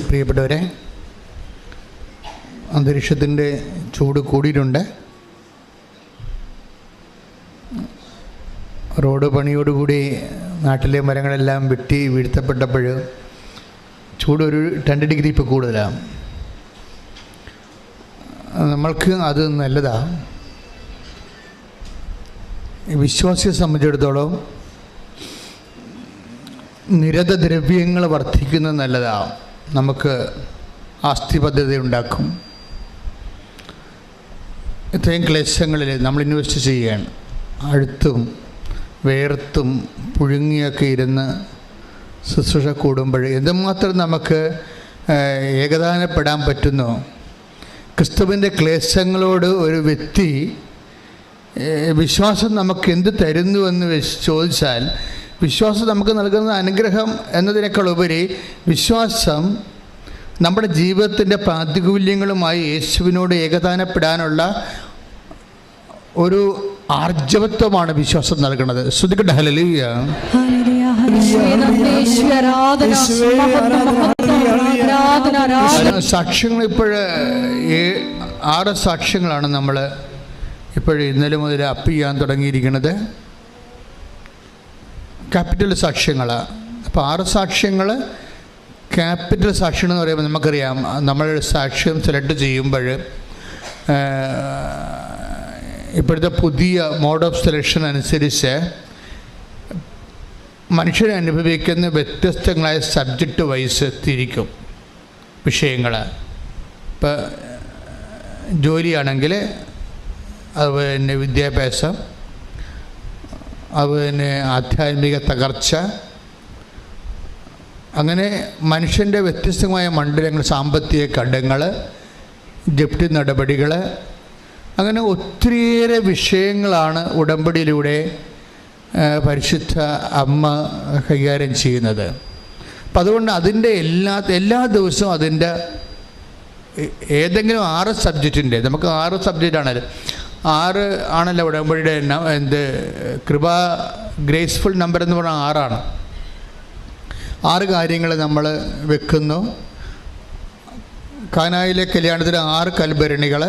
പ്രിയപ്പെട്ടവരെ, അന്തരീക്ഷത്തിൻ്റെ ചൂട് കൂടിയിട്ടുണ്ട്. റോഡ് പണിയോടുകൂടി നാട്ടിലെ മരങ്ങളെല്ലാം വെട്ടി വീഴ്ത്തപ്പെട്ടപ്പോൾ ചൂട് ഒരു 2 ഡിഗ്രി ഇപ്പോൾ കൂടുതലാണ്. നമ്മൾക്ക് അത് നല്ലതാണ്. വിശ്വാസിയെ സംബന്ധിച്ചിടത്തോളം നിരതദ്രവ്യങ്ങൾ വർദ്ധിക്കുന്നത് നല്ലതാണ്. നമുക്ക് ആസ്തിബദ്ധത ഉണ്ടാക്കും. ഇത്രയും ക്ലേശങ്ങളിൽ നമ്മൾ ഇൻവെസ്റ്റ് ചെയ്യുകയാണ്. അഴുത്തും വേർത്തും പുഴുങ്ങിയൊക്കെ ഇരുന്ന് ശുശ്രൂഷ കൂടുമ്പോൾ എന്തുമാത്രം നമുക്ക് ഏകദാനപ്പെടാൻ പറ്റുന്നോ. ക്രിസ്തുവിൻ്റെ ക്ലേശങ്ങളോട് ഒരു വ്യക്തി വിശ്വാസം നമുക്ക് എന്ത് തരുന്നുവെന്ന് ചോദിച്ചാൽ, വിശ്വാസം നമുക്ക് നൽകുന്ന അനുഗ്രഹം എന്നതിനേക്കാൾ ഉപരി വിശ്വാസം നമ്മുടെ ജീവിതത്തിൻ്റെ പ്രാതികൂല്യങ്ങളുമായി യേശുവിനോട് ഏകദാനപ്പെടാനുള്ള ഒരു ആർജവത്വമാണ് വിശ്വാസം നൽകുന്നത്. ശ്രുതിക്കട്ടെ ഹല്ലേലൂയ. സാക്ഷ്യങ്ങൾ ഇപ്പോഴ് 6 സാക്ഷ്യങ്ങളാണ് നമ്മൾ ഇന്നലെ മുതൽ അപ്പ് ചെയ്യാൻ തുടങ്ങിയിരിക്കുന്നത്. ക്യാപിറ്റൽ സാക്ഷ്യങ്ങളാണ്. അപ്പോൾ 6 സാക്ഷ്യങ്ങൾ ക്യാപിറ്റൽ സാക്ഷ്യം എന്ന് പറയുമ്പോൾ നമുക്കറിയാം, നമ്മൾ സാക്ഷ്യം സെലക്ട് ചെയ്യുമ്പോൾ ഇപ്പോഴത്തെ പുതിയ മോഡ് ഓഫ് സെലക്ഷൻ അനുസരിച്ച് മനുഷ്യരെ അനുഭവിക്കുന്ന വ്യത്യസ്തങ്ങളായ സബ്ജക്റ്റ് വൈസ് തിരിക്കും വിഷയങ്ങൾ. ഇപ്പോൾ ജോലിയാണെങ്കിൽ അതുപോലെ വിദ്യാഭ്യാസം, അതുപോലെ ആധ്യാത്മിക തകർച്ച, അങ്ങനെ മനുഷ്യൻ്റെ വ്യത്യസ്തമായ മണ്ഡലങ്ങൾ, സാമ്പത്തിക ഘടകങ്ങൾ, ജപ്തി നടപടികൾ, അങ്ങനെ ഒത്തിരിയേറെ വിഷയങ്ങളാണ് ഉടമ്പടിയിലൂടെ പരിശുദ്ധ അമ്മ കൈകാര്യം ചെയ്യുന്നത്. അപ്പം അതുകൊണ്ട് അതിൻ്റെ എല്ലാ ദിവസവും അതിൻ്റെ ഏതെങ്കിലും 6 സബ്ജക്റ്റിൻ്റെ, നമുക്ക് 6 സബ്ജക്റ്റാണല്ലോ, 6 ആണല്ലോ ഉടമ്പടിയുടെ എണ്ണം. കൃപ ഗ്രേസ്ഫുൾ നമ്പർ എന്ന് പറഞ്ഞാൽ 6 6 കാര്യങ്ങൾ നമ്മൾ വെക്കുന്നു. കാനായിലെ കല്യാണത്തിന് 6 കൽഭരണികൾ,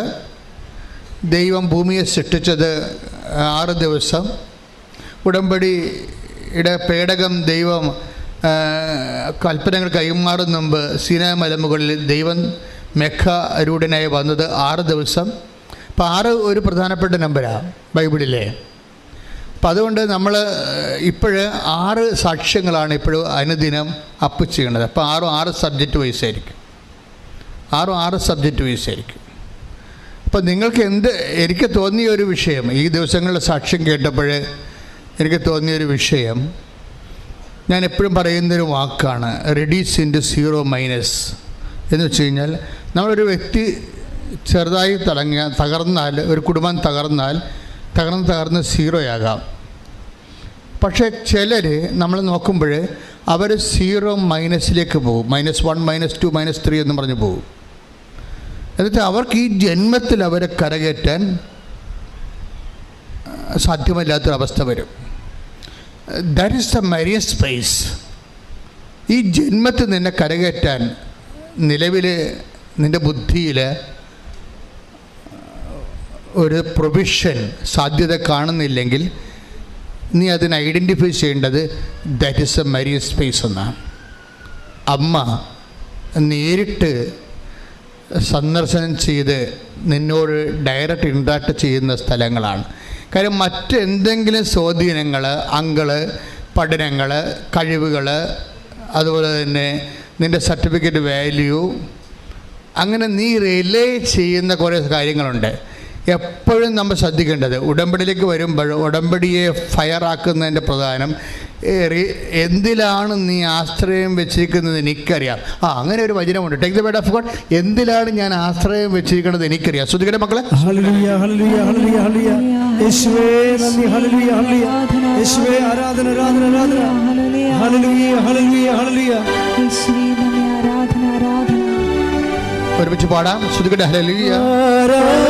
ദൈവം ഭൂമിയെ സൃഷ്ടിച്ചത് 6 ദിവസം, ഉടമ്പടിയുടെ പേടകം ദൈവം കൽപ്പനകൾ കൈമാറും മുമ്പ് സീനായ് മലമുകളിൽ ദൈവം മേഘാരൂഢനായി വന്നത് 6 ദിവസം. അപ്പോൾ 6 ഒരു പ്രധാനപ്പെട്ട നമ്പരാണ് ബൈബിളിലെ. അപ്പം അതുകൊണ്ട് നമ്മൾ 6 സാക്ഷ്യങ്ങളാണ് ഇപ്പോഴും അനുദിനം അപ്പ് ചെയ്യണത്. അപ്പോൾ 6 സബ്ജക്റ്റ് വൈസ് ആയിരിക്കും. 6 സബ്ജക്റ്റ് വൈസ് ആയിരിക്കും. അപ്പം നിങ്ങൾക്ക് എനിക്ക് തോന്നിയൊരു വിഷയം, ഈ ദിവസങ്ങളിലെ സാക്ഷ്യം കേട്ടപ്പോൾ എനിക്ക് തോന്നിയൊരു വിഷയം, ഞാൻ എപ്പോഴും പറയുന്നൊരു വാക്കാണ് റെഡ്യൂസ് ഇൻറ്റു 0- എന്ന് വെച്ച് കഴിഞ്ഞാൽ, നമ്മളൊരു വ്യക്തി ചെറുതായി തകർന്നാൽ, ഒരു കുടുംബം തകർന്ന് 0 ആകാം. പക്ഷേ ചിലർ നമ്മൾ നോക്കുമ്പോൾ അവർ 0- പോകും. -1, -2, -3 എന്ന് പറഞ്ഞ് പോകും. എന്നിട്ട് അവർക്ക് ഈ ജന്മത്തിൽ അവരെ കരകയറ്റാൻ സാധ്യമല്ലാത്തൊരവസ്ഥ വരും. That is the Marian space. ഈ ജന്മത്തിൽ നിന്നെ കരകയറ്റാൻ നിലവിൽ നിൻ്റെ ബുദ്ധിയിൽ ഒരു പ്രൊവിഷൻ സാധ്യത കാണുന്നില്ലെങ്കിൽ നീ അതിനെ ഐഡൻറ്റിഫൈ ചെയ്യേണ്ടത് that is A Marian space എന്നാണ്. അമ്മ നേരിട്ട് സന്ദർശനം ചെയ്ത് നിന്നോട് ഡയറക്റ്റ് ഇൻട്രാക്ട് ചെയ്യുന്ന സ്ഥലങ്ങളാണ്. കാര്യം മറ്റെന്തെങ്കിലും സ്വാധീനങ്ങൾ, പഠനങ്ങൾ, കഴിവുകൾ, അതുപോലെ തന്നെ നിൻ്റെ സർട്ടിഫിക്കറ്റ് വാല്യൂ, അങ്ങനെ നീ റിലേ ചെയ്യുന്ന കുറേ കാര്യങ്ങളുണ്ട്. എപ്പോഴും നമ്മൾ ശ്രദ്ധിക്കേണ്ടത്, ഉടമ്പടിയിലേക്ക് വരുമ്പോൾ ഉടമ്പടിയെ ഫയറാക്കുന്നതിൻ്റെ പ്രധാനം എന്തിലാണ് നീ ആശ്രയം വെച്ചിരിക്കുന്നത് എനിക്കറിയാം. അങ്ങനെ ഒരു വചനമുണ്ട്, take the word of God. എന്തിലാണ് ഞാൻ ആശ്രയം വെച്ചിരിക്കുന്നത് എനിക്കറിയാം. ശ്രദ്ധിക്കട്ടെ മക്കളെ. ഹല്ലേലൂയ ഹല്ലേലൂയ ഹല്ലേലൂയ ഹല്ലേലൂയ. യേശുവേ നന്ദി. ഹല്ലേലൂയ ഹല്ലേലൂയ. യേശുവേ ആരാധന ആരാധന ആരാധന. ഹല്ലേലൂയ ഹല്ലേലൂയ ഹല്ലേലൂയ. യേശുവേ നന്ദി. ആരാധന ആരാധന. ഒരുമിച്ച് പാടാം. ശ്രദ്ധിക്കട്ടെ. ഹല്ലേലൂയ ആരാധന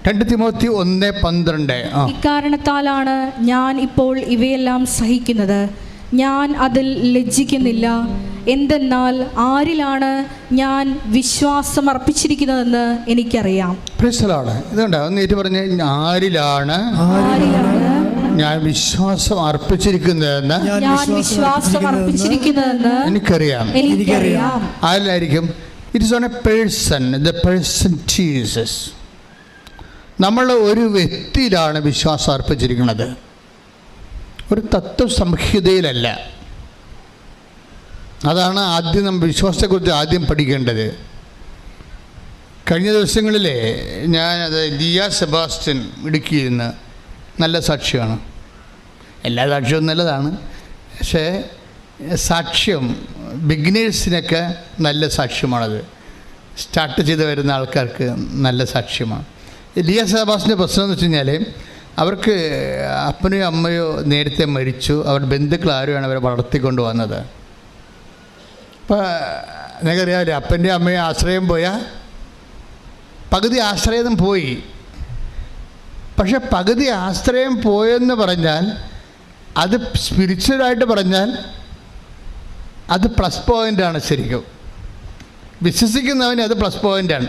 2 തിമോത്തി 1:12. ഇക്കാരണത്താലാണ് ഞാൻ ഇപ്പോൾ ഇവയെല്ലാം സഹിക്കുന്നത്. ഞാൻ അതിൽ ലജ്ജിക്കുന്നില്ല. എന്തെന്നാൽ ആരിലാണ് ഞാൻ വിശ്വാസം അർപ്പിച്ചിരിക്കുന്നതെന്ന് എനിക്കറിയാം. ഇതുണ്ട്, ഒന്ന് ഏറ്റു പറഞ്ഞ്, ആരിലാണ് ഞാൻ വിശ്വാസം അർപ്പിച്ചിരിക്കുന്നതെന്ന് എനിക്കറിയാം. ആരിലായിരിക്കും? It is on a person, the person Jesus. നമ്മൾ ഒരു വ്യക്തിയിലാണ് വിശ്വാസം അർപ്പിച്ചിരിക്കുന്നത്, ഒരു തത്വസംഹിതയിലല്ല. അതാണ് ആദ്യം നമ്മൾ വിശ്വാസത്തെക്കുറിച്ച് ആദ്യം പഠിക്കേണ്ടത്. കഴിഞ്ഞ ദിവസങ്ങളിൽ ഞാനത് ലിയ സെബാസ്റ്റ്യൻ ഇടുക്കിയിൽ നിന്ന്, നല്ല സാക്ഷ്യമാണ്. എല്ലാ സാക്ഷ്യവും നല്ലതാണ്, പക്ഷേ സാക്ഷ്യം ബിഗിനേഴ്സിനൊക്കെ നല്ല സാക്ഷ്യമാണത്. സ്റ്റാർട്ട് ചെയ്ത് വരുന്ന ആൾക്കാർക്ക് നല്ല സാക്ഷ്യമാണ്. ലിയ സെബാസ്റ്റ്യൻ്റെ പ്രശ്നം എന്ന് വെച്ച് കഴിഞ്ഞാൽ, അവർക്ക് അപ്പനോ അമ്മയോ നേരത്തെ മരിച്ചു. അവരുടെ ബന്ധുക്കൾ ആരുമാണ് അവരെ വളർത്തിക്കൊണ്ട് വന്നത്. അപ്പോൾ നിങ്ങൾക്കറിയാമല്ലോ, അപ്പൻ്റെ അമ്മയെ ആശ്രയം പോയാൽ പകുതി ആശ്രയം പോയി. പക്ഷെ പകുതി ആശ്രയം പോയെന്ന് പറഞ്ഞാൽ അത് സ്പിരിച്വലായിട്ട് പറഞ്ഞാൽ അത് പ്ലസ് പോയിൻ്റാണ്. ശരിക്കും വിശ്വസിക്കുന്നവന് അത് പ്ലസ് പോയിൻ്റാണ്.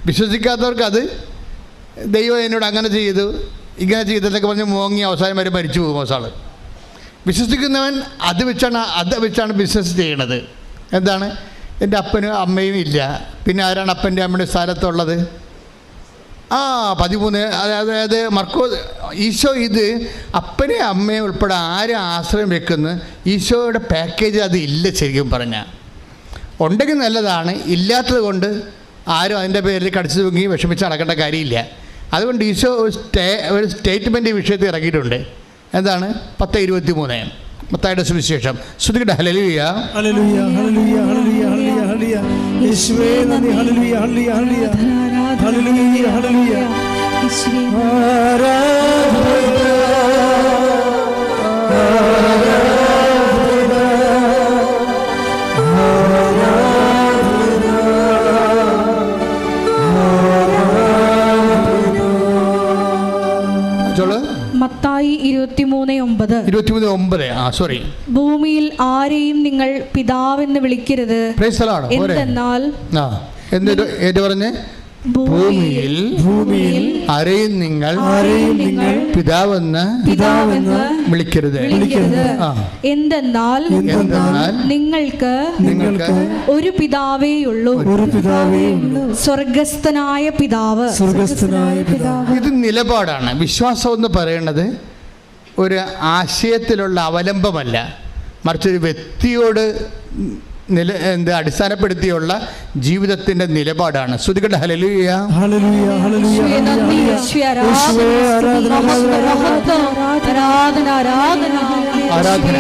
വിശ്വസിക്കാത്തവർക്ക് അത് ദൈവം എന്നോട് അങ്ങനെ ചെയ്തു ഇങ്ങനെ ചെയ്തതൊക്കെ പറഞ്ഞ് മോങ്ങി അവസാനം വരെ മരിച്ചു പോകും അവസാൾ. വിശ്വസിക്കുന്നവൻ അത് വെച്ചാണ് ബിസിനസ് ചെയ്യണത്. എന്താണ്? എൻ്റെ അപ്പനും അമ്മയും ഇല്ല, പിന്നെ ആരാണ് അപ്പൻ്റെ അമ്മയുടെ സ്ഥാനത്തുള്ളത്? 13. അതായത് ഈശോ ഇത് അപ്പനെ അമ്മയെ ഉൾപ്പെടെ ആരും ആശ്രയം വെക്കുന്നു. ഈശോയുടെ പാക്കേജ് അത് ഇല്ല. ശരിക്കും പറഞ്ഞാൽ ഉണ്ടെങ്കിൽ നല്ലതാണ്, ഇല്ലാത്തത് കൊണ്ട് ആരും അതിൻ്റെ പേരിൽ കടിച്ചു തൂങ്ങി വിഷമിച്ച് നടക്കേണ്ട കാര്യമില്ല. അതുകൊണ്ട് ഈശോ ഒരു സ്റ്റേറ്റ്മെൻ്റ് ഈ വിഷയത്തിൽ ഇറങ്ങിയിട്ടുണ്ട്. എന്താണ്? 10:23 മത്തായിയുടെ സുവിശേഷം. ശ്രുതികട്ടെ. ഹല്ലേലൂയ, ഹല്ലേലൂയ, ഹല്ലേലൂയ, ഹല്ലേലൂയ, ഹല്ലേലൂയ. യേശുവേ നന്ദി. ഹല്ലേലൂയ, ഹല്ലേലൂയ, ഹല്ലേലൂയ, ഹല്ലേലൂയ, ഹല്ലേലൂയ. മത്തായി 23:9. സോറി. ഭൂമിയിൽ ആരെയും നിങ്ങൾ പിതാവെന്ന് വിളിക്കരുത്. എന്തെന്നാൽ ഭൂമിയിൽ ആരെയും നിങ്ങൾ പിതാവെന്ന് വിളിക്കരുത്. എന്തെന്നാൽ നിങ്ങൾക്ക് ഒരു പിതാവേയുള്ളൂ, സ്വർഗസ്ഥനായ പിതാവ്. ഇത് നിലപാടാണ്. വിശ്വാസം എന്ന് പറയുന്നത് ഒരു ആശയത്തിലുള്ള അവലംബമല്ല, മറിച്ചൊരു വ്യക്തിയോട് അടിസ്ഥാനപ്പെടുത്തിയുള്ള ജീവിതത്തിന്റെ നിലപാടാണ്. ശ്രുതികട്ടെ. ഹല്ലേലൂയ, ഹല്ലേലൂയ, ഹല്ലേലൂയ, ആരാധന.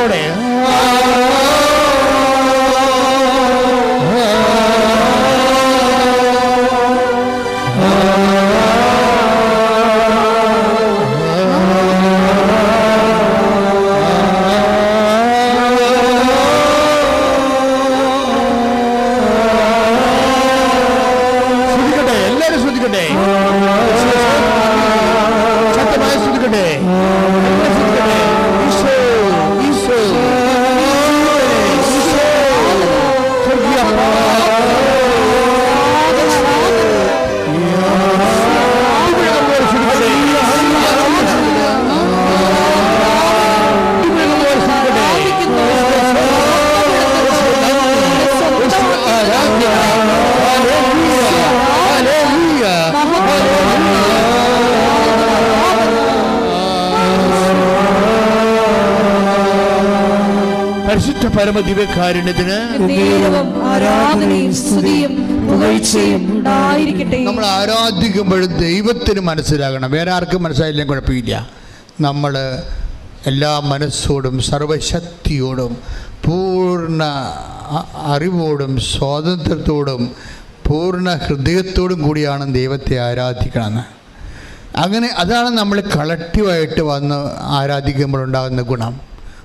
ശബ്ദത്തോടെ പരിശുദ്ധ പരമദിവ്യകാരുണ്യത്തിന് ആരാധനയും സ്തുതിയും പുകഴ്ചയും ഉണ്ടായിരിക്കട്ടെ. നമ്മൾ ആരാധിക്കുമ്പോൾ ദൈവത്തിന് മനസ്സിലാകണം, വേറെ ആർക്കും മനസ്സിലായില്ലെങ്കിൽ കുഴപ്പമില്ല. നമ്മൾ എല്ലാ മനസ്സോടും സർവശക്തിയോടും പൂർണ്ണ അറിവോടും സ്വാതന്ത്ര്യത്തോടും പൂർണ്ണ ഹൃദയത്തോടും കൂടിയാണ് ദൈവത്തെ ആരാധിക്കണമെന്ന്. അങ്ങനെ അതാണ് നമ്മൾ കളക്റ്റീവായിട്ട് വന്ന് ആരാധിക്കുമ്പോഴുണ്ടാകുന്ന ഗുണം.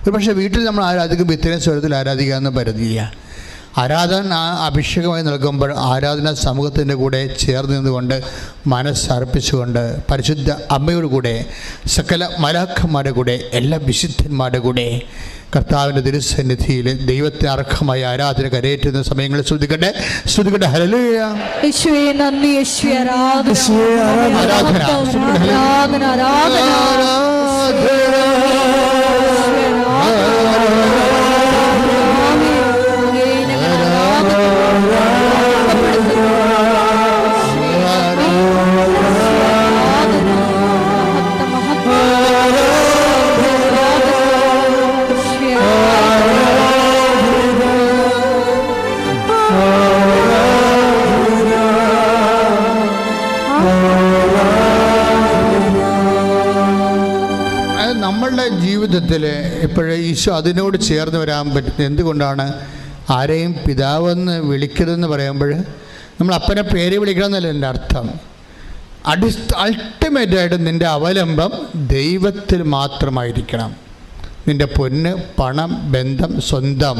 ഒരു പക്ഷേ വീട്ടിൽ നമ്മൾ ആരാധിക്കുമ്പോൾ ഇത്രയും സ്വരത്തിൽ ആരാധിക്കാമെന്ന് പരിധിയില്ല. ആരാധന അഭിഷേകമായി നൽകുമ്പോൾ ആരാധന സമൂഹത്തിൻ്റെ കൂടെ ചേർന്ന് നിന്നുകൊണ്ട് മനസ്സർപ്പിച്ചുകൊണ്ട് പരിശുദ്ധ അമ്മയുടെ കൂടെ സകല മലാഖന്മാരുടെ കൂടെ എല്ലാ വിശുദ്ധന്മാരുടെ കൂടെ കർത്താവിൻ്റെ തിരുസന്നിധിയിൽ ദൈവത്തെ അർഹമായ ആരാധന കരയേറ്റുന്ന സമയങ്ങളിൽ ശ്രദ്ധിക്കട്ടെ. ഹല്ലേലൂയ. യേശുവേ നന്ദി, യേശുവേ ആരാധന. നമ്മളുടെ ജീവിതത്തിൽ ഇപ്പോഴേ ഈശോ അതിനോട് ചേർന്ന് വരാൻ പറ്റുന്നത് എന്തുകൊണ്ടാണ്? ആരെയും പിതാവെന്ന് വിളിക്കരുതെന്ന് പറയുമ്പോൾ നമ്മൾ അപ്പനെ പേര് വിളിക്കണമെന്നല്ല എൻ്റെ അർത്ഥം. അൾട്ടിമേറ്റായിട്ട് നിൻ്റെ അവലംബം ദൈവത്തിൽ മാത്രമായിരിക്കണം. നിൻ്റെ പൊന്ന്, പണം, ബന്ധം, സ്വന്തം,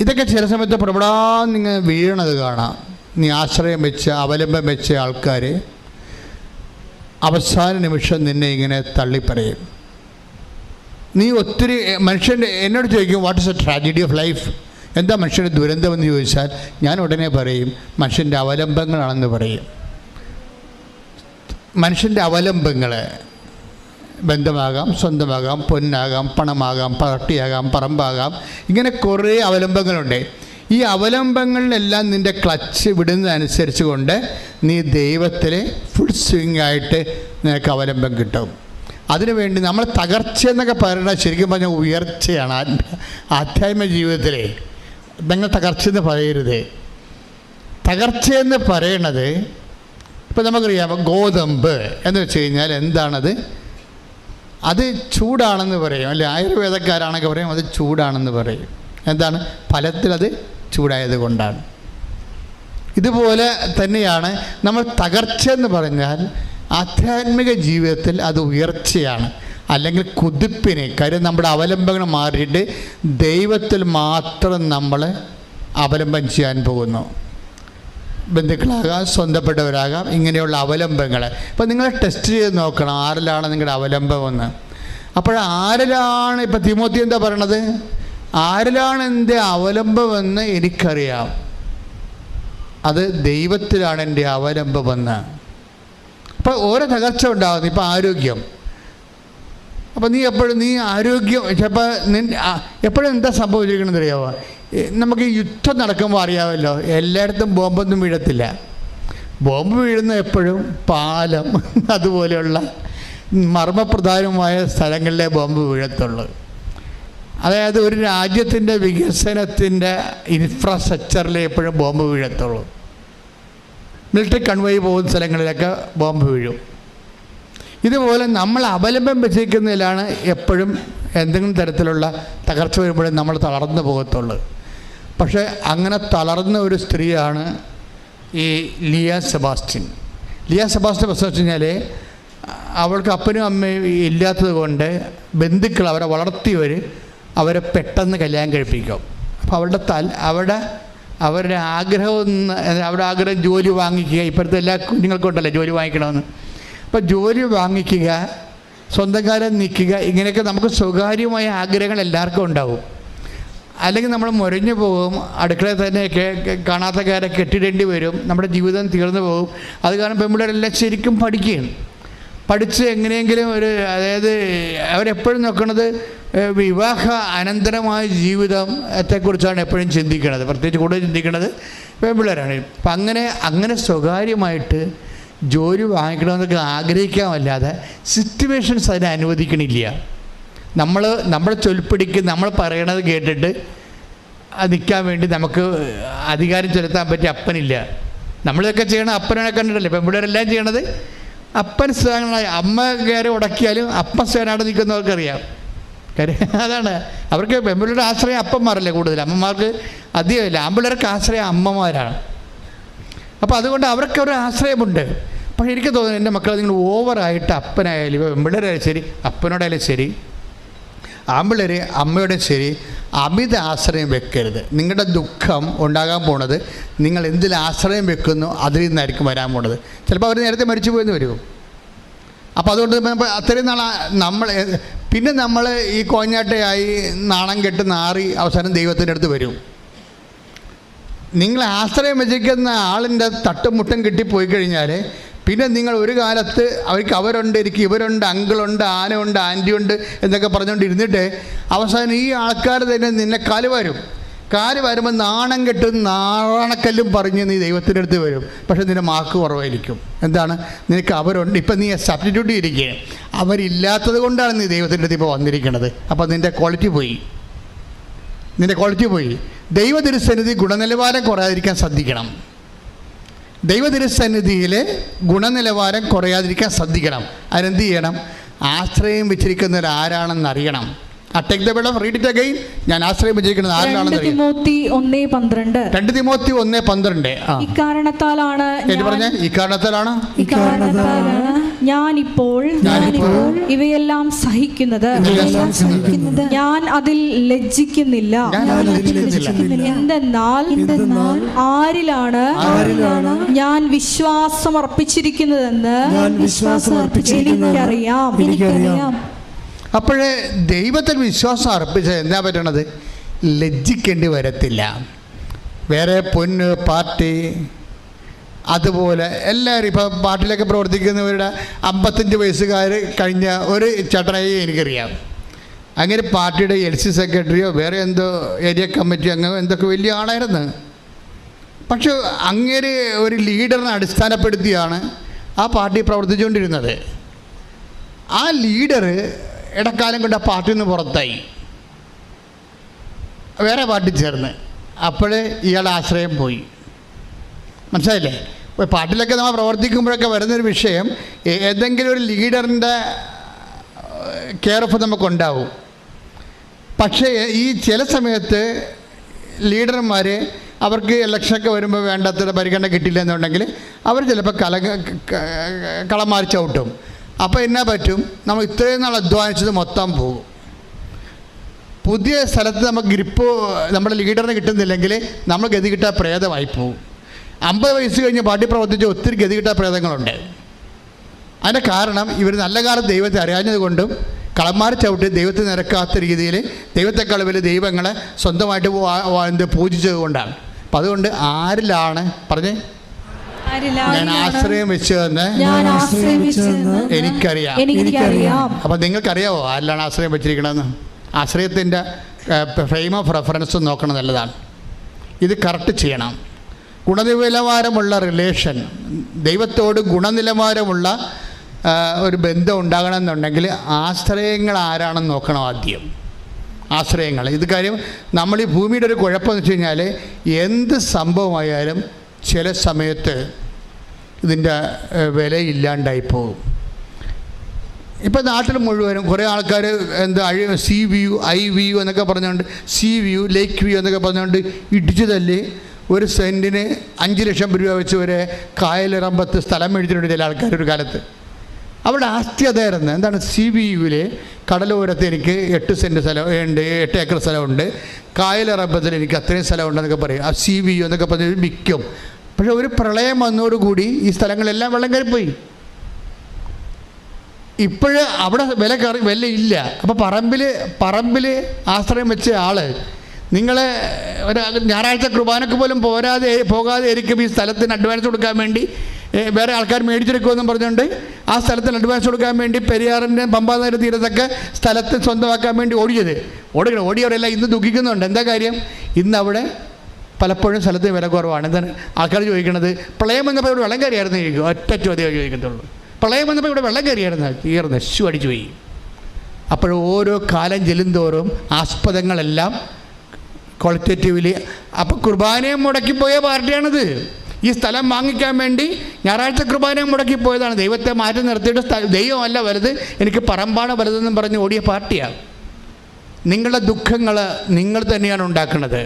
ഇതൊക്കെ ചില സമയത്ത് പ്രബടാന്നിങ്ങനെ വീഴണത് കാണാം. നീ ആശ്രയം വെച്ച അവലംബം വെച്ച ആൾക്കാർ അവസാന നിമിഷം നിന്നെ ഇങ്ങനെ തള്ളിപ്പറയും. നീ ഒത്തിരി മനുഷ്യൻ്റെ എന്നോട് ചോദിക്കും what is A tragedy of life, എന്താ മനുഷ്യൻ്റെ ദുരന്തമെന്ന് ചോദിച്ചാൽ ഞാൻ ഉടനെ പറയും മനുഷ്യൻ്റെ അവലംബങ്ങളാണെന്ന് പറയും. മനുഷ്യൻ്റെ അവലംബങ്ങൾ ബന്ധമാകാം, സ്വന്തമാകാം, പൊന്നാകാം, പണമാകാം, പാർട്ടിയാകാം, പറമ്പാകാം, ഇങ്ങനെ കുറേ അവലംബങ്ങളുണ്ട്. ഈ അവലംബങ്ങളിലെല്ലാം നിൻ്റെ ക്ലച്ച് വിടുന്നതനുസരിച്ച് കൊണ്ട് നീ ദൈവത്തിൽ ഫുൾ സ്വിങ് ആയിട്ട് നിനക്ക് അവലംബം കിട്ടും. അതിനുവേണ്ടി നമ്മൾ തകർച്ചയെന്നൊക്കെ പറയുന്നത് ശരിക്കും പറഞ്ഞാൽ ഉയർച്ചയാണ്. ആധ്യാത്മിക ജീവിതത്തിലെ നിങ്ങൾ തകർച്ചയെന്ന് പറയരുത്. തകർച്ചയെന്ന് പറയണത് ഇപ്പം നമുക്കറിയാം, ഗോതമ്പ് എന്ന് വെച്ച് കഴിഞ്ഞാൽ എന്താണത്? അത് ചൂടാണെന്ന് പറയും അല്ലേ? ആയുർവേദക്കാരാണെങ്കിൽ പറയും അത് ചൂടാണെന്ന് പറയും. എന്താണ്? ഫലത്തിലത് ചൂടായത് കൊണ്ടാണ്. ഇതുപോലെ തന്നെയാണ് നമ്മൾ തകർച്ച എന്ന് പറഞ്ഞാൽ ആധ്യാത്മിക ജീവിതത്തിൽ അത് ഉയർച്ചയാണ്, അല്ലെങ്കിൽ കുതിപ്പിന്. കാര്യം നമ്മുടെ അവലംബങ്ങൾ മാറിയിട്ട് ദൈവത്തിൽ മാത്രം നമ്മൾ അവലംബം ചെയ്യാൻ പോകുന്നു. ബന്ധുക്കളാകാം, സ്വന്തപ്പെട്ടവരാകാം, ഇങ്ങനെയുള്ള അവലംബങ്ങൾ. ഇപ്പം നിങ്ങൾ ടെസ്റ്റ് ചെയ്ത് നോക്കണം ആരിലാണ് നിങ്ങളുടെ അവലംബമെന്ന്. അപ്പോൾ ആരിലാണ്, ഇപ്പം തിമോത്തി എന്താ പറയണത്? ആരിലാണ് എൻ്റെ അവലംബമെന്ന് എനിക്കറിയാം, അത് ദൈവത്തിലാണ് എൻ്റെ അവലംബമെന്ന്. അപ്പോൾ ഓരോ തകർച്ച ഉണ്ടാകുന്നു. ഇപ്പം ആരോഗ്യം, അപ്പോൾ നീ ആരോഗ്യം ചിലപ്പോൾ എപ്പോഴും എന്താ സംഭവിച്ചിരിക്കണമെന്ന് അറിയാമോ? നമുക്ക് യുദ്ധം നടക്കുമ്പോൾ അറിയാമല്ലോ, എല്ലായിടത്തും ബോംബൊന്നും വീഴത്തില്ല. ബോംബ് വീഴുന്ന എപ്പോഴും പാലം അതുപോലെയുള്ള മർമ്മപ്രധാനമായ സ്ഥലങ്ങളിലെ ബോംബ് വീഴത്തുള്ളൂ. അതായത് ഒരു രാജ്യത്തിൻ്റെ വികസനത്തിൻ്റെ ഇൻഫ്രാസ്ട്രക്ചറിൽ എപ്പോഴും ബോംബ് വീഴത്തുള്ളൂ. മിലിറ്ററി കൺവോയ് പോകുന്ന സ്ഥലങ്ങളിലൊക്കെ ബോംബ് വീഴും. ഇതുപോലെ നമ്മൾ അവലംബം വെച്ചിരിക്കുന്നതിലാണ് എപ്പോഴും എന്തെങ്കിലും തരത്തിലുള്ള തകർച്ച വരുമ്പോഴും നമ്മൾ തളർന്നു പോകത്തുള്ളൂ. പക്ഷേ അങ്ങനെ തളർന്ന ഒരു സ്ത്രീയാണ് ഈ ലിയ സെബാസ്റ്റ്യൻ. ലിയ സെബാസ്റ്റ്യൻ പ്രശ്നം വെച്ച് കഴിഞ്ഞാൽ അവൾക്ക് അപ്പനും അമ്മയും ഇല്ലാത്തത് കൊണ്ട് ബന്ധുക്കൾ അവരെ വളർത്തിയവർ അവരെ പെട്ടെന്ന് കല്യാണം കഴിപ്പിക്കും. അപ്പോൾ അവരുടെ ആഗ്രഹം അവരുടെ ആഗ്രഹം ജോലി വാങ്ങിക്കുക. ഇപ്പോഴത്തെ എല്ലാ കുഞ്ഞുങ്ങൾക്കും ഉണ്ടല്ലോ ജോലി വാങ്ങിക്കണമെന്ന്. അപ്പോൾ ജോലി വാങ്ങിക്കുക, സ്വന്തം കാലം നിൽക്കുക, ഇങ്ങനെയൊക്കെ നമുക്ക് സ്വകാര്യമായ ആഗ്രഹങ്ങൾ എല്ലാവർക്കും ഉണ്ടാവും. അല്ലെങ്കിൽ നമ്മൾ മുരഞ്ഞു പോകും, അടുക്കളയിൽ തന്നെ കാണാത്ത കാരെ കെട്ടിടേണ്ടി വരും, നമ്മുടെ ജീവിതം തീർന്നു പോകും. അത് കാരണം പെൺപിള്ളേരെല്ലാം ശരിക്കും പഠിക്കുകയും പഠിച്ച് എങ്ങനെയെങ്കിലും അതായത് അവരെപ്പോഴും നോക്കുന്നത് വിവാഹ അനന്തരമായ ജീവിതത്തെക്കുറിച്ചാണ് എപ്പോഴും ചിന്തിക്കുന്നത്. പ്രത്യേകിച്ച് കൂടുതൽ ചിന്തിക്കുന്നത് പെൺപിള്ളേരാണ്. അപ്പം അങ്ങനെ സ്വകാര്യമായിട്ട് ജോലി വാങ്ങിക്കണമെന്നൊക്കെ ആഗ്രഹിക്കാമല്ലാതെ സിറ്റുവേഷൻസ് അതിനെ അനുവദിക്കണില്ല. നമ്മൾ ചൊൽപ്പിടിക്ക് നമ്മൾ പറയണത് കേട്ടിട്ട് നിൽക്കാൻ വേണ്ടി നമുക്ക് അധികാരം ചെലുത്താൻ പറ്റിയ അപ്പനില്ല. നമ്മളിതൊക്കെ ചെയ്യണം അപ്പനെ കണ്ടിട്ടല്ലേ പെൺപിള്ളേരെല്ലാം ചെയ്യണത്. അപ്പൻ സ്ഥാനങ്ങളായി അമ്മ കയറി ഉടക്കിയാലും അപ്പൻ സ്ഥാനായിട്ട് നിൽക്കുന്നവർക്കറിയാം. കാര്യം അതാണ്, അവർക്ക് പെൺപിള്ളേരുടെ ആശ്രയം അപ്പന്മാരല്ലേ കൂടുതൽ, അമ്മമാർക്ക് അധികമില്ല. ആൺപിള്ളേർക്ക് ആശ്രയം അമ്മമാരാണ്. അപ്പോൾ അതുകൊണ്ട് അവർക്ക് ഒരു ആശ്രയമുണ്ട്. പക്ഷേ എനിക്ക് തോന്നുന്നു എൻ്റെ മക്കളെ നിങ്ങൾ ഓവറായിട്ട് അപ്പനായാലും ഇപ്പോൾ പെൺപിള്ളേരായാലും ശരി അപ്പനോടായാലും ശരി ആൺപിള്ളേർ അമ്മയോടും ശരി അമിത ആശ്രയം വെക്കരുത്. നിങ്ങളുടെ ദുഃഖം ഉണ്ടാകാൻ പോണത് നിങ്ങൾ എന്തിൽ ആശ്രയം വെക്കുന്നു അതിൽ നിന്നായിരിക്കും വരാൻ പോണത്. ചിലപ്പോൾ അവർ നേരത്തെ മരിച്ചു പോയെന്ന് വരും. അപ്പോൾ അതുകൊണ്ട് അത്രയും പിന്നെ നമ്മൾ ഈ കോഞ്ഞാട്ടയായി നാണം കെട്ട് നാറി അവസാനം ദൈവത്തിൻ്റെ അടുത്ത് വരും. നിങ്ങൾ ആശ്രയം വെച്ചിരിക്കുന്ന ആളിൻ്റെ തട്ടും മുട്ടും കിട്ടിപ്പോയി കഴിഞ്ഞാൽ പിന്നെ നിങ്ങൾ ഒരു കാലത്ത് അവരുണ്ട്, ഇവരുണ്ട്, അങ്കിളുണ്ട്, ആനയുണ്ട്, ആൻറ്റിയുണ്ട് എന്നൊക്കെ പറഞ്ഞുകൊണ്ട് ഇരുന്നിട്ട് അവസാനം ഈ ആൾക്കാർ തന്നെ നിന്നെ കാല് വരുമ്പോൾ നാണം കെട്ടും നാണക്കല്ലും പറഞ്ഞ് നീ ദൈവത്തിൻ്റെ അടുത്ത് വരും. പക്ഷേ നിൻ്റെ മാർക്ക് കുറവായിരിക്കും. എന്താണ്? നിനക്ക് അവരുണ്ട്, ഇപ്പം നീ സബ്സ്റ്റിറ്റ്യൂട്ട് ചെയ്തിരിക്കുകയാണ്. അവരില്ലാത്തത് കൊണ്ടാണ് നീ ദൈവത്തിൻ്റെ അടുത്ത് ഇപ്പോൾ വന്നിരിക്കുന്നത്. അപ്പോൾ നിൻ്റെ ക്വാളിറ്റി പോയി. ദൈവതിരുസന്നിധി ഗുണനിലവാരം കുറയാതിരിക്കാൻ ശ്രദ്ധിക്കണം. ദൈവതിരുസന്നിധിയിൽ ഗുണനിലവാരം കുറയാതിരിക്കാൻ ശ്രദ്ധിക്കണം. അതിനെന്ത് ചെയ്യണം? ആശ്രയം വെച്ചിരിക്കുന്നവർ ആരാണെന്ന് അറിയണം. Take the bed of read it again. ഞാൻ ആശ്രയം വെച്ചിരിക്കുന്നത് ആരാണെന്ന് അറിയാം. 2 തിമോത്തി 1:12 ഇക്കാരണത്താലാണ് ഞാനിപ്പോൾ ഇവയെല്ലാം സഹിക്കുന്നത്, ഞാൻ അതിൽ ലജ്ജിക്കുന്നില്ല. എന്തെന്നാൽ ആരിലാണ് ഞാൻ വിശ്വാസം അർപ്പിച്ചിരിക്കുന്നതെന്ന് എനിക്കറിയാം. അപ്പോഴേ ദൈവത്തിൽ വിശ്വാസം അർപ്പിച്ചാൽ എന്താ പറ്റണത്? ലജ്ജിക്കേണ്ടി വരത്തില്ല. വേറെ പൊന്ന് പാർട്ടി അതുപോലെ എല്ലാവരും ഇപ്പോൾ പാർട്ടിയിലൊക്കെ പ്രവർത്തിക്കുന്നവരുടെ 55 വയസ്സുകാർ കഴിഞ്ഞ ഒരു ചേട്ടനായി എനിക്കറിയാം. അങ്ങനെ പാർട്ടിയുടെ LC സെക്രട്ടറിയോ വേറെ എന്തോ ഏരിയ കമ്മിറ്റി അംഗമോ എന്തൊക്കെ വലിയ ആളായിരുന്നു. പക്ഷെ അങ്ങനെ ഒരു ലീഡറിനെ അടിസ്ഥാനപ്പെടുത്തിയാണ് ആ പാർട്ടി പ്രവർത്തിച്ചുകൊണ്ടിരുന്നത്. ആ ലീഡർ ഇടക്കാലം കൊണ്ട് ആ പാർട്ടിയിൽ നിന്ന് പുറത്തായി, വേറെ പാർട്ടി ചേർന്ന്. അപ്പോഴേ ഇയാളുടെ ആശ്രയം പോയി. മനസ്സിലായില്ലേ? പാർട്ടിയിലൊക്കെ നമ്മൾ പ്രവർത്തിക്കുമ്പോഴൊക്കെ വരുന്നൊരു വിഷയം, ഏതെങ്കിലും ഒരു ലീഡറിൻ്റെ കെയർ ഓഫ് നമുക്കുണ്ടാവും. പക്ഷേ ഈ ചില സമയത്ത് ലീഡർമാർ അവർക്ക് ഇലക്ഷനൊക്കെ വരുമ്പോൾ വേണ്ടത്ര പരിഗണന കിട്ടില്ല എന്നുണ്ടെങ്കിൽ അവർ ചിലപ്പോൾ കളം മാറി ചവിട്ടും. അപ്പോൾ എന്നാ പറ്റും? നമ്മൾ ഇത്രയും നാൾ അധ്വാനിച്ചത് മൊത്തം പോകും. പുതിയ സ്ഥലത്ത് നമുക്ക് ഗ്രിപ്പ് നമ്മുടെ ലീഡറിന് കിട്ടുന്നില്ലെങ്കിൽ നമ്മൾ ഗതി കിട്ടാൻ പ്രേതമായി പോകും. 50 വയസ്സ് കഴിഞ്ഞ് പാർട്ടി പ്രവർത്തിച്ച ഒത്തിരി ഗതി കിട്ടാൻ പ്രേതങ്ങളുണ്ട്. അതിൻ്റെ കാരണം ഇവർ നല്ല കാലം ദൈവത്തെ അറിയാഞ്ഞത് കൊണ്ടും കളമാറി ചവിട്ടി ദൈവത്തെ നിരക്കാത്ത രീതിയിൽ ദൈവത്തെക്കാൾ വലിയ ദൈവങ്ങളെ സ്വന്തമായിട്ട് പൂജിച്ചത് കൊണ്ടാണ്. അപ്പം അതുകൊണ്ട് ആരിലാണ് പറഞ്ഞേ? ഞാൻ ആശ്രയം വെച്ചതെന്ന് എനിക്കറിയാം. അപ്പം നിങ്ങൾക്കറിയാവോ ആരിലാണ് ആശ്രയം വെച്ചിരിക്കണമെന്ന്? ആശ്രയത്തിൻ്റെ ഫ്രെയിം ഓഫ് റെഫറൻസ് നോക്കണം, നല്ലതാണ്. ഇത് കറക്റ്റ് ചെയ്യണം. ഗുണനിലവാരമുള്ള റിലേഷൻ, ദൈവത്തോട് ഗുണനിലവാരമുള്ള ഒരു ബന്ധം ഉണ്ടാകണമെന്നുണ്ടെങ്കിൽ ആശ്രയങ്ങൾ ആരാണെന്ന് നോക്കണം ആദ്യം. ആശ്രയങ്ങൾ ഇത് കാര്യം നമ്മൾ ഈ ഭൂമിയുടെ ഒരു കുഴപ്പമെന്ന് വെച്ച് കഴിഞ്ഞാൽ എന്ത് സംഭവമായാലും ചില സമയത്ത് ഇതിൻ്റെ വിലയില്ലാണ്ടായി പോകും. ഇപ്പം നാട്ടിൽ മുഴുവനും കുറേ ആൾക്കാർ എന്താ സീ വ്യൂ, ഐ വ്യൂ എന്നൊക്കെ പറഞ്ഞുകൊണ്ട്, സീ വ്യൂ, ലേക്ക് വ്യൂ എന്നൊക്കെ പറഞ്ഞുകൊണ്ട് ഇടിച്ചു തല്ലി ഒരു സെൻറ്റിന് 5 ലക്ഷം രൂപ വെച്ച് ഒരു കായലിറമ്പത്ത് സ്ഥലം മേടിച്ചിട്ടുണ്ട് ചില ആൾക്കാർ ഒരു കാലത്ത്. അവിടെ ആസ്തി അതായിരുന്നു. എന്താണ്? സീ വ്യൂവിൽ കടലോരത്ത് എനിക്ക് 8 സെൻറ്റ് സ്ഥലം ഉണ്ട്, 8 ഏക്കർ സ്ഥലമുണ്ട്, കായലിറമ്പത്തിൽ എനിക്ക് അത്രയും സ്ഥലമുണ്ടെന്നൊക്കെ പറയും. ആ സീ വ്യൂ എന്നൊക്കെ പറഞ്ഞ് വിൽക്കും. പക്ഷേ ഒരു പ്രളയം വന്നതോടുകൂടി ഈ സ്ഥലങ്ങളെല്ലാം വെള്ളം കയറിപ്പോയി. ഇപ്പോഴ് അവിടെ വില ഇല്ല. അപ്പോൾ പറമ്പിൽ ആശ്രയം വെച്ച ആൾ നിങ്ങളെ ഒരു ഞായറാഴ്ച കുർബാനക്ക് പോലും പോകാതെ ആയിരിക്കും ഈ സ്ഥലത്തിന് അഡ്വാൻസ് കൊടുക്കാൻ വേണ്ടി വേറെ ആൾക്കാർ മേടിച്ചെടുക്കുമെന്നും പറഞ്ഞുകൊണ്ട് ആ സ്ഥലത്തിന് അഡ്വാൻസ് കൊടുക്കാൻ വേണ്ടി പെരിയാറിൻ്റെ പമ്പാനദി തീരത്തൊക്കെ സ്ഥലത്ത് സ്വന്തമാക്കാൻ വേണ്ടി ഓടിയവരെല്ലാം ഇന്ന് ദുഃഖിക്കുന്നുണ്ട്. എന്താ കാര്യം? ഇന്ന് അവിടെ പലപ്പോഴും സ്ഥലത്ത് വില കുറവാണ്. എന്താണ് ആൾക്കാർ ചോദിക്കുന്നത്? പ്രളയം വന്നപ്പോൾ ഇവിടെ വെള്ളം കയറിയായിരുന്നു ചോദിക്കും. ഒറ്റ ചോദ്യം ചോദിക്കത്തുള്ളൂ. പ്രളയം വന്നപ്പോൾ ഇവിടെ വെള്ളം കയറിയായിരുന്നു, നെശു അടിച്ചു പോയി. അപ്പോൾ ഓരോ കാലം ചെല്ലുന്തോറും ആസ്പദങ്ങളെല്ലാം ക്വാളിറ്റേറ്റീവ്ലി. അപ്പോൾ കുർബാനയും മുടക്കിപ്പോയ പാർട്ടിയാണിത്. ഈ സ്ഥലം വാങ്ങിക്കാൻ വേണ്ടി ഞായറാഴ്ച കുർബാനയും മുടക്കിപ്പോയതാണ്. ദൈവത്തെ മാറ്റി നിർത്തിയിട്ട് ദൈവമല്ല വലുത്, എനിക്ക് പറമ്പാണ് വലുതെന്നും പറഞ്ഞ് ഓടിയ പാർട്ടിയാണ്. നിങ്ങളുടെ ദുഃഖങ്ങൾ നിങ്ങൾ തന്നെയാണ് ഉണ്ടാക്കുന്നത്.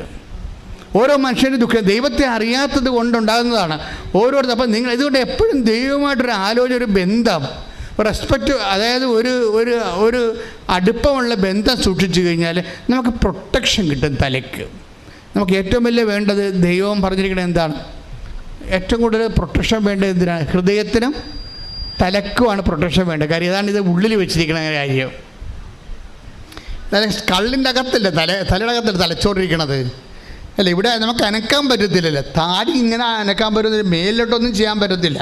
ഓരോ മനുഷ്യൻ്റെ ദുഃഖം ദൈവത്തെ അറിയാത്തത് കൊണ്ടുണ്ടാകുന്നതാണ് ഓരോരുത്തർ. അപ്പം നിങ്ങൾ ഇതുകൊണ്ട് എപ്പോഴും ദൈവമായിട്ടൊരു ആലോചന, ഒരു ബന്ധം, റെസ്പെക്റ്റ്, അതായത് ഒരു അടുപ്പമുള്ള ബന്ധം സൂക്ഷിച്ചു കഴിഞ്ഞാൽ നമുക്ക് പ്രൊട്ടക്ഷൻ കിട്ടും തലയ്ക്ക്. നമുക്ക് ഏറ്റവും വലിയ വേണ്ടത്, ദൈവം പറഞ്ഞിരിക്കുന്നത് എന്താണ്? ഏറ്റവും കൂടുതൽ പ്രൊട്ടക്ഷൻ വേണ്ടത് എന്തിനാണ്? ഹൃദയത്തിനും തലക്കുമാണ് പ്രൊട്ടക്ഷൻ വേണ്ടത്. കാര്യം ഇതാണ് ഇത് ഉള്ളിൽ വെച്ചിരിക്കുന്ന കാര്യം. കള്ളിൻ്റെ അകത്തല്ലേ തലയുടെ അകത്തല്ലേ തലച്ചോറിരിക്കണത് അല്ല. ഇവിടെ നമുക്ക് അനക്കാൻ പറ്റത്തില്ലല്ലോ. താടി ഇങ്ങനെ അനക്കാൻ പറ്റുന്നില്ല, മേലിലോട്ടൊന്നും ചെയ്യാൻ പറ്റത്തില്ല.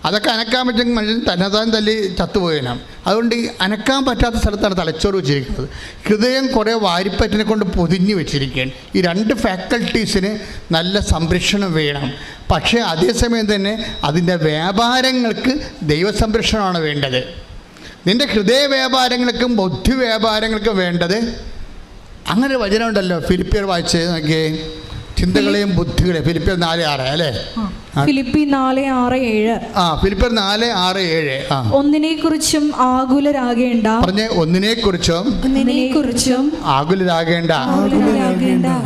അതൊക്കെ അനക്കാൻ പറ്റുമെങ്കിൽ മനുഷ്യൻ തന്നെത്താൻ തല്ലി ചത്തുപോയനാണ്. അതുകൊണ്ട് ഈ അനക്കാൻ പറ്റാത്ത സ്ഥലത്താണ് തലച്ചോറ് വെച്ചിരിക്കുന്നത്. ഹൃദയം കുറേ വാരിപ്പറ്റിനെ കൊണ്ട് പൊതിഞ്ഞ് വെച്ചിരിക്കുകയാണ്. ഈ 2 ഫാക്കൽറ്റീസിന് നല്ല സംരക്ഷണം വേണം. പക്ഷേ അതേസമയം തന്നെ അതിൻ്റെ വ്യാപാരങ്ങൾക്ക് ദൈവസംരക്ഷണമാണ് വേണ്ടത്. നിൻ്റെ ഹൃദയ വ്യാപാരങ്ങൾക്കും ബുദ്ധി വ്യാപാരങ്ങൾക്കും വേണ്ടത്. അങ്ങനെ വചനമുണ്ടല്ലോ, ഫിലിപ്പിയർ വായിച്ച് നോക്കിയേ, ചിന്തകളെയും ബുദ്ധികളെയും. ഫിലിപ്പിയർ 4:6 അല്ലേ? ഫിലിപ്പി 4:6-7. ഫിലിപ്പിയർ 4:6-7. ഒന്നിനെക്കുറിച്ചും ആകുലരാകേണ്ട. പറഞ്ഞേ, ഒന്നിനെക്കുറിച്ചും ആകുലരാകേണ്ട.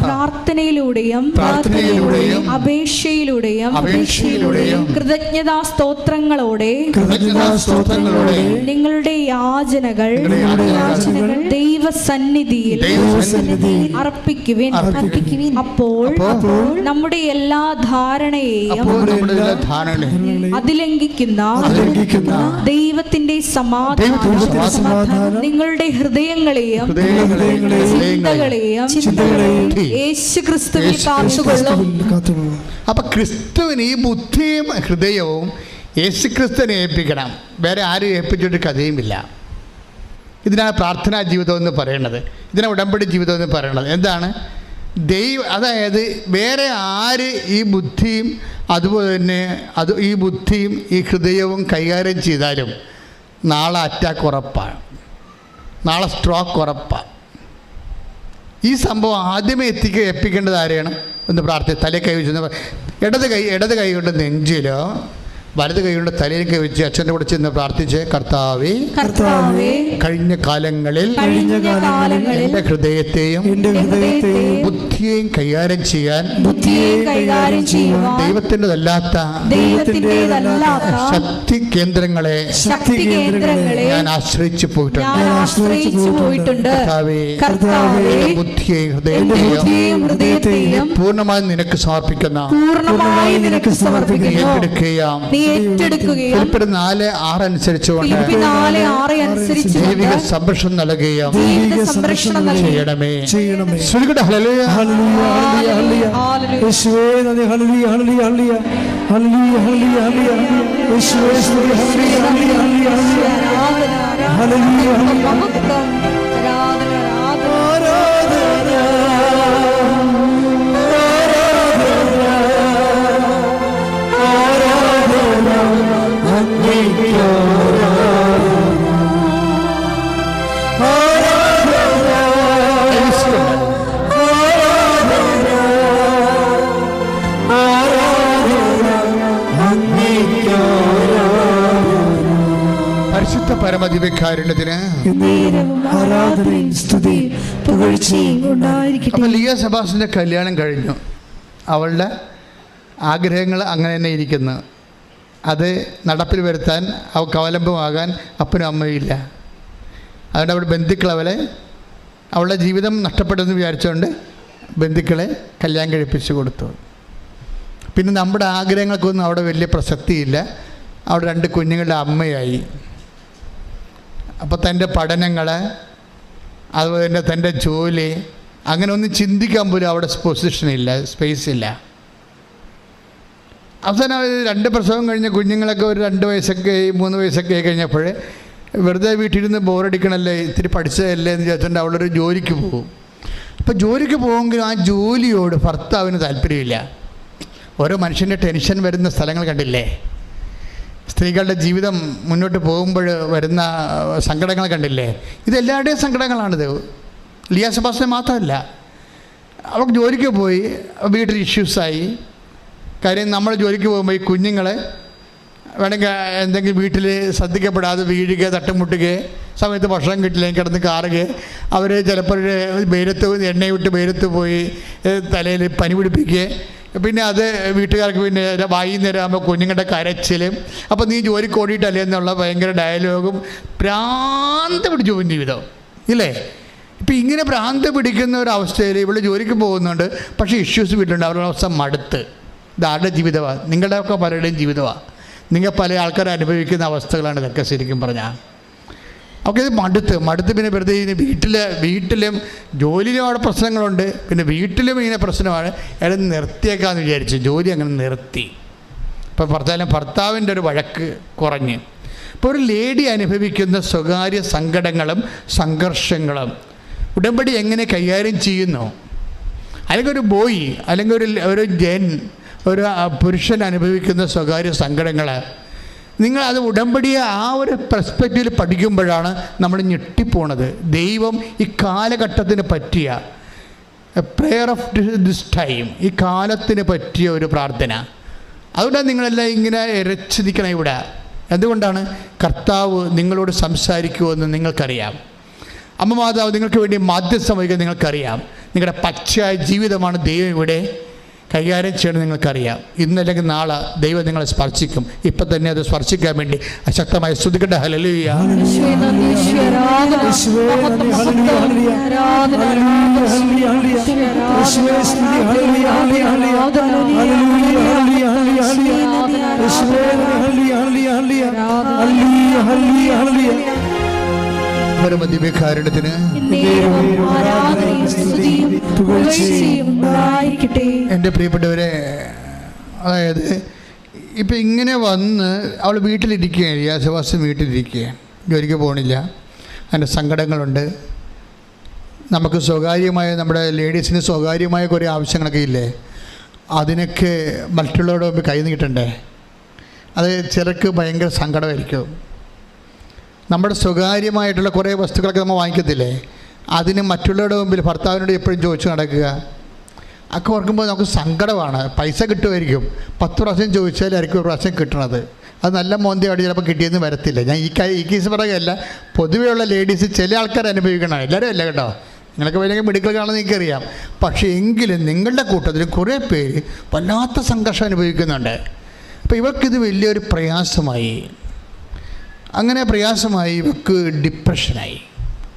പ്രാർത്ഥനയിലൂടെയും അപേക്ഷയിലൂടെയും കൃതജ്ഞതാ സ്തോത്രങ്ങളോടെ നിങ്ങളുടെ യാചനകൾ ദൈവസന്നിധിയിൽ അർപ്പിക്കുവിൻ. അപ്പോൾ നമ്മുടെ എല്ലാ ധാരണയെയും അതിലംഘിക്കുന്ന ദൈവത്തിന്റെ സമാധാനം നിങ്ങളുടെ ഹൃദയങ്ങളെയും ചിന്തകളെയും യേശുക്രിസ്തുവിൽ കാത്തുകൊള്ളും. അപ്പൊ ക്രിസ്തുവിന് ഈ ബുദ്ധിയും ഹൃദയവും യേശുക്രിസ്തുവിനെ ഏൽപ്പിക്കണം. വേറെ ആരും ഏൽപ്പിച്ചിട്ട് കഥയുമില്ല. ഇതിനാണ് പ്രാർത്ഥനാ ജീവിതം എന്ന് പറയുന്നത്, ഇതിനാണ് ഉടമ്പടി ജീവിതം എന്ന് പറയുന്നത്. എന്താണ്? അതായത് വേറെ ആര് ഈ ബുദ്ധിയും അതുപോലെ തന്നെ ഈ ബുദ്ധിയും ഈ ഹൃദയവും കൈകാര്യം ചെയ്താലും നാളെ അറ്റാക്ക് ഉറപ്പാണ്, നാളെ സ്ട്രോക്ക് ഉറപ്പാണ്. ഈ സംഭവം ആദ്യമേ ഏൽപ്പിക്കേണ്ടത് ആരെയാണ്? ഒന്ന് പ്രാർത്ഥിച്ച് തലയിൽ കൈ വെച്ച്, ഇടത് കൈ കൊണ്ട് നെഞ്ചിലോ വലത് കൈ കൊണ്ട് തലയിൽ കൈ വെച്ച് അച്ഛൻ്റെ കൂടെ ചെന്ന് പ്രാർത്ഥിച്ച്, കർത്താവേ, കഴിഞ്ഞ കാലങ്ങളിൽ എൻ്റെ ഹൃദയത്തെയും ബുദ്ധിയെയും കൈകാര്യം ചെയ്യാൻ ദൈവത്തിൻ്റെതല്ലാത്ത ശക്തി കേന്ദ്രങ്ങളെ ഞാൻ ആശ്രയിച്ചു പോയിട്ടുണ്ട്. കർത്താവേ, ബുദ്ധിയെയും ഹൃദയത്തെയും പൂർണ്ണമായി നിനക്ക് സമർപ്പിക്കുന്ന ഏറ്റെടുക്കുകയും ഫിലിപ്പിയർ 4:6 അനുസരിച്ചുകൊണ്ട് ദൈവിക സംരക്ഷണം നൽകുകയും ചെയ്യണമേ. ഹല്ലേലൂയ ഹല്ലേലൂയ യേശുവേ നന്ദി. ഹല്ലേലൂയ ഹല്ലേലൂയ ഹല്ലേലൂയ ഹല്ലേലൂയ യേശുവേ സ്തുതി. ഹല്ലേലൂയ ഹല്ലേലൂയ ഹല്ലേലൂയ പരിശുദ്ധ പരമ പരമദിവ്യകാരുണ്യത്തിന് ആരാധനയും സ്തുതിയും പുകഴ്ചയും ഉണ്ടായിരിക്കട്ടെ. അപ്പോൾ ലിയ സെബാസ്റ്റിൻ്റെ കല്യാണം കഴിഞ്ഞു. അവളുടെ ആഗ്രഹങ്ങൾ അങ്ങനെ തന്നെ ഇരിക്കുന്നു. അത് നടപ്പിൽ വരുത്താൻ അവൾക്ക് അവലംബമാകാൻ അപ്പനും അമ്മയും ഇല്ല. അതുകൊണ്ട് അവിടെ ബന്ധുക്കൾ അവളുടെ ജീവിതം നഷ്ടപ്പെടുമെന്ന് വിചാരിച്ചുകൊണ്ട് ബന്ധുക്കളെ കല്യാണം കഴിപ്പിച്ച് കൊടുത്തു. പിന്നെ നമ്മുടെ ആഗ്രഹങ്ങൾക്കൊന്നും അവിടെ വലിയ പ്രസക്തിയില്ല. അവിടെ 2 കുഞ്ഞുങ്ങളുടെ അമ്മയായി. അപ്പോൾ തൻ്റെ പഠനങ്ങൾ, അതുപോലെ തന്നെ തൻ്റെ ജോലി, അങ്ങനെ ഒന്നും ചിന്തിക്കാൻ പോലും അവിടെ പൊസിഷനില്ല, സ്പേസ് ഇല്ല. അവസാനം 2 പ്രസവം കഴിഞ്ഞ കുഞ്ഞുങ്ങളൊക്കെ ഒരു 2 വയസ്സൊക്കെ 3 വയസ്സൊക്കെ ആയി കഴിഞ്ഞപ്പോൾ വെറുതെ വീട്ടിലിരുന്ന് ബോറടിക്കണമല്ലേ, ഇത്തിരി പഠിച്ചതല്ലേ എന്ന് ചോദിച്ചുകൊണ്ട് അവളൊരു ജോലിക്ക് പോകും. അപ്പോൾ ജോലിക്ക് പോകുമെങ്കിലും ആ ജോലിയോട് ഭർത്താവിന് താല്പര്യമില്ല. ഓരോ മനുഷ്യൻ്റെ ടെൻഷൻ വരുന്ന സ്ഥലങ്ങൾ കണ്ടില്ലേ? സ്ത്രീകളുടെ ജീവിതം മുന്നോട്ട് പോകുമ്പോൾ വരുന്ന സങ്കടങ്ങൾ കണ്ടില്ലേ? ഇതെല്ലാവരുടെയും സങ്കടങ്ങളാണിത്. ലിയ സെബാസ്റ്റിന് മാത്രമല്ല. അവൾക്ക് ജോലിക്ക് പോയി, വീട്ടിൽ ഇഷ്യൂസായി. കാര്യം നമ്മൾ ജോലിക്ക് പോകുമ്പോൾ ഈ കുഞ്ഞുങ്ങളെ വേണമെങ്കിൽ എന്തെങ്കിലും വീട്ടിൽ ശ്രദ്ധിക്കപ്പെടാതെ വീഴുക, തട്ടുമുട്ടുക, സമയത്ത് ഭക്ഷണം കിട്ടില്ലെങ്കിൽ കിടന്ന് കാറുക, അവർ ചിലപ്പോൾ വെയിലത്ത് എണ്ണയിട്ട് വെയിലത്ത് പോയി തലയിൽ പനി പിടിപ്പിക്കുക. പിന്നെ അത് വീട്ടുകാർക്ക് പിന്നെ വൈകുന്നേരം ആകുമ്പോൾ കുഞ്ഞുങ്ങളുടെ കരച്ചിലും, അപ്പോൾ നീ ജോലിക്ക് ഓടിയിട്ടല്ലേ എന്നുള്ള ഭയങ്കര ഡയലോഗും, ഭ്രാന്ത് പിടിച്ചു പോകും ജീവിതം ഇല്ലേ? ഇപ്പം ഇങ്ങനെ ഭ്രാന്ത് പിടിക്കുന്ന ഒരവസ്ഥയിൽ ഇവിടെ ജോലിക്ക് പോകുന്നുണ്ട്, പക്ഷേ ഇഷ്യൂസ് വീട്ടിലുണ്ട്. അവരുടെ അവസ്ഥ മടുത്ത്. ഇതാരുടെ ജീവിതമാണ്? നിങ്ങളുടെയൊക്കെ പലരുടെയും ജീവിതമാണ്. നിങ്ങൾ പല ആൾക്കാർ അനുഭവിക്കുന്ന അവസ്ഥകളാണ് ഇതൊക്കെ ശരിക്കും പറഞ്ഞാൽ. ഒക്കെ ഇത് മടുത്ത് പിന്നെ വെറുതെ വീട്ടിലും ജോലിയിലും അവിടെ പ്രശ്നങ്ങളുണ്ട്, പിന്നെ വീട്ടിലും ഇങ്ങനെ പ്രശ്നമാണ്. അയാൾ നിർത്തിയേക്കാമെന്ന് വിചാരിച്ചു. ജോലി അങ്ങനെ നിർത്തി. ഇപ്പോൾ ഭർത്താവിൻ്റെ ഒരു വഴക്ക് കുറഞ്ഞ്. ഇപ്പോൾ ഒരു ലേഡി അനുഭവിക്കുന്ന സ്വകാര്യ സങ്കടങ്ങളും സംഘർഷങ്ങളും ഉടമ്പടി എങ്ങനെ കൈകാര്യം ചെയ്യുന്നു? അല്ലെങ്കിൽ ഒരു ബോയ്, അല്ലെങ്കിൽ ഒരു ഒരു പുരുഷൻ അനുഭവിക്കുന്ന സ്വകാര്യ സങ്കടങ്ങൾ, നിങ്ങളത് ഉടമ്പടിയെ ആ ഒരു പെർസ്പെക്റ്റീവിൽ പഠിക്കുമ്പോഴാണ് നമ്മൾ ഞെട്ടിപ്പോണത്. ദൈവം ഈ കാലഘട്ടത്തിന് പറ്റിയ പ്രെയർ ഓഫ് ദിസ് ടൈം, ഈ കാലത്തിന് പറ്റിയ ഒരു പ്രാർത്ഥന. അതുകൊണ്ടാണ് നിങ്ങളെല്ലാം ഇങ്ങനെ ഇരച്ച് നിൽക്കണം ഇവിടെ. എന്തുകൊണ്ടാണ്? കർത്താവ് നിങ്ങളോട് സംസാരിക്കുമെന്ന് നിങ്ങൾക്കറിയാം. അമ്മ മാതാവ് നിങ്ങൾക്ക് വേണ്ടി മാധ്യസ്ഥം വഹിക്കാൻ നിങ്ങൾക്കറിയാം. നിങ്ങളുടെ പച്ചയായ ജീവിതമാണ് ദൈവം ഇവിടെ കൈകാര്യം ചെയ്യണം നിങ്ങൾക്കറിയാം. ഇന്നല്ലെങ്കിൽ നാളെ ദൈവം നിങ്ങളെ സ്പർശിക്കും. ഇപ്പം തന്നെ അത് സ്പർശിക്കാൻ വേണ്ടി അശക്തമായി സ്തുതിക്കട്ടെ. ഹല്ലേലൂയ. പരമദിവ്യകാരുണ്യത്തിന് എൻ്റെ പ്രിയപ്പെട്ടവരെ, അതായത് ഇപ്പം ഇങ്ങനെ വന്ന് അവൾ വീട്ടിലിരിക്കുകയാണ്. ലിയ സെബാസ്റ്റ്യൻ വീട്ടിലിരിക്കുകയാണ്, ജോലിക്ക് പോകണില്ല. അതിൻ്റെ സങ്കടങ്ങളുണ്ട്. നമുക്ക് സ്വകാര്യമായ, നമ്മുടെ ലേഡീസിന് സ്വകാര്യമായ കുറേ ആവശ്യങ്ങളൊക്കെ ഇല്ലേ? അതിനൊക്കെ മറ്റുള്ളവരുടെ മുമ്പ് കൈ നീട്ടണ്ടേ? അത് ചിലർക്ക് ഭയങ്കര സങ്കടമായിരിക്കും. നമ്മുടെ സ്വകാര്യമായിട്ടുള്ള കുറേ വസ്തുക്കളൊക്കെ നമ്മൾ വാങ്ങിക്കത്തില്ലേ? അതിന് മറ്റുള്ളവരുടെ മുമ്പിൽ ഭർത്താവിനോട് എപ്പോഴും ചോദിച്ചു നടക്കുക, ഒക്കെ ഓർക്കുമ്പോൾ നമുക്ക് സങ്കടമാണ്. പൈസ കിട്ടുമായിരിക്കും, 10 പ്രാവശ്യം ചോദിച്ചാലായിരിക്കും 1 പ്രാവശ്യം കിട്ടണത്. അത് നല്ല മോന്തയായിട്ട് ചിലപ്പോൾ കിട്ടിയെന്ന് വരത്തില്ല. ഞാൻ ഈ കേസ് പറയുകയല്ല, പൊതുവെയുള്ള ലേഡീസ് ചില ആൾക്കാർ അനുഭവിക്കണം. എല്ലാവരും അല്ല കേട്ടോ, നിങ്ങളൊക്കെ വലിയ മെഡിക്കൽ കാണുന്നത് നിങ്ങൾക്കറിയാം. പക്ഷേ എങ്കിലും നിങ്ങളുടെ കൂട്ടത്തിൽ കുറേ പേര് വല്ലാത്ത സംഘർഷം അനുഭവിക്കുന്നുണ്ട്. അപ്പോൾ ഇവർക്കിത് വലിയൊരു പ്രയാസമായി. അങ്ങനെ പ്രയാസമായി ഇവർക്ക് ഡിപ്രഷനായി.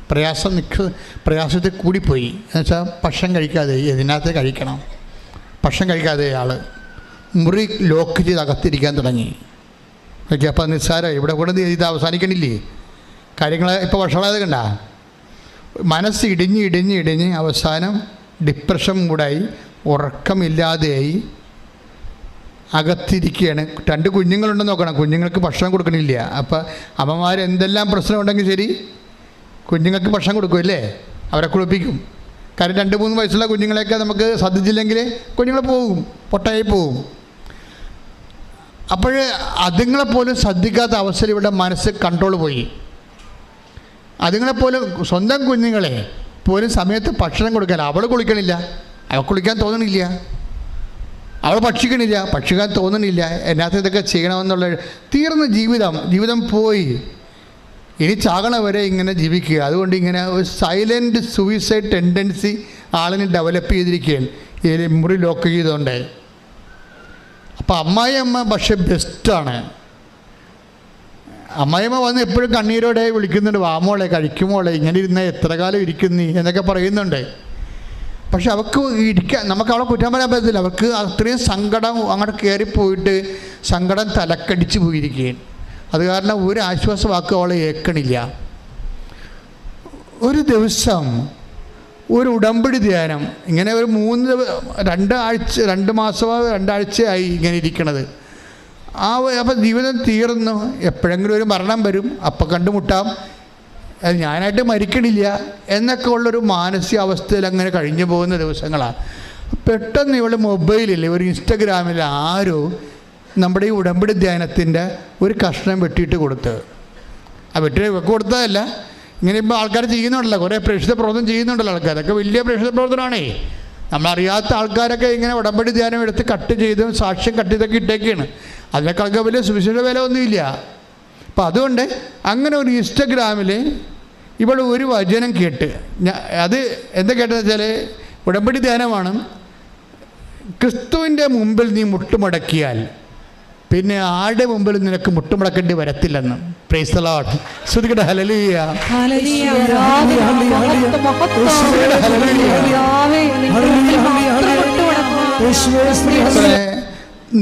പ്രയാസത്തിൽ കൂടിപ്പോയി. എന്നുവെച്ചാൽ ഭക്ഷണം കഴിക്കാതെ, ഇതിനകത്ത് കഴിക്കണം, ഭക്ഷണം കഴിക്കാതെ ആൾ മുറി ലോക്ക് ചെയ്ത് അകത്തിരിക്കാൻ തുടങ്ങി. ഓക്കെ, അപ്പോൾ നിസ്സാരം ഇവിടെ കൂടെ ഇത് അവസാനിക്കണില്ലേ കാര്യങ്ങൾ? ഇപ്പോൾ വഷളായത് കണ്ട, മനസ്സ് ഇടിഞ്ഞ് അവസാനം ഡിപ്രഷൻ കൂടായി, ഉറക്കമില്ലാതെയായി, അകത്തിരിക്കുകയാണ്. 2 കുഞ്ഞുങ്ങളുണ്ടെന്ന് നോക്കണം, കുഞ്ഞുങ്ങൾക്ക് ഭക്ഷണം കൊടുക്കണില്ല. അപ്പോൾ അമ്മമാർ എന്തെല്ലാം പ്രശ്നമുണ്ടെങ്കിൽ ശരി കുഞ്ഞുങ്ങൾക്ക് ഭക്ഷണം കൊടുക്കുമല്ലേ, അവരെ കുളിപ്പിക്കും. കാര്യം 2-3 വയസ്സുള്ള കുഞ്ഞുങ്ങളെയൊക്കെ നമുക്ക് ശ്രദ്ധിച്ചില്ലെങ്കിൽ കുഞ്ഞുങ്ങൾ പോകും, പൊട്ടയായി പോകും. അപ്പോൾ അതുങ്ങളെപ്പോലും ശ്രദ്ധിക്കാത്ത അവസ്ഥയിൽ ഇവിടെ മനസ്സ് കൺട്രോൾ പോയി. അതുങ്ങളെപ്പോലും സ്വന്തം കുഞ്ഞുങ്ങളെ പോലും സമയത്ത് ഭക്ഷണം കൊടുക്കാൻ, അവൾ കുളിക്കണില്ല, അവൾ കുളിക്കാൻ തോന്നണില്ല, അവൾ ഭക്ഷിക്കാൻ തോന്നണില്ല. എന്നകത്ത് ഇതൊക്കെ ചെയ്യണമെന്നുള്ള തീർന്ന ജീവിതം പോയി. ഇനി ചാകണ വരെ ഇങ്ങനെ ജീവിക്കുക. അതുകൊണ്ട് ഇങ്ങനെ ഒരു സൈലൻറ്റ് സൂയിസൈഡ് ടെൻഡൻസി ആളിന് ഡെവലപ്പ് ചെയ്തിരിക്കുകയാണ് ഈ മുറി ലോക്ക് ചെയ്തുകൊണ്ട്. അപ്പോൾ അമ്മായിയമ്മ പക്ഷെ ബെസ്റ്റാണ്. അമ്മായിയമ്മ വന്ന് എപ്പോഴും കണ്ണീരോടെ വിളിക്കുന്നുണ്ട്, വാമോളെ കഴിക്കുമോളെ, ഇങ്ങനെ ഇരുന്നാൽ എത്ര കാലം ഇരിക്കുന്നീ എന്നൊക്കെ പറയുന്നുണ്ട്. പക്ഷെ അവർക്ക് ഇരിക്കാൻ, നമുക്ക് അവളെ കുറ്റം പറയാൻ പറ്റത്തില്ല. അവർക്ക് അത്രയും സങ്കടം അങ്ങോട്ട് കയറിപ്പോയിട്ട് സങ്കടം തലക്കടിച്ച് പോയിരിക്കുകയാണ്. അത് കാരണം ഒരു ആശ്വാസവാക്ക് അവളെ ഏൽക്കണില്ല. ഒരു ദിവസം ഒരു ഉടമ്പടി ധ്യാനം ഇങ്ങനെ ഒരു 2 മാസമോ 2 ആഴ്ചയായി ഇങ്ങനെ ഇരിക്കണത്. അപ്പം ജീവിതം തീർന്നു, എപ്പോഴെങ്കിലും ഒരു മരണം വരും, അപ്പം കണ്ടുമുട്ടാം, അത് ഞാനായിട്ട് മരിക്കണില്ല എന്നൊക്കെ ഉള്ളൊരു മാനസികാവസ്ഥയിൽ അങ്ങനെ കഴിഞ്ഞു പോകുന്ന ദിവസങ്ങളാണ്. പെട്ടെന്ന് ഇവളുടെ മൊബൈലിൽ ഒരു ഇൻസ്റ്റഗ്രാമിൽ ആരോ നമ്മുടെ ഈ ഉടമ്പടി ധ്യാനത്തിൻ്റെ ഒരു കഷ്ണം വെട്ടിയിട്ട് കൊടുത്ത്, ആ വെട്ടി കൊടുത്തതല്ല, ഇങ്ങനെ ഇപ്പോൾ ആൾക്കാർ ചെയ്യുന്നുണ്ടല്ലോ, കുറേ പ്രേക്ഷിത പ്രവർത്തനം ചെയ്യുന്നുണ്ടല്ലോ ആൾക്കാർ, അതൊക്കെ വലിയ പ്രേക്ഷിത പ്രവർത്തനമാണേ. നമ്മളറിയാത്ത ആൾക്കാരൊക്കെ ഇങ്ങനെ ഉടമ്പടി ധ്യാനം എടുത്ത് കട്ട് ചെയ്തും സാക്ഷ്യം കട്ട് ചെയ്തൊക്കെ ഇട്ടേക്കാണ്. അതിനേക്കാളൊക്കെ വലിയ സുവിശേഷ വില ഒന്നുമില്ല. അപ്പം അതുകൊണ്ട് അങ്ങനെ ഒരു ഇൻസ്റ്റഗ്രാമിൽ ഇവൾ ഒരു വചനം കേട്ട്, അത് എന്താ കേട്ടതെന്ന് വെച്ചാൽ ഉടമ്പടി ധ്യാനമാണ്. ക്രിസ്തുവിൻ്റെ മുമ്പിൽ നീ മുട്ടുമടക്കിയാൽ പിന്നെ ആരുടെ മുമ്പിൽ നിനക്ക് മുട്ടുമടക്കേണ്ടി വരത്തില്ലെന്ന്. Praise the lord. സ്തുതിക്കട്ടെ. ഹല്ലേലൂയ.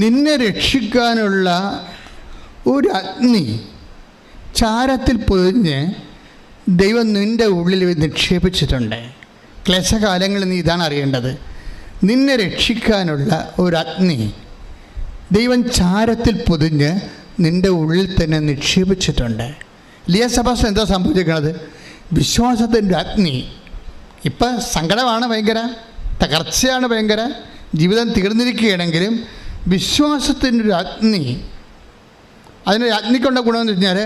നിന്നെ രക്ഷിക്കാനുള്ള ഒരു അഗ്നി ചാരത്തിൽ പൊതിഞ്ഞ് ദൈവം നിൻ്റെ ഉള്ളിൽ നിക്ഷേപിച്ചിട്ടുണ്ട്. ക്ലേശകാലങ്ങളിൽ നീ ഇതാണ് അറിയേണ്ടത്. നിന്നെ രക്ഷിക്കാനുള്ള ഒരു അഗ്നി ദൈവം ചാരത്തിൽ പൊതിഞ്ഞ് നിൻ്റെ ഉള്ളിൽ തന്നെ നിക്ഷേപിച്ചിട്ടുണ്ട്. ലിയ സഭാസ് എന്താ സംഭവിച്ചിരിക്കുന്നത്? വിശ്വാസത്തിൻ്റെ അഗ്നി. ഇപ്പം സങ്കടമാണ്, ഭയങ്കര തകർച്ചയാണ്, ഭയങ്കര ജീവിതം തീർന്നിരിക്കുകയാണെങ്കിലും വിശ്വാസത്തിൻ്റെ ഒരു അഗ്നി, അതിന് അഗ്നിക്കൊണ്ട ഗുണമെന്ന് വെച്ച് കഴിഞ്ഞാൽ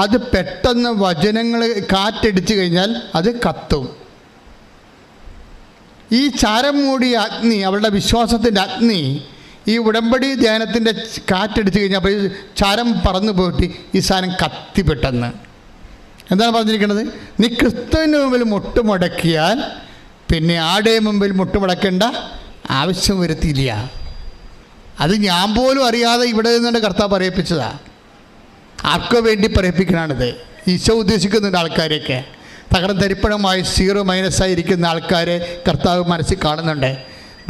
അത് പെട്ടെന്ന് വചനങ്ങൾ കാറ്റടിച്ച് കഴിഞ്ഞാൽ അത് കത്തും. ഈ ചാരം മൂടിയ അഗ്നി, അവളുടെ വിശ്വാസത്തിൻ്റെ അഗ്നി, ഈ ഉടമ്പടി ധ്യാനത്തിൻ്റെ കാറ്റടിച്ച് കഴിഞ്ഞാൽ അപ്പോൾ ഈ ചാരം പറന്നു പോയിട്ട് ഈ സാധനം കത്തി പെട്ടെന്ന്. എന്താണ് പറഞ്ഞിരിക്കുന്നത്? നീ ക്രിസ്തുവിൻ്റെ മുമ്പിൽ മുട്ടുമടക്കിയാൽ പിന്നെ ആടെ മുമ്പിൽ മുട്ടുമടക്കേണ്ട ആവശ്യം വരുത്തിയില്ല. അത് ഞാൻ പോലും അറിയാതെ ഇവിടെ നിന്നുകൊണ്ട് കർത്താവ് പറയിപ്പിച്ചതാണ്. ആർക്കോ വേണ്ടി പറയിപ്പിക്കണാണിത്. ഈശോ ഉദ്ദേശിക്കുന്നുണ്ട് ആൾക്കാരെയൊക്കെ. തകർന്ന് തരിപ്പണമായി 0- ഇരിക്കുന്ന ആൾക്കാരെ കർത്താവ് മനസ്സിൽ കാണുന്നുണ്ട്.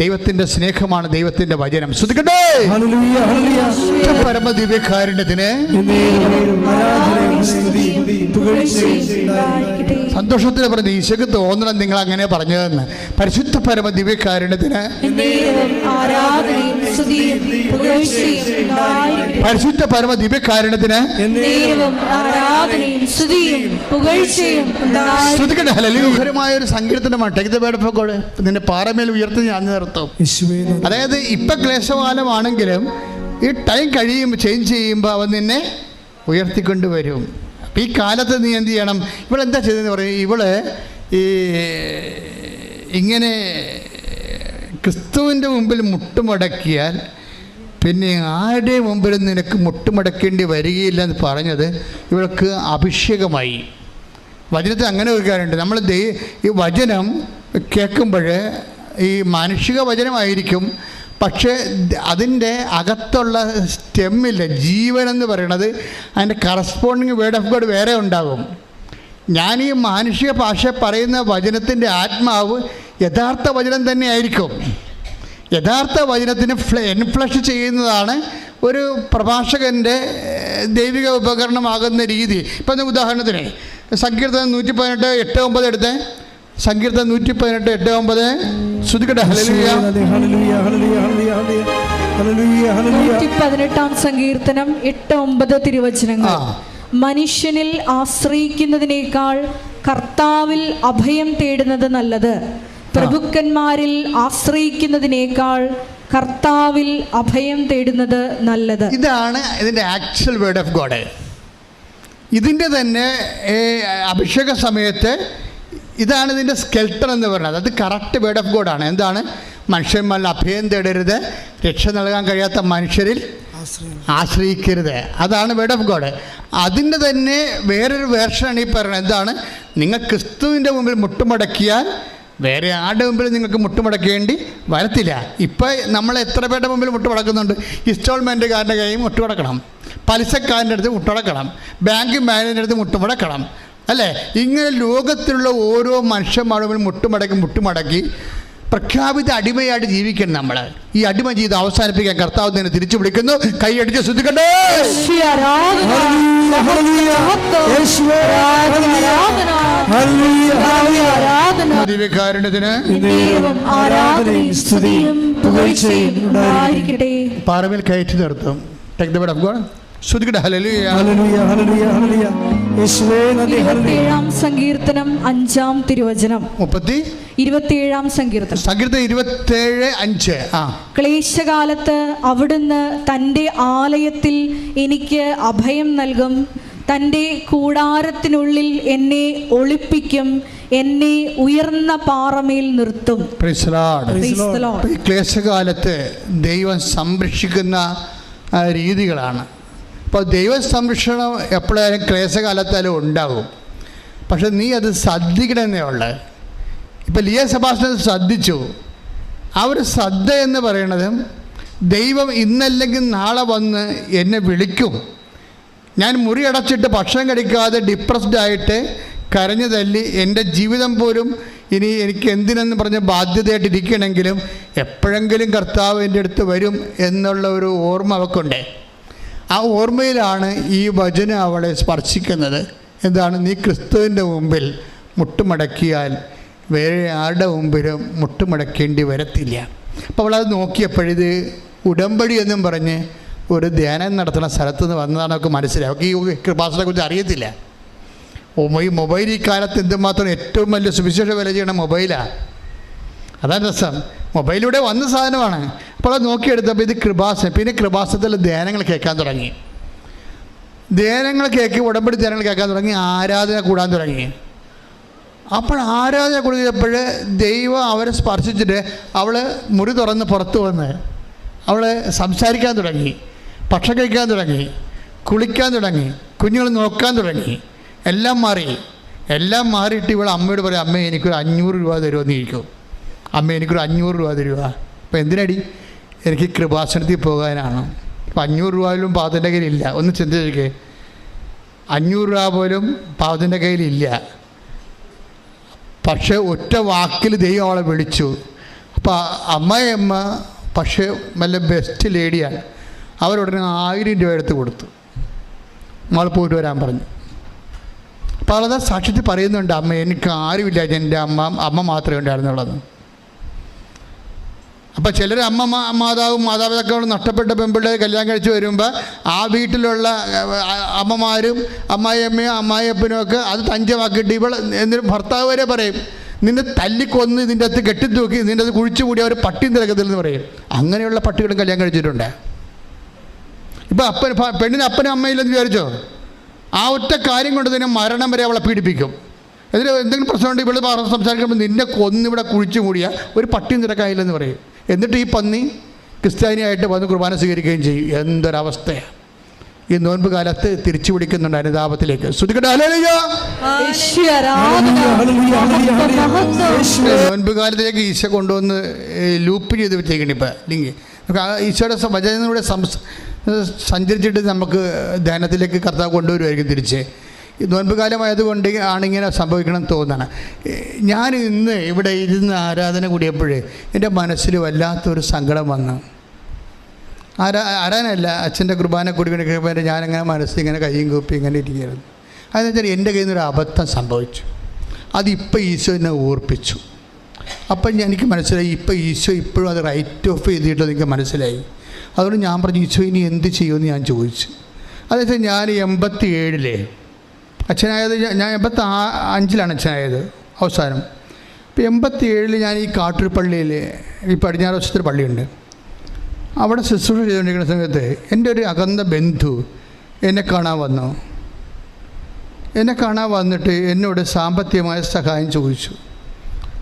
ദൈവത്തിൻ്റെ സ്നേഹമാണ് ദൈവത്തിൻ്റെ വചനം. ശ്രദ്ധിക്കട്ടെ. പരമ ദിവ്യകാരുണ്യത്തിന് സന്തോഷത്തിന് പറഞ്ഞ ഈശോക്ക് തോന്നണം നിങ്ങൾ അങ്ങനെ പറഞ്ഞതെന്ന്. പരിശുദ്ധ പരമ ദിവ്യകാരുണ്യത്തിന്, പരിശുദ്ധ പരമ ദിവ്യകാരുണ്യത്തിന് ശ്രദ്ധിക്കട്ടെ. ഹല്ലേലൂയ. ഒരു സങ്കീർത്തനമാണ്. Take the word of God. നിന്റെ പാറമേൽ ഉയർത്തി ഞാൻ നിർത്തും. അതായത് ഇപ്പം ക്ലേശകാലമാണെങ്കിലും ഈ ടൈം കഴിയുമ്പോൾ, ചേഞ്ച് ചെയ്യുമ്പോൾ അവൻ നിന്നെ ഉയർത്തിക്കൊണ്ട് വരും. അപ്പം ഈ കാലത്ത് നീ എന്ത് ചെയ്യണം? ഇവളെന്താ ചെയ്തതെന്ന് പറയും, ഇവള് ഇങ്ങനെ ക്രിസ്തുവിൻ്റെ മുമ്പിൽ മുട്ടുമടക്കിയാൽ പിന്നെ ആരുടെ മുമ്പിൽ നിനക്ക് മുട്ടുമടക്കേണ്ടി വരികയില്ല എന്ന് പറഞ്ഞത് ഇവൾക്ക് അഭിഷേകമായി. വചനത്തിൽ അങ്ങനെ ഒരു കാര്യമുണ്ട്. നമ്മൾ ഈ വചനം കേൾക്കുമ്പോൾ ഈ മാനുഷിക വചനമായിരിക്കും, പക്ഷേ അതിൻ്റെ അകത്തുള്ള സ്റ്റെമ്മില്ല, ജീവനെന്ന് പറയണത്, അതിൻ്റെ കറസ്പോണ്ടിങ് വേർഡ് ഓഫ് ഗോഡ് വേറെ ഉണ്ടാകും. ഞാൻ ഈ മാനുഷിക ഭാഷ പറയുന്ന വചനത്തിൻ്റെ ആത്മാവ് യഥാർത്ഥ വചനം തന്നെ ആയിരിക്കും. യഥാർത്ഥ വചനത്തിന് എൻഫ്ലഷ് ചെയ്യുന്നതാണ് ഒരു പ്രഭാഷകൻ്റെ ദൈവിക ഉപകരണമാകുന്ന രീതി. ഇപ്പം ഉദാഹരണത്തിന് സങ്കീർത്തനം 118:8-9 എടുത്തേ. സങ്കീർത്തനം 118:8-9. ശ്രുതിക്കട്ടെ. ഹല്ലേലൂയ. 118-ാം സങ്കീർത്തനം 8-9 തിരുവചനങ്ങൾ. മനുഷ്യനിൽ ആശ്രയിക്കുന്നതിനേക്കാൾ കർത്താവിൽ അഭയം തേടുന്നത് നല്ലത്. പ്രഭുക്കന്മാരിൽ ആശ്രയിക്കുന്നതിനേക്കാൾ കർത്താവിൽ അഭയം തേടുന്നത് നല്ലത്. ഇതാണ് ഇതിൻ്റെ ആക്ച്വൽ വേർഡ് ഓഫ് ഗോഡ്. ഇതിൻ്റെ തന്നെ അഭിഷേക സമയത്ത് ഇതാണ് ഇതിൻ്റെ സ്കെൽട്ടൺ എന്ന് പറയുന്നത്. അത് കറക്റ്റ് വേർഡ് ഓഫ് ഗോഡാണ്. എന്താണ്? മനുഷ്യന്മാരിൽ അഭയം തേടരുത്, രക്ഷ നൽകാൻ കഴിയാത്ത മനുഷ്യരിൽ ആശ്രയിക്കരുത്. അതാണ് വേർഡ് ഓഫ് ഗോഡ്. അതിൻ്റെ തന്നെ വേറൊരു വേർഷനാണ് ഈ പറയുന്നത്. എന്താണ്? നിങ്ങൾ ക്രിസ്തുവിൻ്റെ മുമ്പിൽ മുട്ടുമടക്കിയാൽ വേറെ ആരുടെ മുമ്പിൽ നിങ്ങൾക്ക് മുട്ടുമടക്കേണ്ടി വരത്തില്ല. ഇപ്പം നമ്മൾ എത്ര പേരുടെ മുമ്പിൽ മുട്ടുമടക്കുന്നുണ്ട്? ഇൻസ്റ്റാൾമെൻറ്റുകാരൻ്റെ കയ്യിൽ മുട്ടുമടക്കണം, പലിശക്കാരൻ്റെ അടുത്ത് മുട്ടുമടക്കണം, ബാങ്ക് മാനേജറിൻ്റെ അടുത്ത് മുട്ടുമടക്കണം, അല്ലേ? ഇങ്ങനെ ലോകത്തിലുള്ള ഓരോ മനുഷ്യന്മാരുടെ മുമ്പിൽ മുട്ടുമടക്കി പ്രഖ്യാപിത അടിമയായിട്ട് ജീവിക്കണം നമ്മൾ. ഈ അടിമ ജീവിതം അവസാനിപ്പിക്കാൻ കർത്താവ് തന്നെ തിരിച്ചു വിളിക്കുന്നു. കൈയടിച്ച് ശ്രദ്ധിക്കട്ടെ. പാറമേൽ കയറ്റി നിർത്തും. Take the word of God. ശ്രദ്ധിക്കട്ടെ. ഹല്ലേലൂയ, ഹല്ലേലൂയ, ഹല്ലേലൂയ, ഹല്ലേലൂയ. യേശുവേ നന്ദി. 27-ാം സങ്കീർത്തനം 5-ാം തിരുവചനം. 27-ാം സങ്കീർത്തനം 27:5. ക്ലേശകാലത്ത് അവിടുന്ന് തൻ്റെ ആലയത്തിൽ എനിക്ക് അഭയം നൽകും, തൻ്റെ കൂടാരത്തിനുള്ളിൽ എന്നെ ഒളിപ്പിക്കും, എന്നെ ഉയർന്ന പാറമേൽ നിർത്തും. ക്ലേശകാലത്ത് ദൈവം സംരക്ഷിക്കുന്ന രീതികളാണ്. അപ്പോൾ ദൈവ സംരക്ഷണം എപ്പോഴായാലും ക്ലേശകാലത്തായാലും ഉണ്ടാകും. പക്ഷെ നീ അത് ശ്രദ്ധിക്കണമെന്നേ ഉള്ളത്. ഇപ്പം ലിയ സെബാസ്റ്റ്യൻ ശ്രദ്ധിച്ചു. ആ ഒരു ശ്രദ്ധ എന്ന് പറയണത് ദൈവം ഇന്നല്ലെങ്കിൽ നാളെ വന്ന് എന്നെ വിളിക്കും. ഞാൻ മുറി അടച്ചിട്ട് ഭക്ഷണം കഴിക്കാതെ ഡിപ്രസ്ഡ് ആയിട്ട് കരഞ്ഞു തല്ലി എൻ്റെ ജീവിതം പോലും ഇനി എനിക്ക് എന്തിനെന്ന് പറഞ്ഞ് ബാധ്യതയായിട്ടിരിക്കണമെങ്കിലും എപ്പോഴെങ്കിലും കർത്താവ് എൻ്റെ അടുത്ത് വരും എന്നുള്ള ഒരു ഓർമ്മ അവൾക്കുണ്ട്. ആ ഓർമ്മയിലാണ് ഈ വചനം അവളെ സ്പർശിക്കുന്നത്. എന്താണ്? നീ ക്രിസ്തുവിൻ്റെ മുമ്പിൽ മുട്ടുമടക്കിയാൽ വേറെ ആരുടെ മുമ്പിലും മുട്ടുമടക്കേണ്ടി വരത്തില്ല. അപ്പോൾ അവളത് നോക്കിയപ്പോഴിത് ഉടമ്പടി എന്നും പറഞ്ഞ് ഒരു ധ്യാനം നടത്തുന്ന സ്ഥലത്ത് നിന്ന് വന്നതാണ് അവൾക്ക് മനസ്സിലായി. അവൾക്ക് ഈ കൃപാസനത്തെ കുറിച്ച് അറിയത്തില്ല. ഈ മൊബൈൽ ഈ കാലത്ത് എന്തുമാത്രം ഏറ്റവും വലിയ സുവിശേഷ വില ചെയ്യണ മൊബൈലാണ്. അതാണ് രസം. മൊബൈലിലൂടെ വന്ന സാധനമാണ്. അപ്പോൾ അത് നോക്കിയെടുത്തപ്പോൾ ഇത് കൃപാസനം. പിന്നെ കൃപാസനത്തിൽ ധ്യാനങ്ങൾ കേൾക്കാൻ തുടങ്ങി. ഉടമ്പടി ധ്യാനങ്ങൾ കേൾക്കാൻ തുടങ്ങി. ആരാധന കൂടാൻ തുടങ്ങി. അപ്പോൾ ആരാധന കൂടിയപ്പോൾ ദൈവം അവരെ സ്പർശിച്ചിട്ട് അവൾ മുറി തുറന്ന് പുറത്ത് വന്ന് അവൾ സംസാരിക്കാൻ തുടങ്ങി, ഭക്ഷണം കഴിക്കാൻ തുടങ്ങി, കുളിക്കാൻ തുടങ്ങി, കുഞ്ഞുങ്ങൾ നോക്കാൻ തുടങ്ങി. എല്ലാം മാറിയിട്ട് ഇവൾ അമ്മയോട് പറയും, അമ്മ എനിക്കൊരു 500 രൂപ തരുമെന്ന് ഇരിക്കും. അമ്മ എനിക്കൊരു 500 രൂപ തരുക. അപ്പോൾ എന്തിനടി? എനിക്ക് കൃപാസനത്തിൽ പോകാനാണ്. അപ്പം 500 രൂപ പോലും പാവത്തിൻ്റെ കയ്യിലില്ല. ഒന്ന് ചിന്തിച്ചേ, 500 രൂപ പോലും പാവത്തിൻ്റെ കയ്യിലില്ല. പക്ഷേ ഒറ്റ വാക്കിൽ ദൈവം അവളെ വിളിച്ചു. അപ്പോൾ അമ്മയമ്മ പക്ഷേ നല്ല ബെസ്റ്റ് ലേഡിയാണ്. അവരുടനെ 1000 രൂപ എടുത്ത് കൊടുത്തു. അവൾ പോയിട്ട് വരാൻ പറഞ്ഞു. അപ്പോൾ അവളത് സാക്ഷ്യത്തിൽ പറയുന്നുണ്ട്, അമ്മ എനിക്ക് ആരുമില്ല, എൻ്റെ അമ്മ മാത്രമേ ഉണ്ടായിരുന്നുള്ളൂ. അപ്പോൾ ചിലർ മാതാപിതാക്കളും നഷ്ടപ്പെട്ട പെൺപിള്ളേർ കല്യാണം കഴിച്ച് വരുമ്പോൾ ആ വീട്ടിലുള്ള അമ്മമാരും അമ്മായിയപ്പനും ഒക്കെ അത് തഞ്ചമാക്കിയിട്ട് ഇവൾ എന്നിട്ട് ഭർത്താവ് വരെ പറയും, നിന്നെ തല്ലിക്കൊന്ന് ഇതിൻ്റെ അകത്ത് കെട്ടിത്തൂക്കി നിൻ്റെ അത് കുഴിച്ചു കൂടി അവർ പട്ടിയും തിരക്കത്തില്ലെന്ന് പറയും. അങ്ങനെയുള്ള പട്ടികളും കല്യാണം കഴിച്ചിട്ടുണ്ട്. ഇപ്പോൾ പെണ്ണിന് അപ്പനും അമ്മയില്ലെന്ന് വിചാരിച്ചോ? ആ ഒറ്റ കാര്യം കൊണ്ട് തന്നെ മരണം വരെ അവളെ പീഡിപ്പിക്കും. ഇതിൽ എന്തെങ്കിലും പ്രശ്നമുണ്ട് ഇവിടെ സംസാരിക്കുമ്പോൾ നിന്നെ കൊന്നിവിടെ കുഴിച്ചു മൂടിയ ഒരു പട്ടിയും തിരക്കായില്ലെന്ന് പറയും. എന്നിട്ട് ഈ പന്നി ക്രിസ്ത്യാനിയായിട്ട് വന്ന് കുർബാന സ്വീകരിക്കുകയും ചെയ്യും. എന്തൊരവസ്ഥയാണ്! ഈ നോൻപ് കാലത്ത് തിരിച്ചു പിടിക്കുന്നുണ്ട് അനുതാപത്തിലേക്ക്. നോൻപ് കാലത്തിലേക്ക് ഈശോ കൊണ്ടുവന്ന് ലൂപ്പ് ചെയ്ത് വെച്ചേക്കണം. ഇപ്പം ലിങ്ക് ഈശോയുടെ വചനത്തിലൂടെ സഞ്ചരിച്ചിട്ട് നമുക്ക് ധ്യാനത്തിലേക്ക് കർത്താവ് കൊണ്ടുവരുമായിരിക്കും തിരിച്ച്. ഈ നോൻപ് കാലമായതുകൊണ്ട് ആണിങ്ങനെ സംഭവിക്കണം തോന്നണം. ഞാൻ ഇന്ന് ഇവിടെ ഇരുന്ന് ആരാധന കൂടിയപ്പോഴേ എൻ്റെ മനസ്സിൽ വല്ലാത്തൊരു സങ്കടം വന്നു. ആരാധനയല്ല, അച്ഛൻ്റെ കുർബാന കൂടിക്കൊണ്ടിരിക്കുമ്പോൾ ഞാനങ്ങനെ മനസ്സിങ്ങനെ കയ്യും കൂപ്പി ഇങ്ങനെ ഇരിക്കുകയായിരുന്നു. അതെന്ന് വെച്ചാൽ എൻ്റെ കയ്യിൽ നിന്നൊരു അബദ്ധം സംഭവിച്ചു. അതിപ്പോൾ ഈശോ എന്നെ ഓർപ്പിച്ചു. അപ്പം എനിക്ക് മനസ്സിലായി, ഇപ്പം ഈശോ ഇപ്പോഴും അത് റൈറ്റ് ഓഫ് ചെയ്തിട്ട് എനിക്ക് മനസ്സിലായി. അതുകൊണ്ട് ഞാൻ പറഞ്ഞു, ഈശോ ഇനി എന്ത് ചെയ്യുമെന്ന് ഞാൻ ചോദിച്ചു. അതെന്ന് വെച്ചാൽ ഞാൻ 87 അച്ഛനായത്, ഞാൻ 85 അച്ഛനായത് അവസാനം. ഇപ്പോൾ 87 ഞാൻ ഈ കാട്ടൂർ പള്ളിയിൽ, ഈ പടിഞ്ഞാറ് വശത്തൊരു പള്ളിയുണ്ട്, അവിടെ ശുശ്രൂഷ ചെയ്തുകൊണ്ടിരിക്കുന്ന സമയത്ത് എൻ്റെ ഒരു അകന്ന ബന്ധു എന്നെ കാണാൻ വന്നു. എന്നെ കാണാൻ വന്നിട്ട് എന്നോട് സാമ്പത്തികമായ സഹായം ചോദിച്ചു.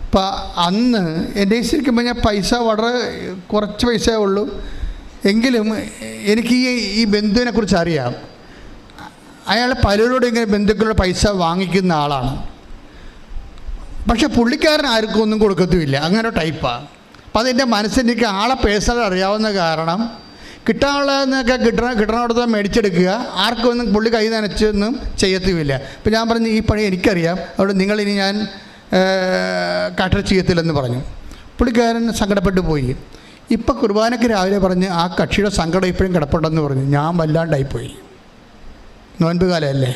അപ്പം അന്ന് എൻ്റെ ശരിക്കും പറഞ്ഞാൽ പൈസ വളരെ കുറച്ച് പൈസയേ ഉള്ളൂ. എങ്കിലും എനിക്ക് ഈ ബന്ധുവിനെക്കുറിച്ച് അറിയാം. അയാൾ പലരോടും ഇങ്ങനെ ബന്ധുക്കളുടെ പൈസ വാങ്ങിക്കുന്ന ആളാണ്. പക്ഷെ പുള്ളിക്കാരൻ ആർക്കും ഒന്നും കൊടുക്കത്തുമില്ല, അങ്ങനെ ടൈപ്പാണ്. അപ്പം അതെൻ്റെ മനസ്സിലേക്ക് ആളെ പേഴ്സണൽ അറിയാവുന്ന കാരണം കിട്ടാനുള്ളതെന്നൊക്കെ കിട്ടണോടത്ത് മേടിച്ചെടുക്കുക, ആർക്കും ഒന്നും പുള്ളി കൈ നനച്ചൊന്നും ചെയ്യത്തുമില്ല. അപ്പം ഞാൻ പറഞ്ഞു, ഈ പണി എനിക്കറിയാം, അതുകൊണ്ട് നിങ്ങളിനി ഞാൻ കാട്ടർ ചെയ്യത്തില്ലെന്ന് പറഞ്ഞു. പുള്ളിക്കാരൻ സങ്കടപ്പെട്ടു പോയി. ഇപ്പം കുർബാനയ്ക്ക് രാവിലെ പറഞ്ഞ് ആ കക്ഷിയുടെ സങ്കടം ഇപ്പോഴും കിടപ്പുണ്ടെന്ന് പറഞ്ഞു. ഞാൻ വല്ലാണ്ടായിപ്പോയി. നോൻപ് കാലമല്ലേ,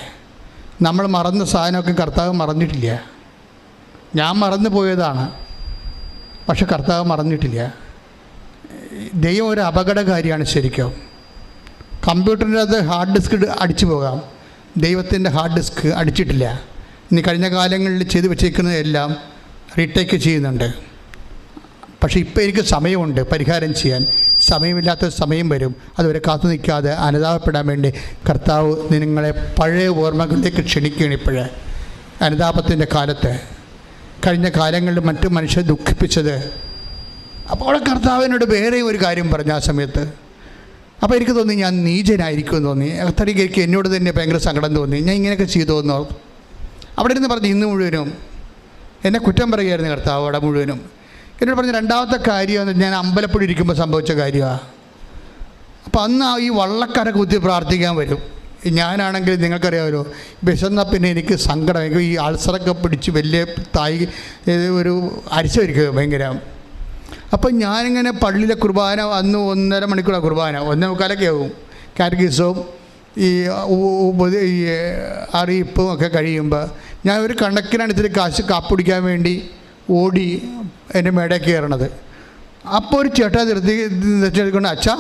നമ്മൾ മറന്ന സാധനമൊക്കെ കർത്താവ് മറന്നിട്ടില്ല. ഞാൻ മറന്നു പോയതാണ്, പക്ഷെ കർത്താവ് മറന്നിട്ടില്ല. ദൈവം ഒരു അപകടകാരിയാണ് ശരിക്കും. കമ്പ്യൂട്ടറിൻ്റെ അത് ഹാർഡ് ഡിസ്ക് അടിച്ചു പോകാം, ദൈവത്തിൻ്റെ ഹാർഡ് ഡിസ്ക് അടിച്ചിട്ടില്ല. ഇനി കഴിഞ്ഞ കാലങ്ങളിൽ ചെയ്തു വെച്ചേക്കുന്നതെല്ലാം റീടേക്ക് ചെയ്യുന്നുണ്ട്. പക്ഷേ ഇപ്പോൾ എനിക്ക് സമയമുണ്ട് പരിഹാരം ചെയ്യാൻ. സമയമില്ലാത്ത സമയം വരും. അതുവരെ കാത്തു നിൽക്കാതെ അനുതാപപ്പെടാൻ വേണ്ടി കർത്താവ് നിങ്ങളെ പഴയ ഓർമ്മകളിലേക്ക് ക്ഷണിക്കുകയാണ്. ഇപ്പോഴേ അനുതാപത്തിൻ്റെ കാലത്ത് കഴിഞ്ഞ കാലങ്ങളിൽ മറ്റു മനുഷ്യർ ദുഃഖിപ്പിച്ചത്. അപ്പോൾ കർത്താവിനോട് വേറെയും ഒരു കാര്യം പറഞ്ഞു ആ സമയത്ത്. അപ്പോൾ എനിക്ക് തോന്നി ഞാൻ നീചനായിരിക്കുമെന്ന് തോന്നി. അത്രയ്ക്ക് എന്നോട് തന്നെ ഭയങ്കര സങ്കടം തോന്നി. ഞാൻ ഇങ്ങനെയൊക്കെ ചെയ്തോന്നോ. അവിടെ ഇരുന്ന് പറഞ്ഞു ഇന്ന് മുഴുവനും എന്നെ കുറ്റം പറയുകയായിരുന്നു കർത്താവ്. അവിടെ മുഴുവനും എന്നോട് പറഞ്ഞ രണ്ടാമത്തെ കാര്യമാണ് ഞാൻ അമ്പലപ്പുഴ ഇരിക്കുമ്പോൾ സംഭവിച്ച കാര്യമാണ്. അപ്പോൾ അന്ന് ഈ വള്ളക്കര കുത്തി പ്രാർത്ഥിക്കാൻ വരും. ഞാനാണെങ്കിൽ നിങ്ങൾക്കറിയാമല്ലോ, വിശന്നാൽ പിന്നെ എനിക്ക് സങ്കടം. ഈ അൾസറൊക്കെ പിടിച്ച് വലിയ ഒരു അരിശമായിരിക്കും ഭയങ്കര. അപ്പം ഞാനിങ്ങനെ പള്ളിയിലെ കുർബാന അന്ന് 1.5 മണിക്കൂറാണ് കുർബാന, 1:45 ആവും. കാറ്റഗിസവും ഈ അറിയിപ്പും ഒക്കെ കഴിയുമ്പോൾ ഞാൻ ഒരു കണക്കിനാണ് ഇത്തിരി കാപ്പ് കുടിക്കാൻ വേണ്ടി ഓടി എൻ്റെ മേടേക്ക് കയറണത്. അപ്പോൾ ഒരു ചേട്ടാ നിർത്തിക്കൊണ്ട് അച്ഛാ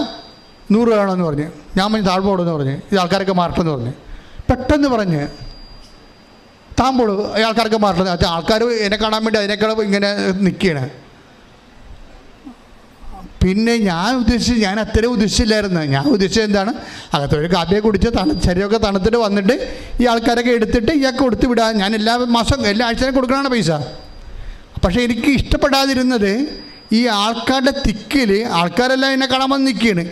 100 രൂപ ആണെന്ന് പറഞ്ഞ്. ഞാൻ പറഞ്ഞ് താഴ്പോടെന്ന് പറഞ്ഞ്, ഇത് ആൾക്കാരൊക്കെ മാറട്ടെന്ന് പറഞ്ഞ്. പെട്ടെന്ന് പറഞ്ഞ് താമ്പോളൂ ആൾക്കാരൊക്കെ മാറട്ടെ. അച്ഛാ ആൾക്കാർ എന്നെ കാണാൻ വേണ്ടി അതിനേക്കാൾ ഇങ്ങനെ നിൽക്കുകയാണ്. പിന്നെ ഞാൻ അത്രയും ഉദ്ദേശിച്ചില്ലായിരുന്നു. ഞാൻ ഉദ്ദേശിച്ചത് എന്താണ്, അകത്തൊരു കാപ്പിയെ കുടിച്ച് ശരീരമൊക്കെ തണുത്തിട്ട് വന്നിട്ട് ഈ ആൾക്കാരൊക്കെ എടുത്തിട്ട് ഇയാൾക്ക് കൊടുത്ത് വിടാൻ. ഞാൻ എല്ലാ ആഴ്ചയും കൊടുക്കണമാണ് പൈസ. പക്ഷേ എനിക്ക് ഇഷ്ടപ്പെടാതിരുന്നത് ഈ ആൾക്കാരുടെ തിക്കിൽ ആൾക്കാരെല്ലാം എന്നെ കാണാൻ വന്ന് നിൽക്കുകയാണ്.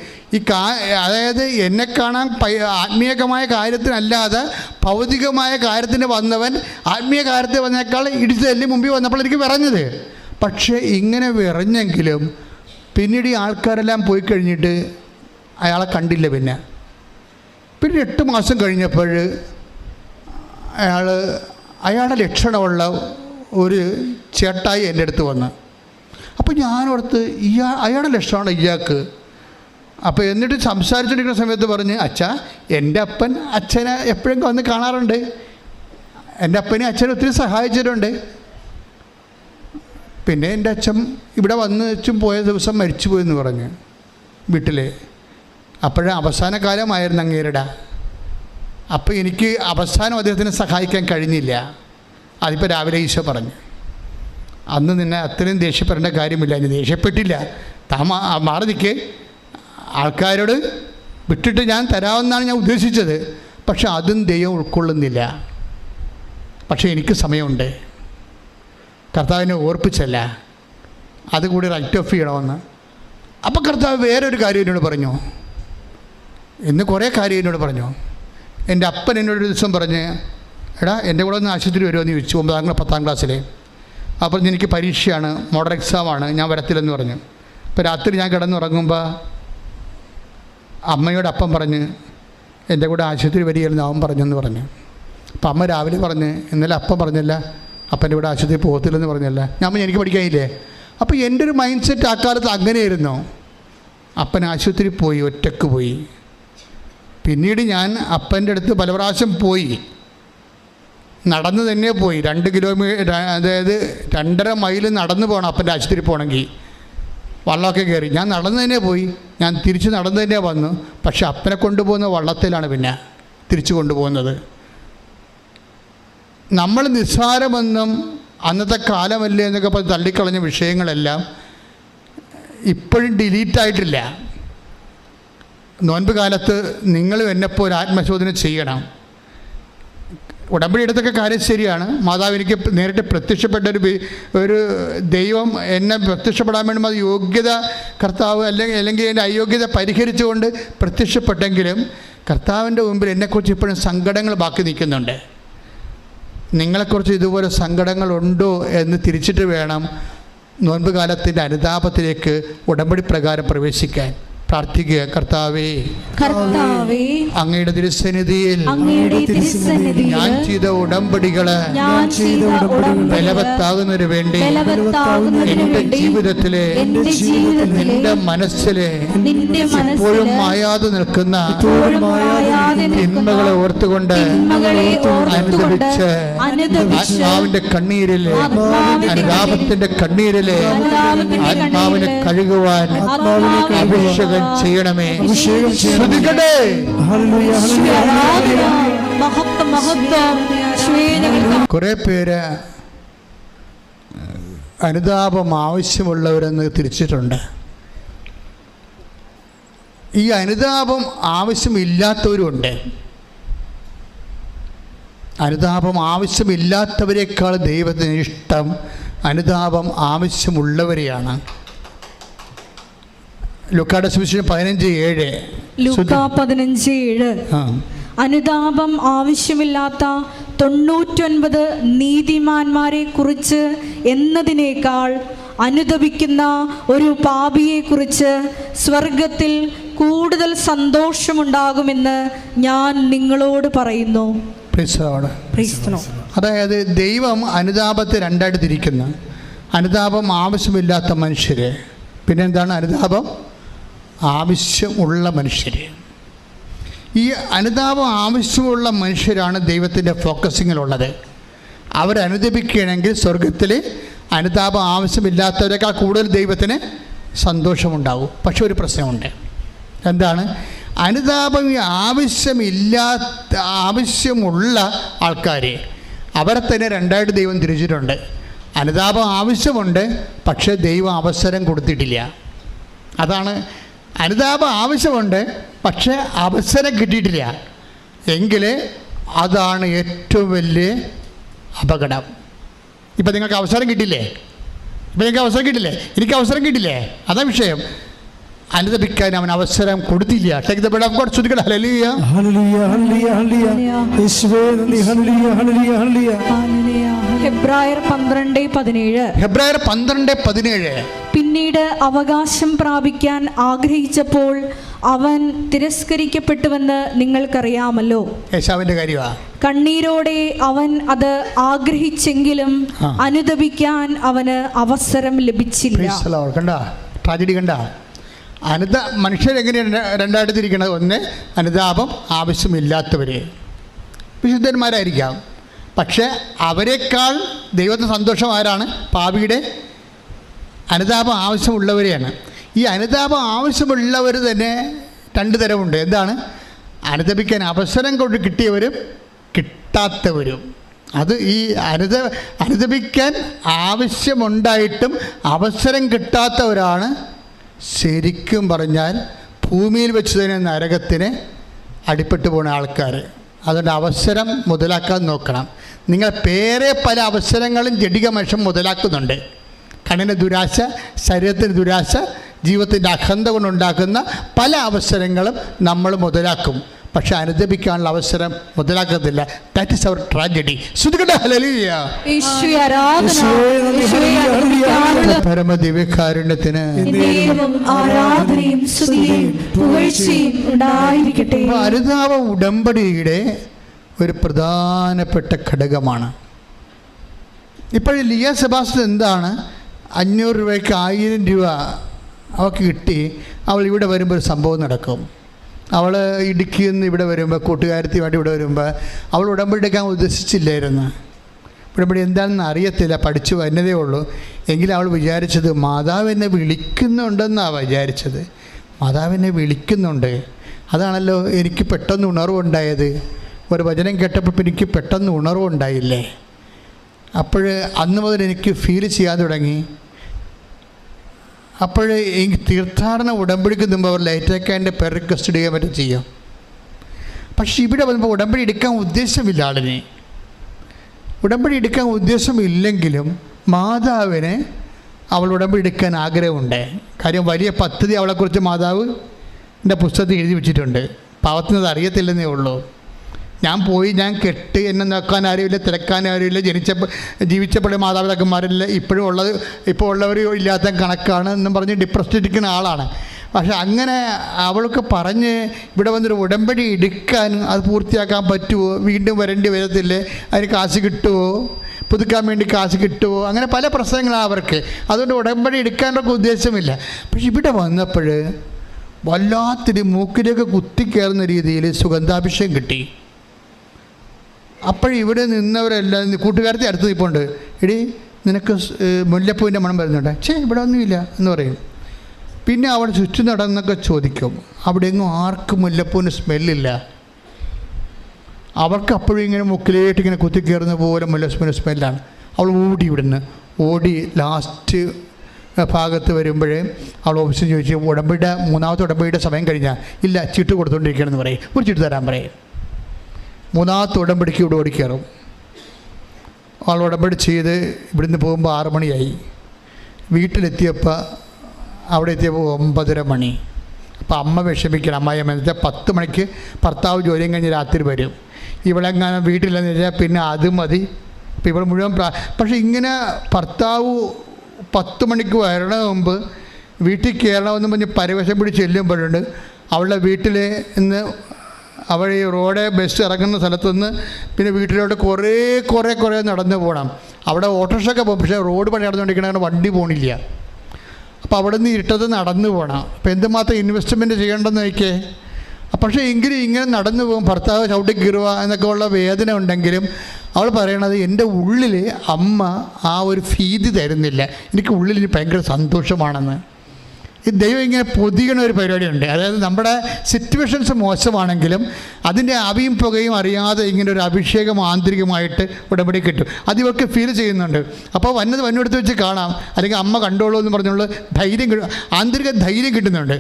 അതായത് എന്നെ കാണാൻ ആത്മീയമായ കാര്യത്തിനല്ലാതെ ഭൗതികമായ കാര്യത്തിന് വന്നവൻ ആത്മീയ കാര്യത്തിൽ വന്നേക്കാൾ ഇടിച്ച് തല്ലി മുമ്പിൽ വന്നപ്പോൾ എനിക്ക് വിറഞ്ഞത്. പക്ഷേ ഇങ്ങനെ വിറഞ്ഞെങ്കിലും പിന്നീട് ഈ ആൾക്കാരെല്ലാം പോയി കഴിഞ്ഞിട്ട് അയാളെ കണ്ടില്ല. പിന്നെ 8 മാസം കഴിഞ്ഞപ്പോൾ അയാളുടെ ലക്ഷണമുള്ള ഒരു ചേട്ടായി എൻ്റെ അടുത്ത് വന്ന്. അപ്പോൾ ഞാനോർത്ത് അയാളുടെ ലക്ഷണമാണ് ഇയാൾക്ക്. അപ്പോൾ എന്നിട്ട് സംസാരിച്ചിരിക്കുന്ന സമയത്ത് പറഞ്ഞ്, അച്ഛാ എൻ്റെ അപ്പൻ അച്ഛനെ എപ്പോഴും വന്ന് കാണാറുണ്ട്, എൻ്റെ അപ്പനെ അച്ഛനെ ഒത്തിരി സഹായിച്ചിട്ടുണ്ട്. പിന്നെ എൻ്റെ അച്ഛൻ ഇവിടെ വന്ന് വെച്ചും പോയ ദിവസം മരിച്ചു പോയെന്ന് പറഞ്ഞ് വീട്ടിൽ. അപ്പോഴേ അവസാന കാലമായിരുന്നു അങ്ങേരുടെ. അപ്പോൾ എനിക്ക് അവസാനം അദ്ദേഹത്തിനെ സഹായിക്കാൻ കഴിഞ്ഞില്ല. അതിപ്പോൾ രാവിലെ ഈശോ പറഞ്ഞു, അന്ന് നിന്നെ അത്രയും ദേഷ്യപ്പെടേണ്ട കാര്യമില്ല. ഞാൻ ദേഷ്യപ്പെട്ടില്ല, മാറി നിൽക്ക്, ആൾക്കാരോട് വിട്ടിട്ട് ഞാൻ തരാമെന്നാണ് ഞാൻ ഉദ്ദേശിച്ചത്. പക്ഷെ അതും ദൈവം ഉൾക്കൊള്ളുന്നില്ല. പക്ഷേ എനിക്ക് സമയമുണ്ട്, കർത്താവിനെ ഓർപ്പിച്ചല്ല, അതുകൂടി റൈറ്റ് ഓഫ് ചെയ്യണമെന്ന്. അപ്പോൾ കർത്താവ് വേറൊരു കാര്യം എന്നോട് പറഞ്ഞു. ഇന്ന് കുറേ കാര്യം എന്നോട് പറഞ്ഞു. എൻ്റെ അപ്പൻ എന്നോടൊരു ദിവസം പറഞ്ഞ്, എടാ എൻ്റെ കൂടെ ഒന്ന് ആശുപത്രി വരുമോ എന്ന് ചോദിച്ചു. 10ാം ക്ലാസ്സിൽ. അപ്പോൾ എനിക്ക് പരീക്ഷയാണ്, മോഡൽ എക്സാമാണ്, ഞാൻ വരത്തില്ലെന്ന് പറഞ്ഞു. അപ്പോൾ രാത്രി ഞാൻ കിടന്നുറങ്ങുമ്പോൾ അമ്മയോട് അപ്പം പറഞ്ഞ് എൻ്റെ കൂടെ ആശുപത്രി വരികയായിരുന്നു അവൻ പറഞ്ഞെന്ന് പറഞ്ഞു. അപ്പം അമ്മ രാവിലെ പറഞ്ഞ്, ഇന്നലെ അപ്പം പറഞ്ഞല്ല അപ്പൻ്റെ ഇവിടെ ആശുപത്രി പോകത്തില്ലെന്ന് പറഞ്ഞല്ല. ഞാൻ എനിക്ക് പഠിക്കാനില്ലേ. അപ്പോൾ എൻ്റെ ഒരു മൈൻഡ് സെറ്റ് ആ കാലത്ത് അങ്ങനെയായിരുന്നു. അപ്പൻ ആശുപത്രി പോയി, ഒറ്റക്ക് പോയി. പിന്നീട് ഞാൻ അപ്പൻ്റെ അടുത്ത് പല പ്രാവശ്യം പോയി, നടന്ന് തന്നെ പോയി. 2 കിലോമീറ്റർ, അതായത് 2.5 മൈൽ നടന്നു പോകണം അപ്പൻ്റെ ആശുപത്രി പോകണമെങ്കിൽ. വള്ളമൊക്കെ കയറി ഞാൻ നടന്നു തന്നെ പോയി, ഞാൻ തിരിച്ച് നടന്നു തന്നെ വന്നു. പക്ഷെ അപ്പനെ കൊണ്ടുപോകുന്ന വള്ളത്തിലാണ് പിന്നെ തിരിച്ചു കൊണ്ടുപോകുന്നത്. നമ്മൾ നിസ്സാരമെന്നും അന്നത്തെ കാലമല്ലേ എന്നൊക്കെ പറഞ്ഞ് തള്ളിക്കളഞ്ഞ വിഷയങ്ങളെല്ലാം ഇപ്പോഴും ഡിലീറ്റായിട്ടില്ല. നോൻപ് കാലത്ത് നിങ്ങളും എന്നെപ്പോൾ ഒരു ആത്മശോധന ചെയ്യണം. ഉടമ്പടി എടുത്തൊക്കെ കാര്യം ശരിയാണ്. മാതാവ് എനിക്ക് നേരിട്ട് പ്രത്യക്ഷപ്പെട്ട ഒരു ദൈവം എന്നെ പ്രത്യക്ഷപ്പെടാൻ വേണ്ടി അത് യോഗ്യത കർത്താവ് അല്ലെങ്കിൽ എൻ്റെ അയോഗ്യത പരിഹരിച്ചുകൊണ്ട് പ്രത്യക്ഷപ്പെട്ടെങ്കിലും കർത്താവിൻ്റെ മുമ്പിൽ എന്നെക്കുറിച്ച് ഇപ്പോഴും സങ്കടങ്ങൾ ബാക്കി നിൽക്കുന്നുണ്ട്. നിങ്ങളെക്കുറിച്ച് ഇതുപോലെ സങ്കടങ്ങളുണ്ടോ എന്ന് തിരിച്ചിട്ട് വേണം നോൻപ് കാലത്തിൻ്റെ അനുതാപത്തിലേക്ക് ഉടമ്പടി പ്രകാരം പ്രവേശിക്കാൻ. പ്രാർത്ഥിക്കുക. കർത്താവേ, അങ്ങയുടെ തിരുസന്നിധിയിൽ ഞാൻ ചെയ്ത ഉടമ്പടികള് ബലവത്താകുന്നതിന് വേണ്ടി എൻ്റെ ജീവിതത്തിലെ നിന്റെ മനസ്സിലെ ഇപ്പോഴും മായാതെ നിൽക്കുന്ന തിന്മകളെ ഓർത്തുകൊണ്ട് അനുദപിച്ച് ആത്മാവിന്റെ കണ്ണീരിലെ അനുതാപത്തിന്റെ കണ്ണീരിലെ ആത്മാവിനെ കഴുകുവാൻ അഭിഷേകം ചെയ്യണമേ. കുറെ പേര് അനുതാപം ആവശ്യമുള്ളവരെന്ന് തിരിച്ചിട്ടുണ്ട്. ഈ അനുതാപം ആവശ്യമില്ലാത്തവരുണ്ട്. അനുതാപം ആവശ്യമില്ലാത്തവരെക്കാൾ ദൈവത്തിന് ഇഷ്ടം അനുതാപം ആവശ്യമുള്ളവരെയാണ്. ലൂക്കായുടെ സുവിശേഷം 15:7. ലൂക്കാ 15:7. അനുതാപം ആവശ്യമില്ലാത്ത 99 നീതിമാന്മാരെ കുറിച്ച് എന്നതിനേക്കാൾ അനുതപിക്കുന്ന ഒരു പാപിയെ കുറിച്ച് സ്വർഗത്തിൽ കൂടുതൽ സന്തോഷമുണ്ടാകുമെന്ന് ഞാൻ നിങ്ങളോട് പറയുന്നു. അതായത് ദൈവം അനുതാപത്തെ രണ്ടായിട്ട് തിരിക്കുന്നു. അനുതാപം ആവശ്യമില്ലാത്ത മനുഷ്യര്, പിന്നെന്താണ് അനുതാപം ആവശ്യമുള്ള മനുഷ്യർ. ഈ അനുതാപം ആവശ്യമുള്ള മനുഷ്യരാണ് ദൈവത്തിൻ്റെ ഫോക്കസിങ്ങിലുള്ളത്. അവരനുദപിക്കുകയാണെങ്കിൽ സ്വർഗത്തിൽ അനുതാപം ആവശ്യമില്ലാത്തവരെക്കാൾ കൂടുതൽ ദൈവത്തിന് സന്തോഷമുണ്ടാവും. പക്ഷെ ഒരു പ്രശ്നമുണ്ട്. എന്താണ്? അനുതാപം ആവശ്യമുള്ള ആൾക്കാരെ അവരെ തന്നെ രണ്ടായിട്ട് ദൈവം തിരിച്ചിട്ടുണ്ട്. അനുതാപം ആവശ്യമുണ്ട്, പക്ഷേ ദൈവം അവസരം കൊടുത്തിട്ടില്ല. അതാണ് അനുതാപം ആവശ്യമുണ്ട്, പക്ഷേ അവസരം കിട്ടിയിട്ടില്ല എങ്കിൽ അതാണ് ഏറ്റവും വലിയ അപകടം. ഇപ്പം നിങ്ങൾക്ക് അവസരം കിട്ടില്ലേ? എനിക്ക് അവസരം കിട്ടില്ലേ? അതാ വിഷയം. അനുദപിക്കാൻ അവൻ അവസരം കൊടുത്തില്ല. ഹെബ്രായർ 12:17. പിന്നീട് അവകാശം പ്രാപിക്കാൻ ആഗ്രഹിച്ചപ്പോൾ അവൻ തിരസ്കരിക്കപ്പെട്ടുവെന്ന് നിങ്ങൾക്കറിയാമല്ലോ. യേശാവിന്റെ കാര്യമാണ്. കണ്ണീരോടെ അവൻ അത് ആഗ്രഹിച്ചെങ്കിലും അനുദപിക്കാൻ അവന് അവസരം ലഭിച്ചില്ല. ട്രാജഡി കണ്ട. മനുഷ്യരെങ്ങനെയാണ് രണ്ടായിട്ട് തിരിക്കുന്നത്? ഒന്ന്, അനുതാപം ആവശ്യമില്ലാത്തവര് വിശുദ്ധന്മാരായിരിക്കാം, പക്ഷെ അവരെക്കാൾ ദൈവത്തിന് സന്തോഷം ആരാണ്? പാപിയുടെ അനുതാപം ആവശ്യമുള്ളവരെയാണ്. ഈ അനുതാപം ആവശ്യമുള്ളവർ തന്നെ രണ്ട് തരമുണ്ട്. എന്താണ്? അനുദപിക്കാൻ അവസരം കൊണ്ട് കിട്ടിയവരും കിട്ടാത്തവരും. അത് ഈ അനുദപിക്കാൻ ആവശ്യമുണ്ടായിട്ടും അവസരം കിട്ടാത്തവരാണ് ശരിക്കും പറഞ്ഞാൽ ഭൂമിയിൽ വെച്ച് തന്നെ നരകത്തിന് അടിപ്പെട്ടു പോകുന്ന ആൾക്കാർ. അതുകൊണ്ട് അവസരം മുതലാക്കാൻ നോക്കണം. നിങ്ങൾ പേരെ പല അവസരങ്ങളും ജഡിക മനുഷ്യൻ മുതലാക്കുന്നുണ്ട്. കണ്ണിന് ദുരാശ, ശരീരത്തിന് ദുരാശ, ജീവിതത്തിൻ്റെ അഖണ്ഡ കൊണ്ടുണ്ടാക്കുന്ന പല അവസരങ്ങളും നമ്മൾ മുതലാക്കും. പക്ഷെ അനുദപിക്കാനുള്ള അവസരം മുതലാക്കത്തില്ല. That is our tragedy. പരമദിവ്യകാരുണ്യത്തിന് അനുതാപം ഉടമ്പടിയുടെ ഒരു പ്രധാനപ്പെട്ട ഘടകമാണ്. ഇപ്പോൾ ലിയ സെബാസ്റ്റ്യൻ എന്താണ് 500 രൂപയ്ക്ക് 1000 രൂപ അവൾക്ക് കിട്ടി. അവൾ ഇവിടെ വരുമ്പോൾ ഒരു സംഭവം നടക്കും. അവൾ ഇടുക്കിയിൽ നിന്ന് ഇവിടെ വരുമ്പോൾ, കൂട്ടുകാരത്തിയുമായിട്ട് ഇവിടെ വരുമ്പോൾ അവൾ ഉടമ്പടി എടുക്കാൻ ഉദ്ദേശിച്ചില്ലായിരുന്നു. ഉടമ്പടി എന്താണെന്ന് അറിയത്തില്ല, പഠിച്ചു വരുന്നതേ ഉള്ളൂ. എങ്കിലും അവൾ വിചാരിച്ചത് മാതാവ് എന്നെ വിളിക്കുന്നുണ്ടെന്നാണ് വിചാരിച്ചത്. മാതാവിനെ വിളിക്കുന്നുണ്ട്. അതാണല്ലോ എനിക്ക് പെട്ടെന്ന് ഉണർവുണ്ടായത്. ഒരു വചനം കേട്ടപ്പോൾ എനിക്ക് പെട്ടെന്ന് ഉണർവുണ്ടായില്ലേ. അപ്പോൾ അന്ന് മുതൽ എനിക്ക് ഫീൽ ചെയ്യാൻ തുടങ്ങി. അപ്പോൾ എനിക്ക് തീർത്ഥാടന ഉടമ്പടിക്ക് മുമ്പ് അവർ ലൈറ്റേക്കാൻ്റെ പേർ റിക്വസ്റ്റ് ചെയ്യാൻ പറ്റും ചെയ്യാം. പക്ഷെ ഇവിടെ വന്നപ്പോൾ ഉടമ്പടി എടുക്കാൻ ഉദ്ദേശമില്ല ആളിനെ. ഉടമ്പടി എടുക്കാൻ ഉദ്ദേശമില്ലെങ്കിലും മാതാവിന് അവൾ ഉടമ്പടി എടുക്കാൻ ആഗ്രഹമുണ്ട്. കാര്യം വലിയ പദ്ധതി അവളെക്കുറിച്ച് മാതാവ് എൻ്റെ പുസ്തകത്തിൽ എഴുതി വെച്ചിട്ടുണ്ട്. പാവത്തിനത് അറിയത്തില്ലെന്നേ ഉള്ളൂ. ഞാൻ പോയി, ഞാൻ കെട്ട്, എന്നെ നോക്കാൻ ആരുമില്ല, തിരക്കാൻ ആരുമില്ല, ജീവിച്ചപ്പോഴേ മാതാപിതാക്കന്മാരില്ല, ഇപ്പോൾ ഉള്ളവർ ഇല്ലാത്ത കണക്കാണ് എന്നും പറഞ്ഞ് ഡിപ്രസ്ഡ് ഇരിക്കുന്ന ആളാണ്. പക്ഷെ അങ്ങനെ അവൾക്ക് പറഞ്ഞ് ഇവിടെ വന്നൊരു ഉടമ്പടി എടുക്കാൻ, അത് പൂർത്തിയാക്കാൻ പറ്റുമോ, വീണ്ടും വരേണ്ടി വരത്തില്ലേ, അതിന് കാശ് കിട്ടുമോ, പുതുക്കാൻ വേണ്ടി കാശ് കിട്ടുമോ, അങ്ങനെ പല പ്രശ്നങ്ങളാണ് അവർക്ക്. അതുകൊണ്ട് ഉടമ്പടി എടുക്കാനൊക്കെ ഉദ്ദേശമില്ല. പക്ഷെ ഇവിടെ വന്നപ്പോൾ വല്ലാത്തൊരു മൂക്കിലേക്ക് കുത്തിക്കയറുന്ന രീതിയിൽ സുഗന്ധാഭിഷേകം കിട്ടി. അപ്പോഴിവിടെ നിന്നവരെല്ലാം കൂട്ടുകാരത്തെ അടുത്ത് നിൽപ്പുണ്ട്. എടി നിനക്ക് മുല്ലപ്പൂവിൻ്റെ മണം വരുന്നുണ്ട്. ഇവിടെ ഒന്നുമില്ല എന്ന് പറയും. പിന്നെ അവൾ ചുറ്റും നടന്നൊക്കെ ചോദിക്കും. അവിടെ എങ്ങും ആർക്കും മുല്ലപ്പൂവിന് സ്മെല്ലില്ല. അവൾക്ക് അപ്പോഴും ഇങ്ങനെ മുക്കിലേട്ട് ഇങ്ങനെ കുത്തിക്കയറുന്ന പോലെ മുല്ലപ്പൂവിന് സ്മെല്ലാണ്. അവൾ ഇവിടുന്ന് ഓടി ലാസ്റ്റ് ഭാഗത്ത് വരുമ്പോഴേ അവൾ ഓഫീസിൽ ചോദിച്ചു, ഉടമ്പടിയുടെ മൂന്നാമത്തെ ഉടമ്പടിയുടെ സമയം കഴിഞ്ഞാൽ ഇല്ല, ചീട്ട് കൊടുത്തുകൊണ്ടിരിക്കണമെന്ന് പറയും. ഒരു ചീട്ട് തരാൻ പറയും. മൂന്നാമത്തെ ഉടമ്പടിക്ക് ഇവിടെ ഓടിക്കയറും. അവൾ ഉടമ്പടി ചെയ്ത് ഇവിടുന്ന് പോകുമ്പോൾ 6 മണിയായി. വീട്ടിലെത്തിയപ്പോൾ അവിടെ എത്തിയപ്പോൾ 9:30 മണി. അപ്പോൾ അമ്മ വിഷമിക്കണം. അമ്മായിയമ്മ എന്ന് വെച്ചാൽ 10 മണിക്ക് ഭർത്താവ് ജോലിയും കഴിഞ്ഞ് രാത്രി വരും. ഇവളെങ്ങനെ വീട്ടിലെന്ന് വെച്ചാൽ പിന്നെ അത് മതി. അപ്പോൾ ഇവൾ മുഴുവൻ പക്ഷേ ഇങ്ങനെ ഭർത്താവ് 10 മണിക്ക് വരണ മുമ്പ് വീട്ടിൽ കയറണമെന്ന് പറഞ്ഞ് പരവശം പിടിച്ച് ചെല്ലുമ്പോഴുണ്ട് അവളുടെ വീട്ടിൽ നിന്ന് അവൾ ഈ റോഡ് ബസ് ഇറങ്ങുന്ന സ്ഥലത്തുനിന്ന് പിന്നെ വീട്ടിലോട്ട് കുറേ നടന്നു പോകണം. അവിടെ ഓട്ടോറിക്ഷയൊക്കെ പോകും. പക്ഷേ റോഡ് പണി നടന്നുകൊണ്ടിരിക്കണ വണ്ടി പോകണില്ല. അപ്പോൾ അവിടെ നിന്ന് ഇരുട്ടത്ത് നടന്നു പോകണം. അപ്പോൾ എന്തുമാത്രം ഇൻവെസ്റ്റ്മെൻറ്റ് ചെയ്യേണ്ടെന്ന് നോക്കിയേ. പക്ഷേ എങ്കിലും ഇങ്ങനെ നടന്നു പോകും. ഭർത്താവ് ചവിട്ടി കീറുക എന്നൊക്കെ ഉള്ള വേദന ഉണ്ടെങ്കിലും അവൾ പറയണത് എൻ്റെ ഉള്ളിൽ അമ്മ ആ ഒരു ഭീതി തരുന്നില്ല, എനിക്ക് ഉള്ളിൽ ഭയങ്കര സന്തോഷമാണെന്ന്. ഈ ദൈവം ഇങ്ങനെ പൊതിയണ ഒരു പരിപാടിയുണ്ട്. അതായത് നമ്മുടെ സിറ്റുവേഷൻസ് മോശമാണെങ്കിലും അതിൻ്റെ ആവിയും പുകയും അറിയാതെ ഇങ്ങനെ ഒരു അഭിഷേകം ആന്തരികമായിട്ട് ഉടമ്പടി കിട്ടും. അത് ഇവർക്ക് ഫീൽ ചെയ്യുന്നുണ്ട്. അപ്പോൾ വന്നെടുത്ത് വെച്ച് കാണാം, അല്ലെങ്കിൽ അമ്മ കണ്ടോളൂ എന്ന് പറഞ്ഞുള്ള ധൈര്യം ആന്തരിക ധൈര്യം കിട്ടുന്നുണ്ട്.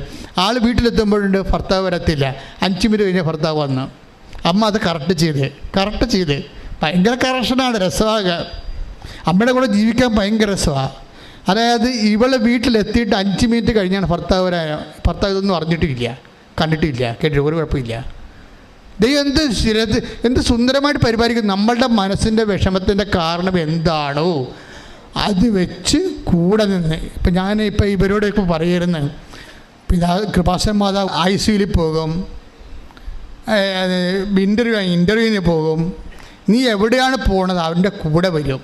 ആൾ വീട്ടിലെത്തുമ്പോഴുണ്ട് ഭർത്താവ് വരത്തില്ല. 5 മിനിറ്റ് കഴിഞ്ഞ് ഭർത്താവ് വന്നു. അമ്മ അത് കറക്റ്റ് ചെയ്ത് ഭയങ്കര കറക്ഷനാണ്. രസമാണ്. അമ്മയുടെ കൂടെ ജീവിക്കാൻ ഭയങ്കര രസമാണ്. അതായത് ഇവളെ വീട്ടിലെത്തിയിട്ട് 5 മിനിറ്റ് കഴിഞ്ഞാണ് ഭർത്താവ് ഇതൊന്നും അറിഞ്ഞിട്ടില്ല, കണ്ടിട്ടില്ല, കേട്ടിട്ട് ഒരു കുഴപ്പമില്ല. ദൈവം എന്ത് സുന്ദരമായിട്ട് പരിപാലിക്കും. നമ്മളുടെ മനസ്സിൻ്റെ വിഷമത്തിൻ്റെ കാരണം എന്താണോ അത് വെച്ച് കൂടെ നിന്ന്. ഇപ്പം ഞാനിപ്പോൾ ഇവരോട് ഇപ്പോൾ പറയുന്നത്, കൃപാസന മാതാവ് ICUയിൽ പോകും, ഇൻ്റർവ്യൂവിന് പോകും. നീ എവിടെയാണ് പോണത് അവൻ്റെ കൂടെ വരും.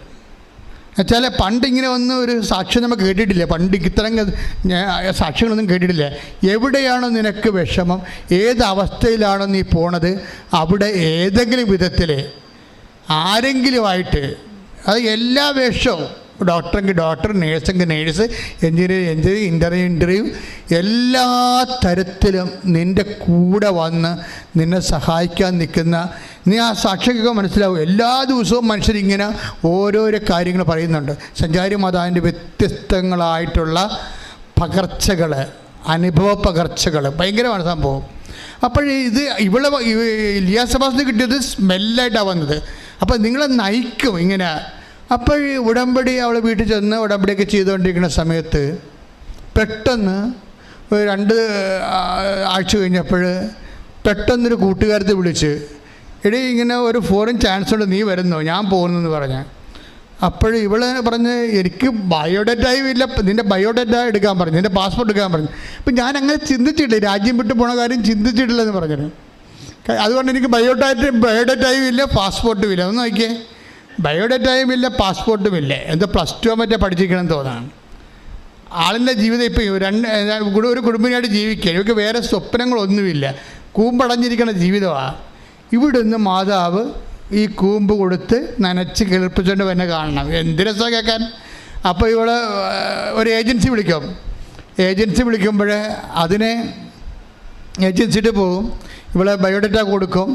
എന്നുവെച്ചാൽ പണ്ടിങ്ങനെ ഒന്നും ഒരു സാക്ഷ്യം നമുക്ക് കേട്ടിട്ടില്ല. പണ്ട് ഇത്തരം സാക്ഷ്യങ്ങളൊന്നും കേട്ടിട്ടില്ല. എവിടെയാണോ നിനക്ക് വിഷമം, ഏത് അവസ്ഥയിലാണോ നീ പോണത്, അവിടെ ഏതെങ്കിലും വിധത്തിൽ ആരെങ്കിലുമായിട്ട്, അത് എല്ലാ വേഷവും, ഡോക്ടറെങ്കിൽ ഡോക്ടർ, നേഴ്സെങ്കിൽ നേഴ്സ്, എഞ്ചിനീയർ ഇൻ്റർവ്യൂ എല്ലാ തരത്തിലും നിൻ്റെ കൂടെ വന്ന് നിന്നെ സഹായിക്കാൻ നിൽക്കുന്ന, നീ ആ സാക്ഷിയൊക്കെ മനസ്സിലാവും. എല്ലാ ദിവസവും മനുഷ്യരിങ്ങനെ ഓരോരോ കാര്യങ്ങൾ പറയുന്നുണ്ട്. സഞ്ചാരി മാതാവിൻ്റെ വ്യത്യസ്തങ്ങളായിട്ടുള്ള പകർച്ചകൾ, അനുഭവ പകർച്ചകൾ, ഭയങ്കരമാണ് സംഭവം. അപ്പോൾ ഇവിടെ ലിയാസഭാസിന് കിട്ടിയത് സ്മെല്ലായിട്ടാണ് വന്നത്. അപ്പോൾ നിങ്ങളെ നയിക്കും ഇങ്ങനെ. അപ്പോൾ ഉടമ്പടി അവൾ വീട്ടിൽ ചെന്ന് ഉടമ്പടിയൊക്കെ ചെയ്തുകൊണ്ടിരിക്കുന്ന സമയത്ത് പെട്ടെന്ന് 2 ആഴ്ച കഴിഞ്ഞപ്പോൾ പെട്ടെന്നൊരു കൂട്ടുകാരത്തെ വിളിച്ച്, എടീ ഇങ്ങനെ ഒരു ഫോറിൻ ചാൻസ് ഉണ്ട്, നീ വരുന്നോ, ഞാൻ പോകുന്നെന്ന് പറഞ്ഞ്. അപ്പോൾ ഇവൾ പറഞ്ഞ് എനിക്ക് ബയോഡേറ്റയും ഇല്ല, നിൻ്റെ ബയോഡേറ്റ എടുക്കാൻ പറഞ്ഞു, നിൻ്റെ പാസ്പോർട്ട് എടുക്കാൻ പറഞ്ഞു. അപ്പം ഞാൻ അങ്ങനെ ചിന്തിച്ചിട്ടില്ല, രാജ്യം വിട്ടു പോണ കാര്യം ചിന്തിച്ചിട്ടില്ലെന്ന് പറഞ്ഞത്. അതുകൊണ്ട് എനിക്ക് ബയോഡേറ്റയും ഇല്ല, പാസ്പോർട്ടും ഇല്ല. ഒന്ന് നോക്കിയേ, ബയോഡേറ്റയും ഇല്ല, പാസ്പോർട്ടും ഇല്ല. എന്തോ +2 മറ്റേ പഠിച്ചിരിക്കണമെന്ന് തോന്നാണ്. ആളിൻ്റെ ജീവിതം ഇപ്പോൾ ഒരു കുടുംബിനായിട്ട് ജീവിക്കുക, ഇവർക്ക് വേറെ സ്വപ്നങ്ങളൊന്നുമില്ല, കൂമ്പടഞ്ഞിരിക്കുന്ന ജീവിതമാണ്. ഇവിടെ നിന്ന് മാതാവ് ഈ കൂമ്പ് കൊടുത്ത് നനച്ച് കിളിർപ്പിച്ചുകൊണ്ട് തന്നെ കാണണം. എന്ത് രസമാണ് കേൾക്കാൻ. അപ്പോൾ ഇവൾ ഒരു ഏജൻസി വിളിക്കുമ്പോൾ അതിനെ ഏജൻസിയിട്ട് പോകും. ഇവളെ ബയോഡേറ്റ കൊടുക്കും.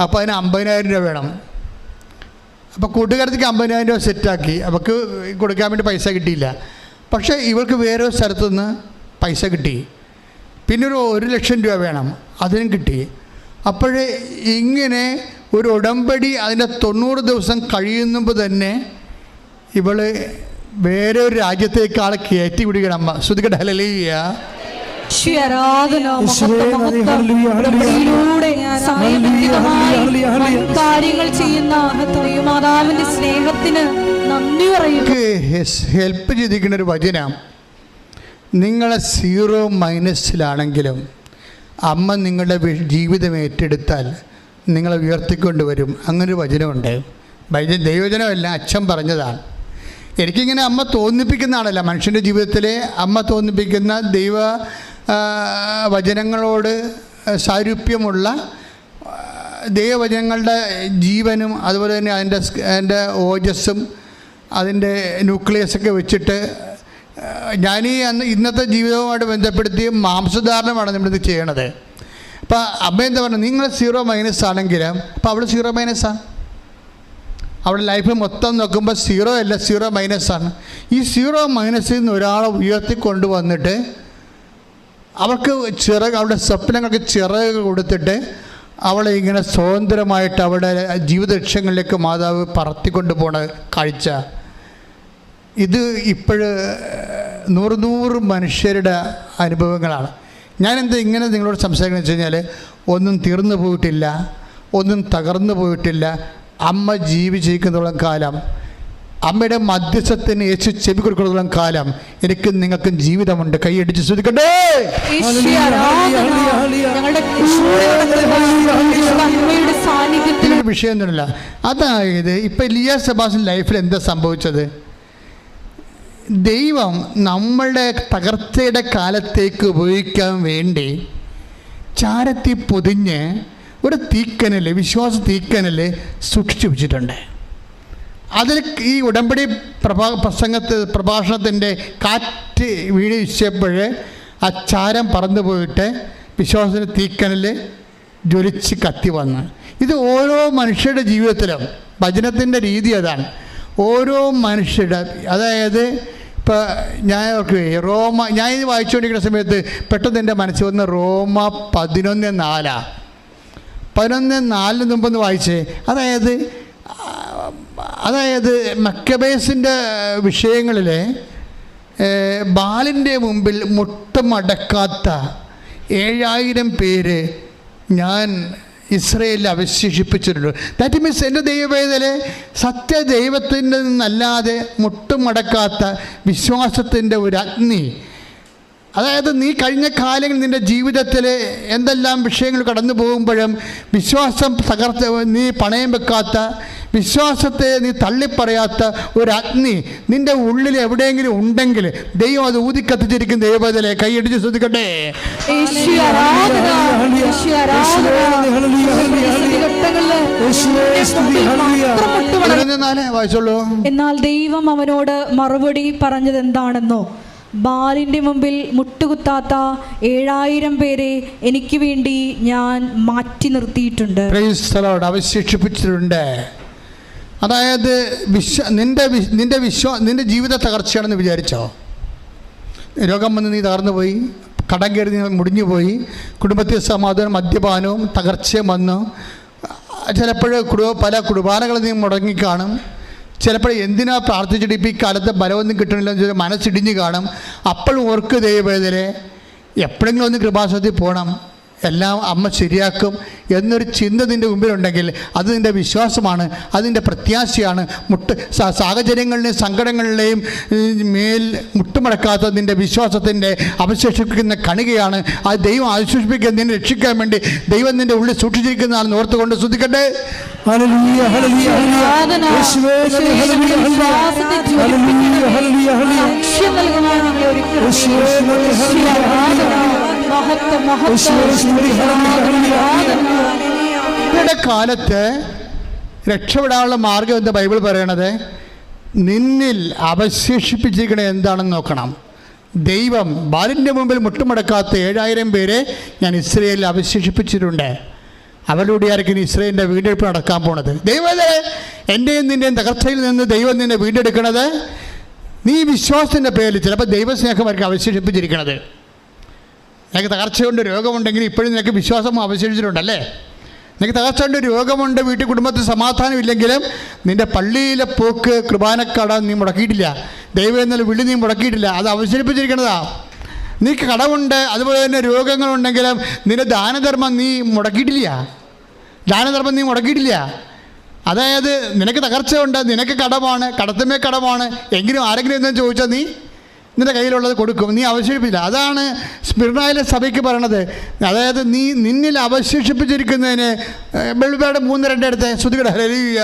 അപ്പോൾ അതിന് 50,000 രൂപ വേണം. അപ്പോൾ കൂട്ടുകാരത്തേക്ക് 50,000 രൂപ സെറ്റാക്കി. അവൾക്ക് കൊടുക്കാൻ വേണ്ടി പൈസ കിട്ടിയില്ല. പക്ഷേ ഇവൾക്ക് വേറെ സ്ഥലത്തുനിന്ന് പൈസ കിട്ടി. പിന്നെ ഒരു 1 ലക്ഷം രൂപ വേണം, അതിനും കിട്ടി. അപ്പോൾ ഇങ്ങനെ ഒരു ഉടമ്പടി അതിൻ്റെ 90 ദിവസം കഴിയുമ്പോൾ തന്നെ ഇവള് വേറെ ഒരു രാജ്യത്തേക്ക് ആളെ കയറ്റി വിടുകയാണ് അമ്മ. ശ്രുതികട്ടെ ഹല്ലേലൂയ. കാര്യങ്ങൾ ചെയ്യുന്ന മാതാവിന്റെ സ്നേഹത്തിന് നന്ദി പറയുന്നു. ഹെൽപ്പ് ചെയ്തിരിക്കുന്ന ഒരു വചനം, നിങ്ങളെ 0 അമ്മ നിങ്ങളുടെ ജീവിതം ഏറ്റെടുത്താൽ നിങ്ങളെ ഉയർത്തിക്കൊണ്ടുവരും. അങ്ങനൊരു വചനമുണ്ട്. ദൈവവചനമല്ല, അച്ഛൻ പറഞ്ഞതാണ്. എനിക്കിങ്ങനെ അമ്മ തോന്നിപ്പിക്കുന്നതാണല്ല, മനുഷ്യൻ്റെ ജീവിതത്തിലെ അമ്മ തോന്നിപ്പിക്കുന്ന ദൈവ വചനങ്ങളോട് സാരൂപ്യമുള്ള ദൈവവചനങ്ങളുടെ ജീവനും അതുപോലെ തന്നെ അതിൻ്റെ ഓജസ്സും അതിൻ്റെ ന്യൂക്ലിയസൊക്കെ വെച്ചിട്ട് ഞാൻ ഇന്നത്തെ ജീവിതവുമായിട്ട് ബന്ധപ്പെടുത്തി മാംസധാരണമാണ് നമ്മളിത് ചെയ്യണത്. അപ്പോൾ അമ്മ എന്താ പറഞ്ഞത്, നിങ്ങൾ 0 ആണെങ്കിലും അപ്പോൾ അവിടെ 0 അവിടെ ലൈഫ് മൊത്തം നോക്കുമ്പോൾ 0 അല്ല, 0 ആണ്. ഈ 0 നിന്ന് ഒരാളെ ഉയർത്തിക്കൊണ്ടുവന്നിട്ട് അവൾക്ക് അവളുടെ സ്വപ്നങ്ങൾക്ക് ചിറക് കൊടുത്തിട്ട് അവളെ ഇങ്ങനെ സ്വതന്ത്രമായിട്ട് അവളുടെ ജീവിത ലക്ഷ്യങ്ങളിലേക്ക് മാതാവ് പറത്തിക്കൊണ്ട് പോണ കാഴ്ച, ഇത് ഇപ്പോഴ് 100 മനുഷ്യരുടെ അനുഭവങ്ങളാണ്. ഞാനെന്താ ഇങ്ങനെ നിങ്ങളോട് സംസാരിക്കുന്നത് വെച്ച് കഴിഞ്ഞാൽ, ഒന്നും തീർന്നു പോയിട്ടില്ല, ഒന്നും തകർന്നു പോയിട്ടില്ല. അമ്മ ജീവിച്ചിരിക്കുന്നിടത്തോളം കാലം, അമ്മയുടെ മധ്യസ്ഥത്തിന് യേശു ചെവി കൊടുക്കുന്നിടത്തോളം കാലം എനിക്കും നിങ്ങൾക്കും ജീവിതമുണ്ട്. കൈയടിച്ച് ശ്രദ്ധിക്കട്ടെ. വിഷയമൊന്നുമില്ല. അതായത് ഇപ്പം ലിയ സെബാസ്റ്റ്യൻ ലൈഫിൽ എന്താ സംഭവിച്ചത്, ദൈവം നമ്മളുടെ തകർച്ചയുടെ കാലത്തേക്ക് ഉപയോഗിക്കാൻ വേണ്ടി ചാരത്തി പൊതിഞ്ഞ് ഒരു തീക്കനൽ, വിശ്വാസ തീക്കനൽ സൂക്ഷിച്ചു വെച്ചിട്ടുണ്ട്. അതിൽ ഈ ഉടമ്പടി പ്രഭാഷണത്തിൻ്റെ കാറ്റ് വീഴ്ചപ്പോൾ ആ ചാരം പറന്നു പോയിട്ട് വിശ്വാസത്തിൻ്റെ തീക്കനൽ ജ്വലിച്ച് കത്തി വന്ന്. ഇത് ഓരോ മനുഷ്യരുടെ ജീവിതത്തിലും വചനത്തിൻ്റെ രീതി അതാണ്. ഓരോ മനുഷ്യരുടെ, അതായത് ഇപ്പോൾ ഞാൻ ഞാൻ ഇത് വായിച്ചുകൊണ്ടിരിക്കുന്ന സമയത്ത് പെട്ടെന്ന് എൻ്റെ മനസ്സിൽ വന്ന് റോമ 11:4 11:4 മുമ്പൊന്ന് വായിച്ചേ. അതായത് മക്കബേസിൻ്റെ വിഷയങ്ങളിൽ ബാലിൻ്റെ മുമ്പിൽ മുട്ടുമടക്കാത്ത 7000 പേര് ഞാൻ ഇസ്രയേലിൽ അവശേഷിപ്പിച്ചിട്ടുണ്ട്. ദാറ്റ് മീൻസ് എൻ്റെ ദൈവവേദന സത്യദൈവത്തിൻ്റെ നിന്നല്ലാതെ മുട്ടുമടക്കാത്ത വിശ്വാസത്തിൻ്റെ ഒരു അഗ്നി. അതായത് നീ കഴിഞ്ഞ കാലങ്ങളിൽ നിൻ്റെ ജീവിതത്തിൽ എന്തെല്ലാം വിഷയങ്ങൾ കടന്നു പോകുമ്പോഴും വിശ്വാസം തകർത്ത് നീ പണയം വെക്കാത്ത, വിശ്വാസത്തെ നീ തള്ളിപ്പറയാത്ത ഒരു അഗ്നി നിൻ്റെ ഉള്ളിൽ എവിടെയെങ്കിലും ഉണ്ടെങ്കിൽ ദൈവം അത് ഊതിക്കത്തിച്ചിരിക്കും. ദൈവത്തിലെ കൈയടിച്ച് ശ്രദ്ധിക്കട്ടെ. വായിച്ചോളൂ. എന്നാൽ ദൈവം അവനോട് മറുപടി പറഞ്ഞത് എന്താണെന്നോ, ബാലിന്റെ മുമ്പിൽ മുട്ടുകുത്താത്ത 7000 പേരെ എനിക്ക് വേണ്ടി ഞാൻ മാറ്റി നിർത്തിയിട്ടുണ്ട്. അവശേഷിപ്പിച്ചിട്ടുണ്ട്. അതായത് നിന്റെ ജീവിത തകർച്ചയാണെന്ന് വിചാരിച്ചോ? രോഗം വന്ന് നീ തകർന്നു പോയി, കടം കയറി നീ മുടിഞ്ഞു പോയി, കുടുംബത്തിൽ സമാധാനം മദ്യപാനവും തകർച്ചയും വന്നു. ചിലപ്പോൾ പല കുർബാനകൾ നീ മുടങ്ങിക്കാണും. ചിലപ്പോൾ എന്തിനാ പ്രാർത്ഥിച്ചിട്ട് ഇപ്പം ഈ കാലത്ത് ബലമൊന്നും കിട്ടണില്ലെന്ന് ചോദിച്ചാൽ മനസ്സിടിഞ്ഞ് കാണും. അപ്പോഴും ഓർക്ക് ദൈവവേദനെ എപ്പോഴെങ്കിലും ഒന്ന് കൃപാസനത്തിൽ പോകണം, എല്ലാം അമ്മ ശരിയാക്കും എന്നൊരു ചിന്ത നിൻ്റെ മുമ്പിലുണ്ടെങ്കിൽ അത് നിൻ്റെ വിശ്വാസമാണ്, അതിൻ്റെ പ്രത്യാശയാണ്. സാഹചര്യങ്ങളുടെയും സങ്കടങ്ങളുടെയും മേൽ മുട്ടുമടക്കാത്ത നിൻ്റെ വിശ്വാസത്തിൻ്റെ അവശേഷിപ്പിക്കുന്ന കണികയാണ്. അത് ദൈവം അവശേഷിപ്പിക്കാൻ നിന്നെ രക്ഷിക്കാൻ വേണ്ടി ദൈവം നിൻ്റെ ഉള്ളിൽ സൂക്ഷിച്ചിരിക്കുന്നതാണെന്ന് ഓർത്തുകൊണ്ട് ശ്രദ്ധിക്കട്ടെ. ഇവരുടെ കാലത്ത് രക്ഷപ്പെടാനുള്ള മാർഗം എന്താ ബൈബിൾ പറയണത്? നിന്നിൽ അവശേഷിപ്പിച്ചിരിക്കണത് എന്താണെന്ന് നോക്കണം. ദൈവം ബാലിൻ്റെ മുമ്പിൽ മുട്ടുമടക്കാത്ത 7000 പേരെ ഞാൻ ഇസ്രയേലിൽ അവശേഷിപ്പിച്ചിട്ടുണ്ട്. അവരുടെ ആയിരിക്കും ഇസ്രയേലിൻ്റെ വീണ്ടെടുപ്പ് നടക്കാൻ പോണത്. ദൈവമേ, എൻ്റെയും നിൻ്റെയും തകർച്ചയിൽ നിന്ന് ദൈവം നിന്നെ വീണ്ടെടുക്കണത് നീ വിശ്വാസത്തിൻ്റെ പേരിൽ. ചിലപ്പോൾ ദൈവസ്നേഹമായിരിക്കും അവശേഷിപ്പിച്ചിരിക്കണത്. നിനക്ക് തകർച്ചയുണ്ട്, രോഗമുണ്ടെങ്കിൽ ഇപ്പോഴും നിനക്ക് വിശ്വാസം അവശേഷിച്ചിട്ടുണ്ടല്ലേ? നിനക്ക് തകർച്ചയുണ്ട്, രോഗമുണ്ട്, വീട്ടിൽ കുടുംബത്തിൽ സമാധാനം ഇല്ലെങ്കിലും നിൻ്റെ പള്ളിയിലെ പോക്ക്, കുർബാനക്കട നീ മുടക്കിയിട്ടില്ല, ദൈവം എന്നുള്ള വിളി നീ മുടക്കിയിട്ടില്ല. അത് അവസരിപ്പിച്ചിരിക്കുന്നതാ. നീക്ക് കടമുണ്ട്, അതുപോലെ തന്നെ രോഗങ്ങളുണ്ടെങ്കിലും നിന്റെ ദാനധർമ്മം നീ മുടക്കിയിട്ടില്ല. അതായത് നിനക്ക് തകർച്ചയുണ്ട്, നിനക്ക് കടമാണ്, കടത്തുമേ കടമാണ്, എങ്കിലും ആരെങ്കിലും എന്തെന്ന് ചോദിച്ചാൽ നീ നിൻ്റെ കയ്യിലുള്ളത് കൊടുക്കും, നീ അവശേഷിപ്പില്ല. അതാണ് സ്മിർനായിലെ സഭയ്ക്ക് പറയണത്. അതായത് നീ നിന്നിൽ അവശേഷിപ്പിച്ചിരിക്കുന്നതിന് വെളിപാട് 3:2 എടുത്ത് ശ്രുതികട ഹല്ലേലൂയ.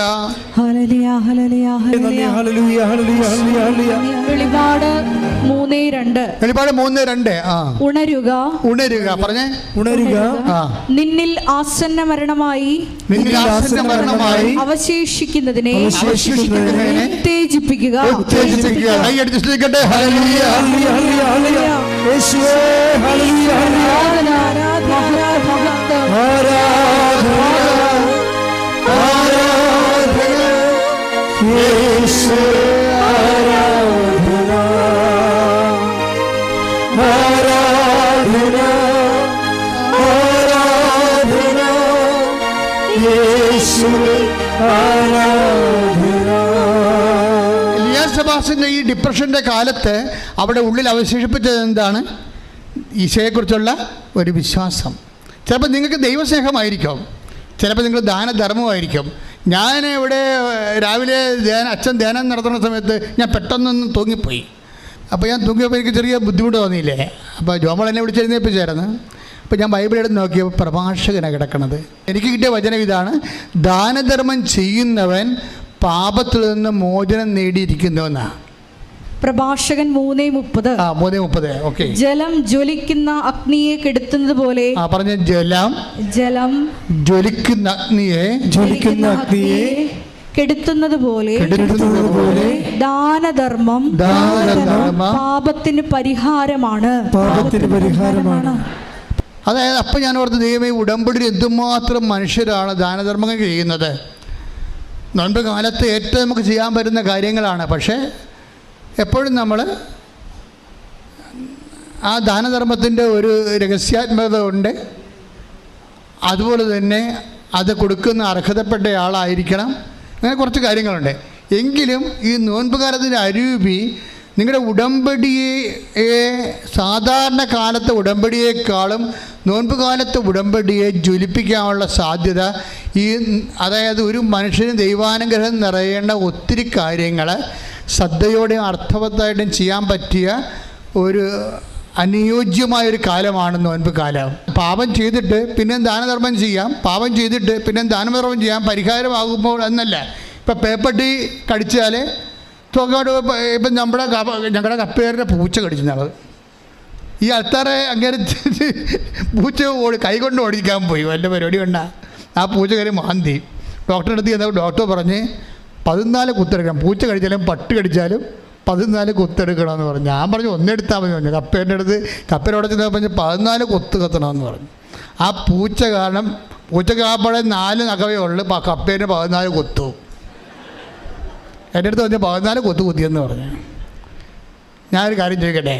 വെളിപാട് 3:2. ഉണരുക പറഞ്ഞേ. നിന്നിൽ ആസന്ന മരണമായി അവശേഷിക്കുന്നതിനെ ഉത്തേജിപ്പിക്കുക. സെബാസ്റ്റിൻ്റെ ഈ ഡിപ്രഷൻ്റെ കാലത്ത് അവിടെ ഉള്ളിൽ അവശേഷിപ്പിച്ചത് എന്താണ്? ഈശോയെക്കുറിച്ചുള്ള ഒരു വിശ്വാസം. ചിലപ്പോൾ നിങ്ങൾക്ക് ദൈവസ്നേഹമായിരിക്കും, ചിലപ്പോൾ നിങ്ങൾ ദാനധർമ്മമായിരിക്കും. ഞാൻ ഇവിടെ രാവിലെ അച്ഛൻ ധ്യാനം നടത്തുന്ന സമയത്ത് ഞാൻ പെട്ടെന്നൊന്ന് തൂങ്ങിപ്പോയി. അപ്പോൾ ഞാൻ തൂങ്ങിയപ്പോൾ എനിക്ക് ചെറിയ ബുദ്ധിമുട്ട് തോന്നിയില്ലേ? അപ്പോൾ ജോമോൾ എന്നെ വിളിച്ചെഴുന്നേൽപ്പിച്ചായിരുന്നു. അപ്പോൾ ഞാൻ ബൈബിൾ എടുത്ത് നോക്കിയപ്പോൾ പ്രഭാഷകനാണ് കിടക്കണത്. എനിക്ക് കിട്ടിയ വചനം ഇതാണ്: ദാനധർമ്മം ചെയ്യുന്നവൻ പാപത്തിൽ നിന്ന് മോചനം നേടിയിരിക്കുന്നുവെന്നാണ്. പ്രഭാഷകൻ 3:30. 3:30. ഓക്കെ. ജലം ജ്വലിക്കുന്ന അഗ്നിയെ കെടുത്തുന്നത് പോലെ. പറഞ്ഞ ജലം ജ്വലിക്കുന്ന അഗ്നിയെ കെടുത്തുന്നത് പോലെ ദാനധർമ്മം പാപത്തിന് പരിഹാരമാണ്. അതായത് അപ്പം ഞാൻ ഓർത്ത്, ദൈവമേ, ഉടമ്പടിയിൽ എന്തുമാത്രം മനുഷ്യരാണ് ദാനധർമ്മങ്ങൾ ചെയ്യുന്നത്. നോൻപ് കാലത്ത് ഏറ്റവും നമുക്ക് ചെയ്യാൻ പറ്റുന്ന കാര്യങ്ങളാണ്. പക്ഷേ എപ്പോഴും നമ്മൾ ആ ദാനധർമ്മത്തിൻ്റെ ഒരു രഹസ്യാത്മകത ഉണ്ട്. അതുപോലെ തന്നെ അത് കൊടുക്കുന്ന അർഹതപ്പെട്ട ആളായിരിക്കണം. അങ്ങനെ കുറച്ച് കാര്യങ്ങളുണ്ട്. എങ്കിലും ഈ നോൻപ് കാലത്തിൻ്റെ അരൂപി നിങ്ങളുടെ ഉടമ്പടിയെ, സാധാരണ കാലത്തെ ഉടമ്പടിയേക്കാളും നോൻപ് കാലത്തെ ഉടമ്പടിയെ ജ്വലിപ്പിക്കാനുള്ള സാധ്യത അതായത് ഒരു മനുഷ്യന് ദൈവാനുഗ്രഹം നിറയേണ്ട ഒത്തിരി കാര്യങ്ങൾ ശ്രദ്ധയോടെയും അർത്ഥവത്തായിട്ടും ചെയ്യാൻ പറ്റിയ ഒരു അനുയോജ്യമായൊരു കാലമാണ് നോൻപ് കാലം. പാപം ചെയ്തിട്ട് പിന്നെ ദാനധർമ്മം ചെയ്യാം, പാപം ചെയ്തിട്ട് പിന്നെ ദാനധർമ്മം ചെയ്യാം, പരിഹാരമാകുമ്പോൾ എന്നല്ല. ഇപ്പം പേപ്പട്ടി കടിച്ചാൽ തോക്കോട് ഇപ്പം ഞങ്ങളുടെ കപ്പേറിൻ്റെ പൂച്ച കടിച്ചത് ഈ അൽത്താറെ അങ്ങനെ പൂച്ച കൈകൊണ്ട് ഓടിക്കാൻ പോയി, വല്ല പരിപാടി കൊണ്ടാ ആ പൂച്ച കയറി മാന്തി. ഡോക്ടറെ അടുത്ത് ചെന്നപ്പോൾ ഡോക്ടർ പറഞ്ഞ് 14 കുത്തെടുക്കണം, പൂച്ച കടിച്ചാലും പട്ട് കടിച്ചാലും 14 കുത്തെടുക്കണമെന്ന് പറഞ്ഞു. ഞാൻ പറഞ്ഞു ഒന്നെടുത്താൽ മതി പറഞ്ഞു. കപ്പേൻ്റെ അടുത്ത് കപ്പേരോടെ ചെന്നപ്പോൾ പറഞ്ഞ് 14 കുത്ത് കത്തണമെന്ന് പറഞ്ഞു. ആ പൂച്ച കാരണം പൂച്ചക്ക് ആപ്പാടെ 4 നഖവേ ഉള്ളു, കപ്പേൻ്റെ 14 കുത്തു. എൻ്റെ അടുത്ത് പറഞ്ഞ് 14 കുത്ത് കുത്തിയെന്ന് പറഞ്ഞു. ഞാനൊരു കാര്യം ചോദിക്കട്ടെ,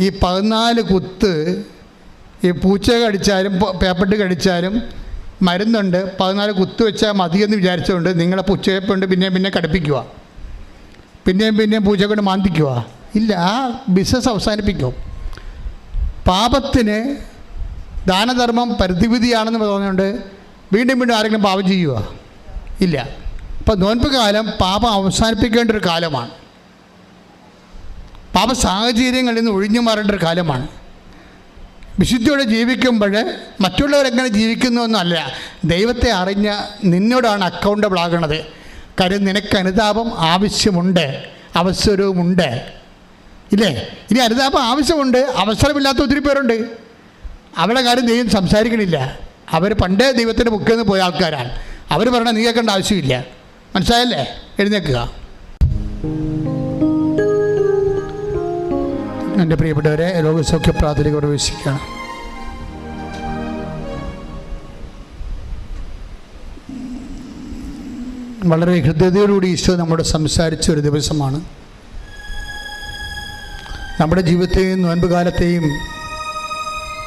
ഈ 14 കുത്ത് ഈ പൂച്ച കടിച്ചാലും പേപ്പട്ട് കടിച്ചാലും മരുന്നുണ്ട്, 14 കുത്ത് വെച്ചാൽ മതിയെന്ന് വിചാരിച്ചുകൊണ്ട് നിങ്ങളെ പൂച്ചയെ കൊണ്ട് പിന്നെ കടുപ്പിക്കുക, പിന്നെയും പൂച്ചയെ കൊണ്ട് മാന്തിക്കുക? ഇല്ല, ആ ബിസിനസ് അവസാനിപ്പിക്കും. പാപത്തിന് ദാനധർമ്മം പരിധിവിധിയാണെന്ന് പറഞ്ഞുകൊണ്ട് വീണ്ടും ആരെങ്കിലും പാപം ചെയ്യുക? ഇല്ല. അപ്പോൾ നോൻപ് കാലം പാപം അവസാനിപ്പിക്കേണ്ട ഒരു കാലമാണ്. പാപ സാഹചര്യങ്ങളിൽ നിന്ന് ഒഴിഞ്ഞു മാറേണ്ട ഒരു കാലമാണ്. വിശുദ്ധിയോടെ ജീവിക്കുമ്പോൾ മറ്റുള്ളവരെങ്ങനെ ജീവിക്കുന്നു എന്നല്ല, ദൈവത്തെ അറിഞ്ഞ നിന്നോടാണ് അക്കൗണ്ടബിൾ ആകണത്. കാര്യം നിനക്ക് അനുതാപം ആവശ്യമുണ്ട്, അവസരവുമുണ്ട്, ഇല്ലേ? ഇനി അനുതാപം ആവശ്യമുണ്ട്, അവസരമില്ലാത്ത ഒത്തിരി പേരുണ്ട്. അവരുടെ കാര്യം ദൈവം സംസാരിക്കണില്ല. അവർ പണ്ടേ ദൈവത്തിൻ്റെ മുക്കിൽ നിന്ന് പോയ ആൾക്കാരാണ്. അവർ പറഞ്ഞാൽ നീ കേൾക്കേണ്ട ആവശ്യമില്ല. മനസ്സിലായല്ലേ? എഴുന്നേൽക്കുക. എൻ്റെ പ്രിയപ്പെട്ടവരെ, രോഗസൗഖ്യ പ്രാർത്ഥനയ്ക്ക് പ്രവേശിക്കുകയാണ്. വളരെ ഹൃദ്യതയോടുകൂടി ഈശോ നമ്മോട് സംസാരിച്ച ഒരു ദിവസമാണ്. നമ്മുടെ ജീവിതത്തെയും നോൻപ് കാലത്തെയും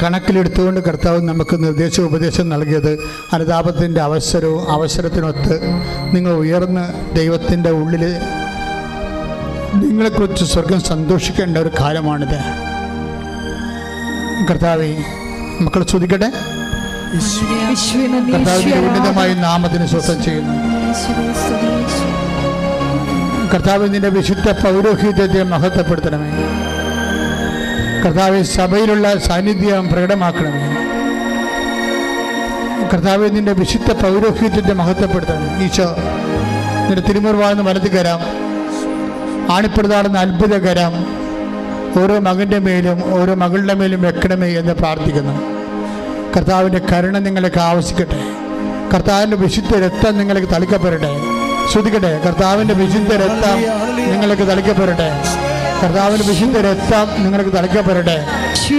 കണക്കിലെടുത്തുകൊണ്ട് കർത്താവ് നമുക്ക് നിർദ്ദേശവും ഉപദേശം നൽകിയത് അനുതാപത്തിൻ്റെ അവസരത്തിനൊത്ത് നിങ്ങൾ ഉയർന്ന് ദൈവത്തിൻ്റെ ഉള്ളിൽ നിങ്ങളെക്കുറിച്ച് സ്വർഗം സന്തോഷിക്കേണ്ട ഒരു കാലമാണിത്. കർത്താവേ, മക്കൾ ചോദിക്കട്ടെ. കർത്താവിൻ്റെ ഉന്നതമായ നാമത്തിന് സ്വസ്ഥം ചെയ്യുന്നു. കർത്താവ് നിന്റെ വിശുദ്ധ പൗരോഹിത്യത്തെ മഹത്വപ്പെടുത്തണമേ. കർത്താവ് സഭയിലുള്ള സാന്നിധ്യം പ്രകടമാക്കണമേ. കർത്താവ് നിന്റെ വിശുദ്ധ പൗരോഹിത്യത്തെ മഹത്വപ്പെടുത്തണം. ഈശോ നിന്റെ തിരുമുറിവാകുന്ന വലത് കരം, ആണിപ്രതാടുന്ന അത്ഭുത കരം ഓരോ മകൻ്റെ മേലും ഓരോ മകളുടെ മേലും വെക്കണമേ എന്ന് പ്രാർത്ഥിക്കുന്നു. കർത്താവിൻ്റെ കരുണ നിങ്ങൾക്ക് ആവശ്യിക്കട്ടെ. കർത്താവിൻ്റെ വിശുദ്ധ രക്തം നിങ്ങൾക്ക് തളിക്കപ്പെടട്ടെ. ശ്രദ്ധിക്കട്ടെ, കർത്താവിൻ്റെ വിശുദ്ധ രക്തം നിങ്ങൾക്ക് തളിക്കപ്പെടട്ടെ. കർത്താവിൻ്റെ വിശുദ്ധ രക്തം നിങ്ങൾക്ക് തളിക്കപ്പെടട്ടെ.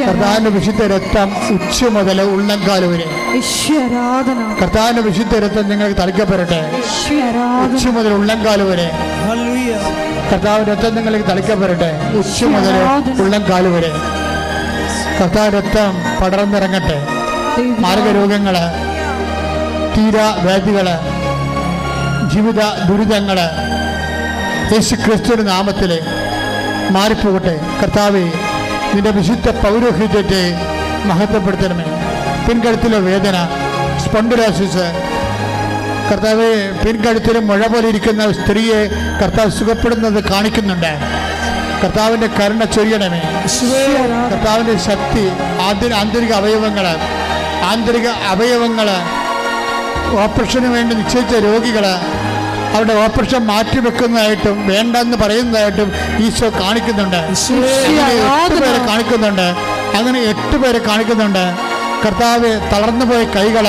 കർത്താവിൻ്റെ വിശുദ്ധ രക്തം ഉച്ച മുതൽ ഉള്ളംകാല് വരെ. കർത്താവിൻ്റെ വിശുദ്ധ രക്തം നിങ്ങൾക്ക് തളിക്കപ്പെടട്ടെ. ഉച്ച മുതൽ ഉള്ളംകാല് വരെ കർത്താവിൻ്റെ രക്തം നിങ്ങൾക്ക് തളിക്കപ്പെടട്ടെ. ഉച്ച മുതൽ ഉള്ളംകാല് വരെ കർത്താവ് രക്തം പടർന്നിറങ്ങട്ടെ. മാർഗരോഗങ്ങള്, തീരാവ്യാധികള്, ജീവിത ദുരിതങ്ങള് യേശു ക്രിസ്തുവിന്റെ നാമത്തിൽ മാറിപ്പോകട്ടെ. കർത്താവേ, നിന്റെ വിശുദ്ധ പൗരോഹിത്യത്തെ മഹത്വപ്പെടുത്തണമേ. പിൻകഴുത്തിലെ വേദന, സ്പോണ്ടിലോസിസ്, കർത്താവെ, പിൻകഴുത്തിൽ മുഴ പോലെ ഇരിക്കുന്ന സ്ത്രീയെ കർത്താവ് സുഖപ്പെടുന്നത് കാണിക്കുന്നുണ്ട്. കർത്താവിൻ്റെ കരുണ ചൊരിയണമേ. കർത്താവിൻ്റെ ശക്തി, ആന്തരിക അവയവങ്ങൾ ഓപ്പറേഷന് വേണ്ടി നിശ്ചയിച്ച രോഗികൾ അവരുടെ ഓപ്പറേഷൻ മാറ്റിവെക്കുന്നതായിട്ടും വേണ്ടെന്ന് പറയുന്നതായിട്ടും ഈശോ കാണിക്കുന്നുണ്ട്. 8 പേരെ കാണിക്കുന്നുണ്ട്. അങ്ങനെ 8 പേരെ കാണിക്കുന്നുണ്ട്. കർത്താവ്, തളർന്നുപോയ കൈകൾ,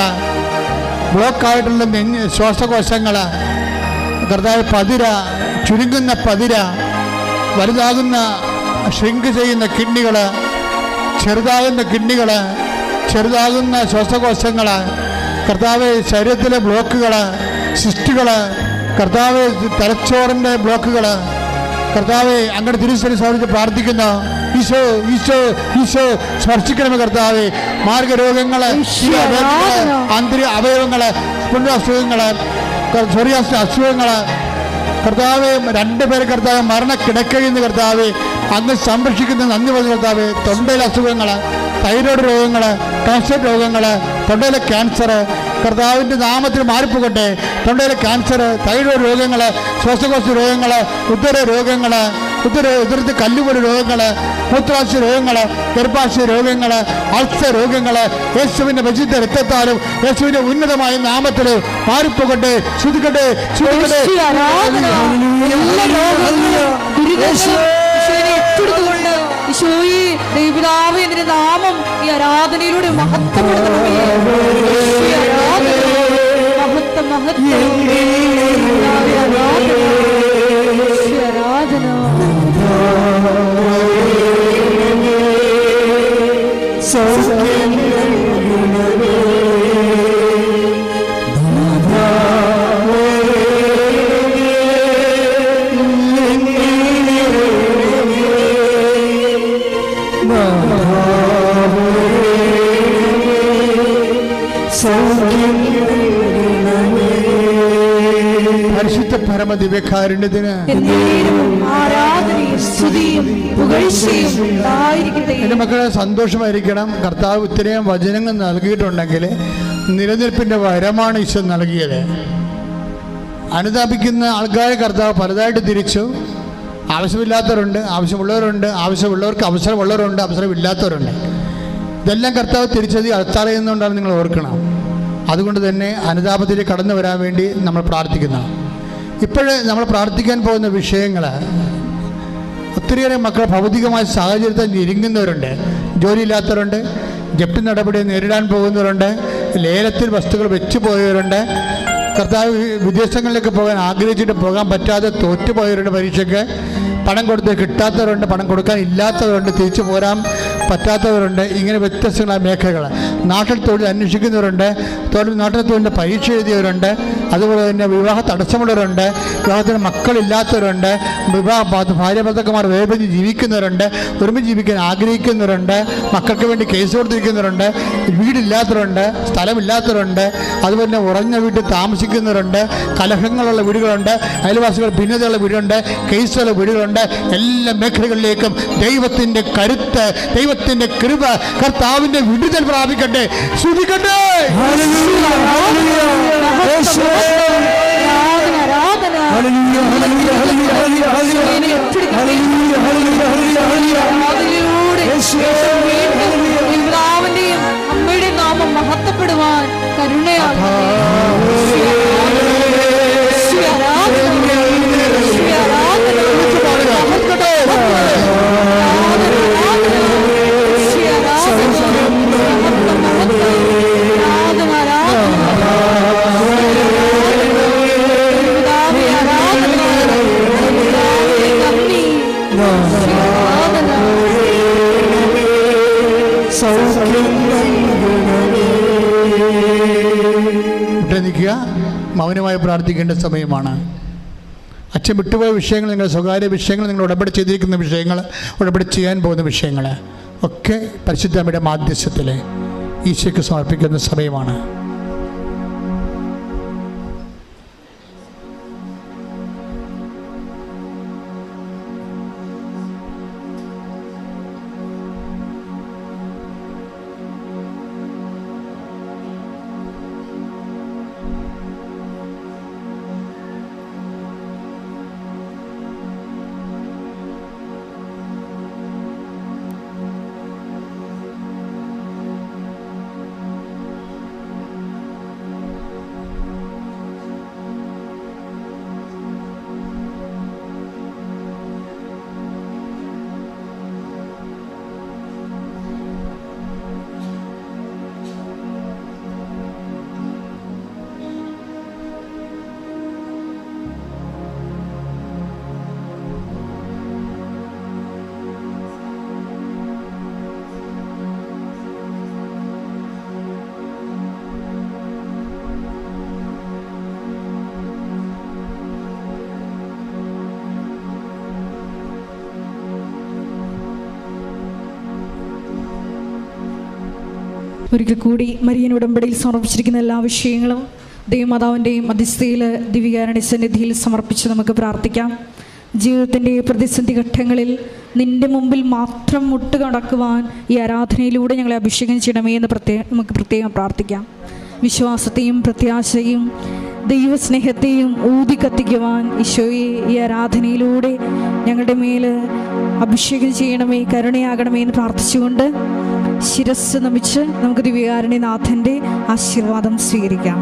ബ്ലോക്കായിട്ടുള്ള ശ്വാസകോശങ്ങൾ, കർത്താവ് പതിര, ചുരുങ്ങുന്ന പതിര, വലുതാകുന്ന ഷ്രിങ്ക് ചെയ്യുന്ന കിഡ്നികൾ, ചെറുതാകുന്ന കിഡ്നികൾ, ചെറുതാകുന്ന ശ്വാസകോശങ്ങൾ, കർത്താവ് ശരീരത്തിലെ ബ്ലോക്കുകൾ, സിസ്റ്റുകൾ, കർത്താവ് തലച്ചോറിൻ്റെ ബ്ലോക്കുകൾ, കർത്താവ് അങ്ങയുടെ തിരുസരി സാധിച്ച് പ്രാർത്ഥിക്കുന്നു. ഈശോ ഈശോ ഈശോ സ്പർശിക്കണമേ. കർത്താവ്, മാർഗരോഗങ്ങൾ, ആന്തരിക അവയവങ്ങൾ, അസുഖങ്ങൾ, സോറിയാസിന്റെ അസുഖങ്ങൾ, കർത്താവ് 2 പേരെ കർത്താവ് മരണക്കിടക്കയിൽ നിന്ന് കർത്താവ് അങ്ങ് സംരക്ഷിക്കുന്ന നന്ദി പറഞ്ഞ കർത്താവ്. തൊണ്ടയിലെ അസുഖങ്ങൾ, തൈറോയ്ഡ് രോഗങ്ങൾ, കാൻസർ രോഗങ്ങൾ, തൊണ്ടയിലെ ക്യാൻസർ കർത്താവിൻ്റെ നാമത്തിൽ മാറിപ്പോകട്ടെ. തൊണ്ടയിലെ ക്യാൻസർ, തൈറോയ്ഡ് രോഗങ്ങൾ, ശ്വാസകോശ രോഗങ്ങൾ, ഉദര രോഗങ്ങൾ, ഉദരത്തിൽ കല്ലുപോലെ രോഗങ്ങൾ, മൂത്രാശയ രോഗങ്ങൾ, ഗർഭാശയ രോഗങ്ങൾ, അൾസർ രോഗങ്ങൾ യേശുവിൻ്റെ വിശുദ്ധ രക്തത്താലും യേശുവിൻ്റെ ഉന്നതമായ നാമത്തിൽ മാറിപ്പോകട്ടെ. ശ്രുതിക്കട്ടെ, ശ്രുതിക്കട്ടെ. ഈശോയെ, ദൈവപിതാവേ, നിന്റെ നാമം ഈ ആരാധനയിലൂടെ മഹത്വപ്പെടുത്തണമേ. മഹത്വം മഹത്വം ആരാധന. പരിശുദ്ധ പരമദിവ്യകാരുണ്യത്തിന് എൻ്റെ മക്കളെ സന്തോഷമായിരിക്കണം. കർത്താവ് ഇത്രയും വചനങ്ങൾ നൽകിയിട്ടുണ്ടെങ്കിൽ നിലനിൽപ്പിൻ്റെ വരമാണ് ഈശോ നൽകിയത്. അനുതാപിക്കുന്ന ആൾക്കാരെ കർത്താവ് പലതായിട്ട് തിരിച്ചു. ആവശ്യമില്ലാത്തവരുണ്ട്, ആവശ്യമുള്ളവരുണ്ട്, ആവശ്യമുള്ളവർക്ക് അവസരമുള്ളവരുണ്ട്, അവസരമില്ലാത്തവരുണ്ട്. ഇതെല്ലാം കർത്താവ് തിരിച്ചത് അടുത്തറിയുന്നതുകൊണ്ടാണ് നിങ്ങൾ ഓർക്കണം. അതുകൊണ്ട് തന്നെ അനുതാപത്തിലേക്ക് കടന്നു വരാൻ വേണ്ടി നമ്മൾ പ്രാർത്ഥിക്കുന്നു. ഇപ്പോഴേ നമ്മൾ പ്രാർത്ഥിക്കാൻ പോകുന്ന വിഷയങ്ങൾ, ഒത്തിരിയേറെ മക്കൾ ഭൗതികമായ സാഹചര്യത്തിൽ ഞെരുങ്ങുന്നവരുണ്ട്, ജോലിയില്ലാത്തവരുണ്ട്, ജപ്തി നടപടി നേരിടാൻ പോകുന്നവരുണ്ട്, ലേലത്തിൽ വസ്തുക്കൾ വെച്ചു പോയവരുണ്ട്, കർത്താവ് വിദേശങ്ങളിലേക്ക് പോകാൻ ആഗ്രഹിച്ചിട്ട് പോകാൻ പറ്റാതെ തോറ്റുപോയവരുണ്ട്, പരീക്ഷയ്ക്ക് പണം കൊടുത്ത് കിട്ടാത്തവരുണ്ട്, പണം കൊടുക്കാൻ ഇല്ലാത്തവരുണ്ട്, തിരിച്ചു പോരാൻ പറ്റാത്തവരുണ്ട്. ഇങ്ങനെ വ്യത്യസ്തങ്ങളായ മേഖലകൾ. നാട്ടിൽ തൊഴിൽ അന്വേഷിക്കുന്നവരുണ്ട്, നാട്ടിൽ തൊഴിലിൻ്റെ പരീക്ഷ എഴുതിയവരുണ്ട്, അതുപോലെ തന്നെ വിവാഹ തടസ്സമുള്ളവരുണ്ട്, വിവാഹത്തിന് മക്കളില്ലാത്തവരുണ്ട്, ഭാര്യ ഭർത്താക്കന്മാർ വേർപിരിഞ്ഞ് ജീവിക്കുന്നവരുണ്ട്, ഒരുമിച്ച് ജീവിക്കാൻ ആഗ്രഹിക്കുന്നവരുണ്ട്, മക്കൾക്ക് വേണ്ടി കേസ് കൊടുത്തിരിക്കുന്നവരുണ്ട്, വീടില്ലാത്തവരുണ്ട്, സ്ഥലമില്ലാത്തവരുണ്ട്, അതുപോലെ തന്നെ ഉറഞ്ഞ വീട്ടിൽ താമസിക്കുന്നവരുണ്ട്, കലഹങ്ങളുള്ള വീടുകളുണ്ട്, അയൽവാസികൾ ഭിന്നതയുള്ള വീടുണ്ട്, കേസുള്ള വീടുകളുണ്ട്. എല്ലാ മേഖലകളിലേക്കും ദൈവത്തിൻ്റെ കരുത്ത്, ദൈവത്തിൻ്റെ കൃപ, കർത്താവിൻ്റെ വിടുതൽ പ്രാപിക്കട്ടെ. ശ്രദ്ധിക്കട്ടെ. അമ്മയുടെ നാമം മഹത്വപ്പെടുവാൻ കരുണയാകും. മൗനമായി പ്രാർത്ഥിക്കേണ്ട സമയമാണ്. അച്ഛൻ വിട്ടുപോയ വിഷയങ്ങൾ, നിങ്ങളുടെ സ്വകാര്യ വിഷയങ്ങൾ, നിങ്ങൾ ഉടമ്പടി ചെയ്തിരിക്കുന്ന വിഷയങ്ങൾ, ഉടമ്പടി ചെയ്യാൻ പോകുന്ന വിഷയങ്ങൾ ഒക്കെ പരിശുദ്ധ അമ്മയുടെ മാധ്യസ്ഥത്തിൽ ഈശോയ്ക്ക് സമർപ്പിക്കുന്ന സമയമാണ്. ഒരിക്കൽ കൂടി മരിയൻ ഉടമ്പടിയിൽ സമർപ്പിച്ചിരിക്കുന്ന എല്ലാ വിഷയങ്ങളും ദൈവമാതാവിൻ്റെയും മധ്യസ്ഥയിൽ ദിവ്യകാരുണ്യ സന്നിധിയിൽ സമർപ്പിച്ച് നമുക്ക് പ്രാർത്ഥിക്കാം. ജീവിതത്തിൻ്റെ പ്രതിസന്ധി ഘട്ടങ്ങളിൽ നിൻ്റെ മുമ്പിൽ മാത്രം മുട്ടുകടക്കുവാൻ ഈ ആരാധനയിലൂടെ ഞങ്ങളെ അഭിഷേകം ചെയ്യണമേ എന്ന് നമുക്ക് പ്രത്യേകം പ്രാർത്ഥിക്കാം. വിശ്വാസത്തെയും പ്രത്യാശയും ദൈവസ്നേഹത്തെയും ഊതി കത്തിക്കുവാൻ ഈശോയെ ഈ ആരാധനയിലൂടെ ഞങ്ങളുടെ മേൽ അഭിഷേകം ചെയ്യണമേ, കരുണയാകണമേ എന്ന് പ്രാർത്ഥിച്ചുകൊണ്ട് ശിരസ് നമിച്ച് നമുക്ക് ദിവ്യകാരുണ്യനാഥൻ്റെ ആശീർവാദം സ്വീകരിക്കാം.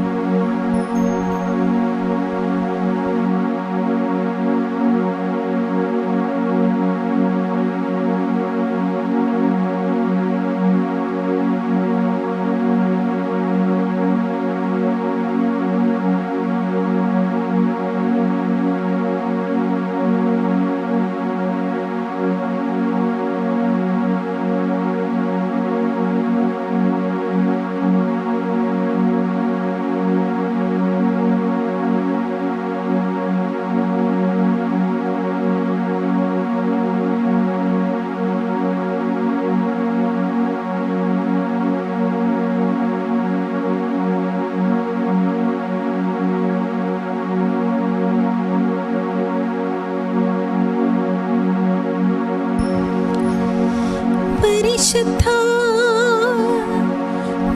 പരിശുദ്ധ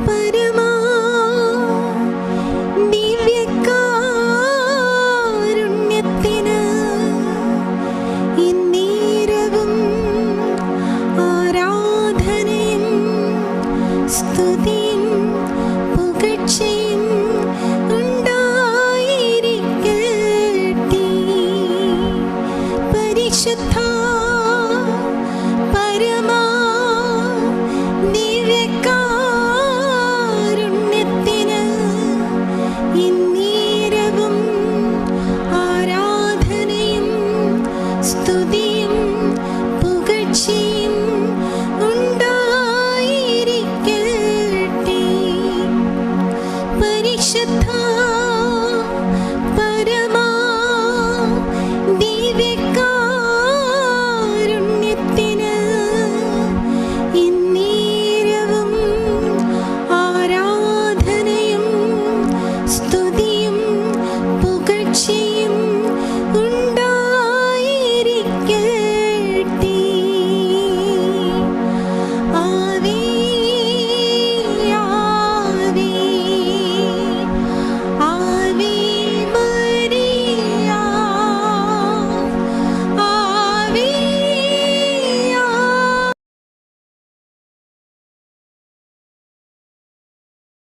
പരമാ ദിവ്യകാരുണ്യത്തിന് ഇന്നേരവും ആരാധനയും സ്തുതിയും